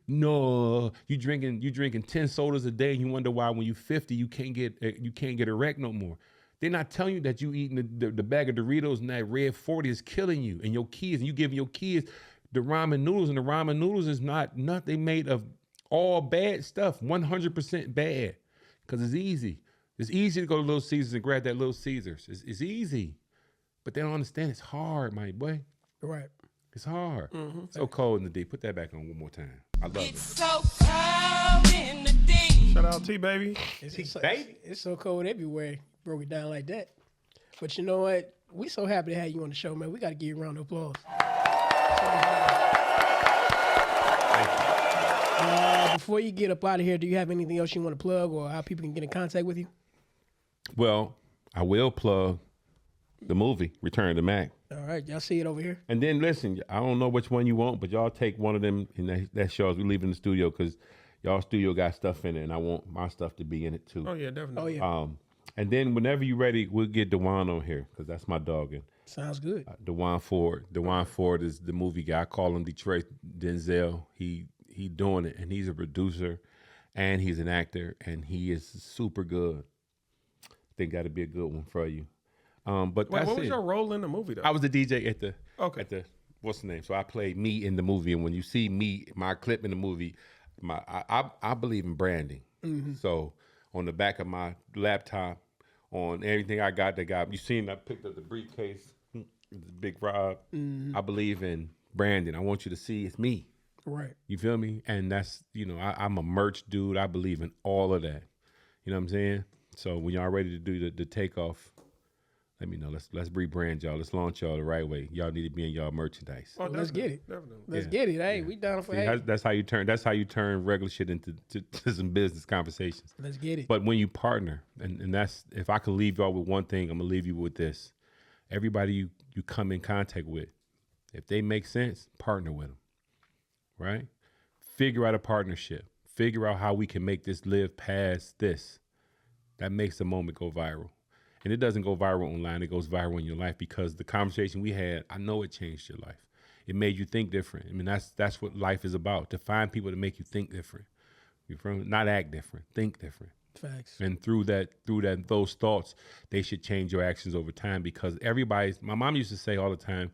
No, you drinking 10 sodas a day, and you wonder why when you're 50 you can't get erect no more. They're not telling you that you eating the bag of Doritos and that red 40 is killing you and your kids, and you giving your kids the ramen noodles, and the ramen noodles is not nothing made of all bad stuff, 100% bad, because it's easy. It's easy to go to Little Caesars and grab that Little Caesars. It's easy, but they don't understand it's hard, my boy. Right. It's hard. So cold in the deep. Put that back on one more time. I love It's it. so cold in the deep. Shout out T Baby. It's so cold everywhere. Broke it down like that. But you know what? We so happy to have you on the show, man. We got to give you a round of applause. Before you get up out of here, do you have anything else you want to plug or how people can get in contact with you? Well, I will plug the movie, Return to Mac. All right. Y'all see it over here? And then listen, I don't know which one you want, but y'all take one of them and that shows we leave in the studio because y'all studio got stuff in it and I want my stuff to be in it too. Oh yeah, definitely. Oh, yeah. And then whenever you're ready, we'll get Dewan on here because that's my dog. And Sounds good. Dewan Ford. Dewan Ford is the movie guy. I call him Detroit Denzel. He doing it, and he's a producer, and he's an actor, and he is super good. I think that'll be a good one for you. But Wait, that's what was it. your role in the movie, though? I was the DJ at the Okay. at the what's the name? So I played me in the movie, and when you see me, my clip in the movie, I believe in branding. So on the back of my laptop, on everything I got, you seen I picked up the briefcase, the Big Rob. I believe in branding. I want you to see it's me. Right. You feel me? And that's I'm a merch dude. I believe in all of that. You know what I'm saying? So when y'all ready to do the takeoff, let me know. Let's rebrand y'all. Let's launch y'all the right way. Y'all need to be in y'all merchandise. Oh, Let's get it. Definitely. Let's get it. Hey, we down for See, hey. that's how you turn. That's how you turn regular shit into to some business conversations. Let's get it. But when you partner, and that's if I could leave y'all with one thing, I'm gonna leave you with this. Everybody you come in contact with, if they make sense, partner with them. Right? Figure out a partnership. Figure out how we can make this live past this. That makes the moment go viral. And it doesn't go viral online, it goes viral in your life because the conversation we had, I know it changed your life. It made you think different. I mean, that's what life is about, to find people to make you think different. You from not act different, think different. Facts. And through those thoughts, they should change your actions over time because my mom used to say all the time,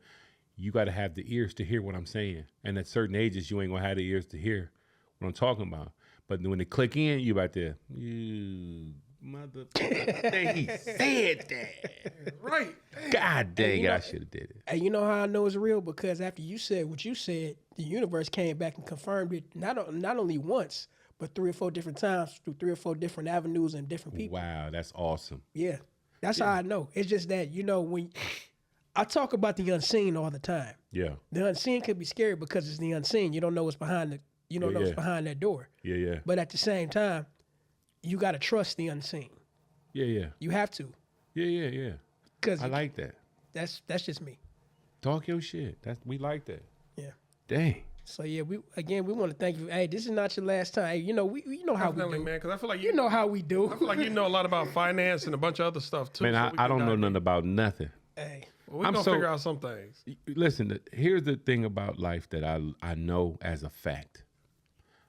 you got to have the ears to hear what I'm saying. And at certain ages, you ain't gonna have the ears to hear what I'm talking about. But when they click in, you right there, you motherfucker, he said that. Right. God dang you it, know- I should have did it. And you know how I know it's real? Because after you said what you said, the universe came back and confirmed it not only once, but 3 or 4 different times through 3 or 4 different avenues and different people. Wow, that's awesome. Yeah. That's how I know. It's just that, when I talk about the unseen all the time. Yeah, The unseen could be scary because it's the unseen. You don't know what's behind what's yeah. behind that door. yeah. But at the same time, you got to trust the unseen. Yeah. You have to. Yeah. Because I like that. that's just me. Talk your shit. We like that. Yeah. Dang. So yeah, we want to thank you. Hey, this is not your last time. Hey, we know how we Definitely, do. man, because I feel like You know how we do. I feel like you know a lot about finance and a bunch of other stuff too. Man, so we I can don't know dive nothing in. about nothing. Hey, Well, we're I'm gonna so- figure out some things. Listen, here's the thing about life that I know as a fact.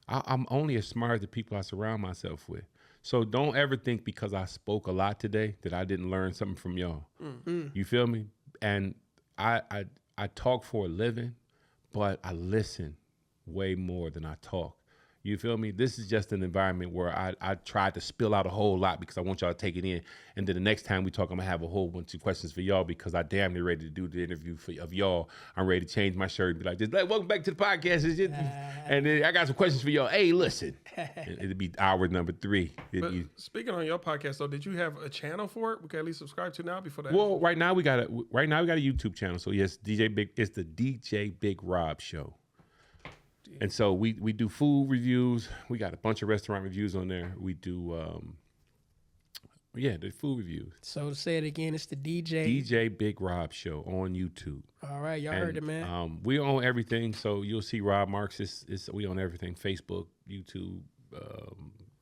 I'm only as smart as the people I surround myself with. So don't ever think because I spoke a lot today that I didn't learn something from y'all. You feel me? And I talk for a living, but I listen way more than I talk. You feel me? This is just an environment where I tried to spill out a whole lot because I want y'all to take it in. And then the next time we talk, I'm going to have a whole bunch of questions for y'all because I damn near ready to do the interview of y'all. I'm ready to change my shirt and be like, this, welcome back to the podcast. And then I got some questions for y'all. Hey, listen. It'll be hour number 3. But speaking on your podcast, though, did you have a channel for it we can at least subscribe to now before that? Well, right now we got a YouTube channel. So yes, it's the DJ Big Rob Show. And so we do food reviews. We got a bunch of restaurant reviews on there. We do the food reviews. so to say it again, it's the DJ. DJ Big Rob Show on YouTube. All right, y'all heard it, man. We own everything, so you'll see Rob Marks. We own everything: Facebook, YouTube,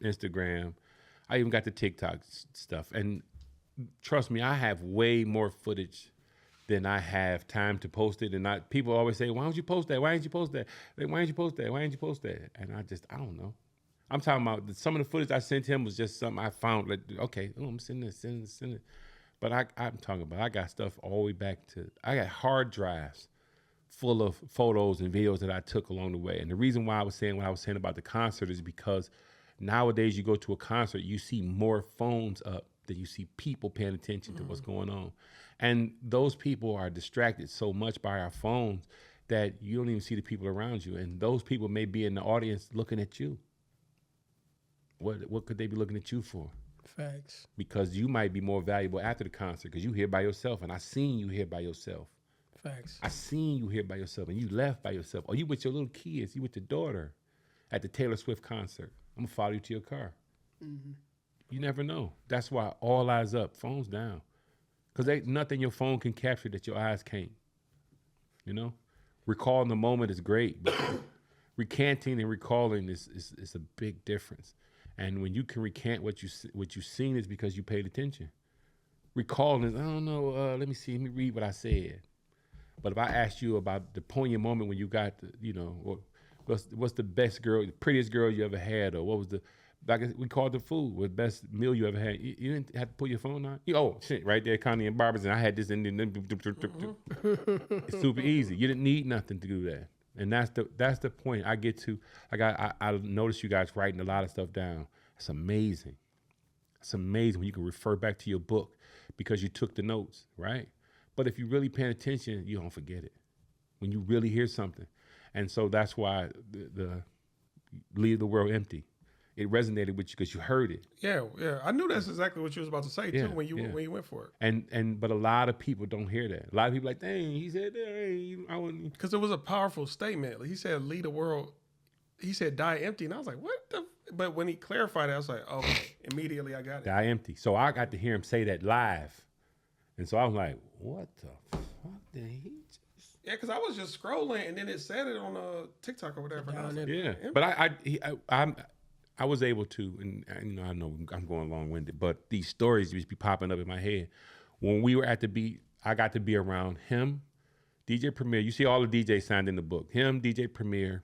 Instagram. I even got the TikTok stuff. And trust me, I have way more footage than I have time to post it. And people always say, "Why don't you post that? Why didn't you post that? Like, why didn't you post that? Why didn't you post that?" And I don't know. I'm talking about some of the footage I sent him was just something I found. Like, okay, I'm sending it. But I'm talking about, I got stuff all the way back I got hard drives full of photos and videos that I took along the way. And the reason why I was saying what I was saying about the concert is because nowadays you go to a concert, you see more phones up than you see people paying attention to what's going on. And those people are distracted so much by our phones that you don't even see the people around you. And those people may be in the audience looking at you. What could they be looking at you for? Facts. Because you might be more valuable after the concert because you here by yourself. And I seen you here by yourself. Facts. I seen you here by yourself and you left by yourself. Or you with your little kids, you with your daughter at the Taylor Swift concert. I'm going to follow you to your car. Mm-hmm. You never know. That's why all eyes up, phones down. Because nothing your phone can capture that your eyes can't. You know? Recalling the moment is great, but recanting and recalling is a big difference. And when you can recant what you seen, is because you paid attention. Recalling is, I don't know, let me read what I said. But if I asked you about the poignant moment when you got, what's the best girl, the prettiest girl you ever had, or what was we called the food, what best meal you ever had, you didn't have to put your phone on? Oh, shit, right there, Connie and Barbara's, and I had this, and it's super easy. You didn't need nothing to do that. And that's the point I get to. I noticed you guys writing a lot of stuff down. It's amazing. It's amazing when you can refer back to your book because you took the notes, right? But if you're really paying attention, you don't forget it. When you really hear something. And so that's why the Leave the World Empty, it resonated with you because you heard it. Yeah. I knew that's exactly what you was about to say too when you went for it. But a lot of people don't hear that. A lot of people like, dang, he said that. Hey, I wouldn't. Because it was a powerful statement. He said, "Leave the world." He said, "Die empty," and I was like, "What the?" But when he clarified it, I was like, "Oh, immediately I got it." Die empty. So I got to hear him say that live, and so I was like, "What the fuck did he just?" Yeah, because I was just scrolling, and then it said it on TikTok or whatever. And I was like, yeah, but I was able to, and I know I'm going long-winded, but these stories just be popping up in my head. When we were at the beat, I got to be around him, DJ Premier. You see all the DJs signed in the book. Him, DJ Premier,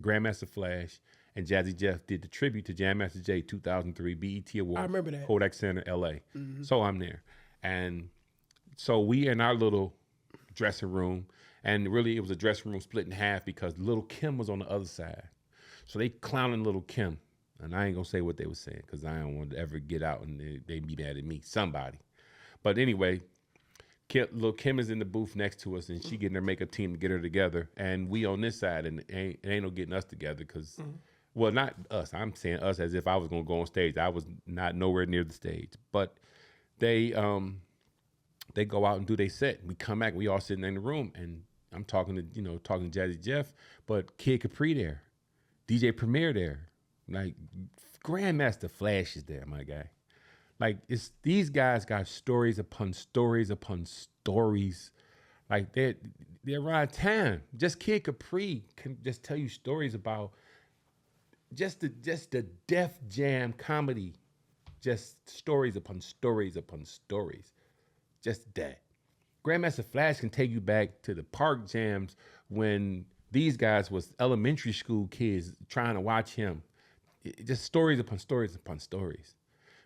Grandmaster Flash, and Jazzy Jeff did the tribute to Jam Master Jay 2003 BET Awards. I remember that. Kodak Center, LA. So I'm there. And so we in our little dressing room, and really it was a dressing room split in half because Little Kim was on the other side. So they clowning Little Kim. And I ain't gonna say what they were saying because I don't want to ever get out and they be mad at me, somebody. But anyway, Lil' Kim is in the booth next to us and she getting her makeup team to get her together. And we on this side and it ain't no getting us together because, well, not us. I'm saying us as if I was gonna go on stage. I was not nowhere near the stage. But they go out and do their set. We come back, we all sitting in the room and I'm talking to Jazzy Jeff, but Kid Capri there, DJ Premier there. Like Grandmaster Flash is there, my guy. Like these guys got stories upon stories upon stories. Like they're around town. Just Kid Capri can just tell you stories about just the Def Jam comedy. Just stories upon stories upon stories. Just that. Grandmaster Flash can take you back to the park jams when these guys was elementary school kids trying to watch him. Just stories upon stories upon stories.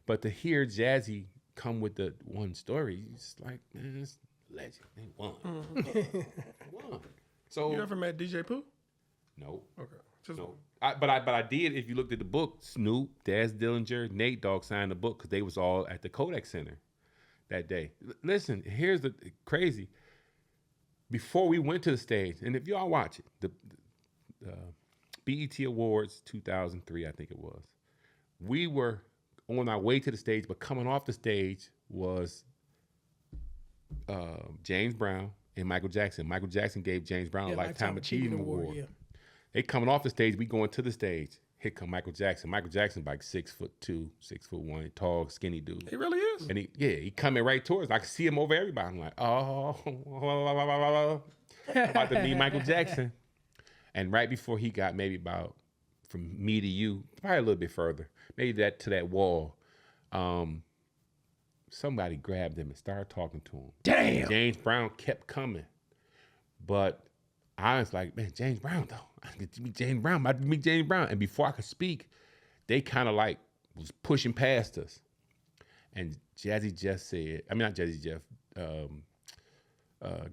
But to hear Jazzy come with the one story, it's like, man, it's legend. They won. Won. So you ever met DJ Pooh? No. Okay. No. But I did. If you looked at the book, Snoop, Daz Dillinger, Nate Dogg signed the book because they was all at the Kodak Center that day. Listen, here's the crazy. Before we went to the stage, and if y'all watch it, the BET Awards 2003, I think it was. We were on our way to the stage, but coming off the stage was James Brown and Michael Jackson. Michael Jackson gave James Brown a Lifetime Achievement Award. Yeah. They coming off the stage, we going to the stage. Here come Michael Jackson. Michael Jackson like 6'2", 6'1", tall, skinny dude. He really is. And he coming right towards us. I could see him over everybody. I'm like, oh, about to meet Michael Jackson. And right before he got maybe about from me to you, probably a little bit further, maybe to that wall, somebody grabbed him and started talking to him. Damn. James Brown kept coming. But I was like, man, James Brown, though. I get to meet James Brown. I'm about to meet James Brown. And before I could speak, they kind of like was pushing past us. And Jazzy Jeff said, I mean, not Jazzy Jeff,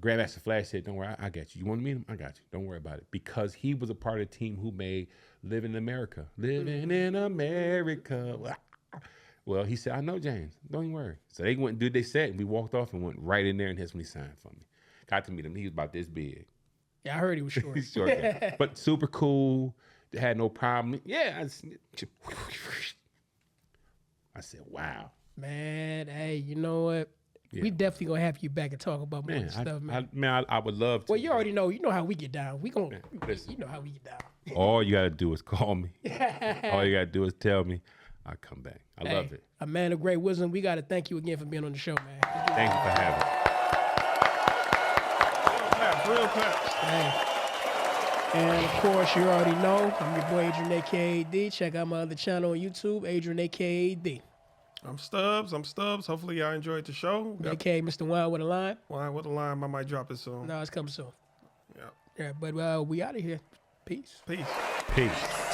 Grandmaster Flash said, don't worry, I got you. You want to meet him? I got you. Don't worry about it. Because he was a part of the team who made Living in America. Living in America. Well, he said, I know James. Don't even worry. So they went and did their set, and we walked off and went right in there, and that's when he signed for me. Got to meet him. He was about this big. Yeah, I heard he was short. He's short guy. But super cool. Had no problem. Yeah. I said, wow. Man, hey, you know what? Yeah. We definitely gonna have you back and talk about more stuff, man. I would love to. Well, you already know. You know how we get down. You know how we get down. All you gotta do is call me. All you gotta do is tell me. I'll come back. I love it. A man of great wisdom. We gotta thank you again for being on the show, man. Thank you for having me. Real claps. Hey. And of course, you already know, I'm your boy Adrian AKAD. Check out my other channel on YouTube, Adrian AKAD. I'm Stubbs. Hopefully y'all enjoyed the show. AKA Mr. Wine with a line. Wine with a lime. I might drop it soon. No, it's coming soon. Yeah. Yeah, but we out of here. Peace. Peace. Peace.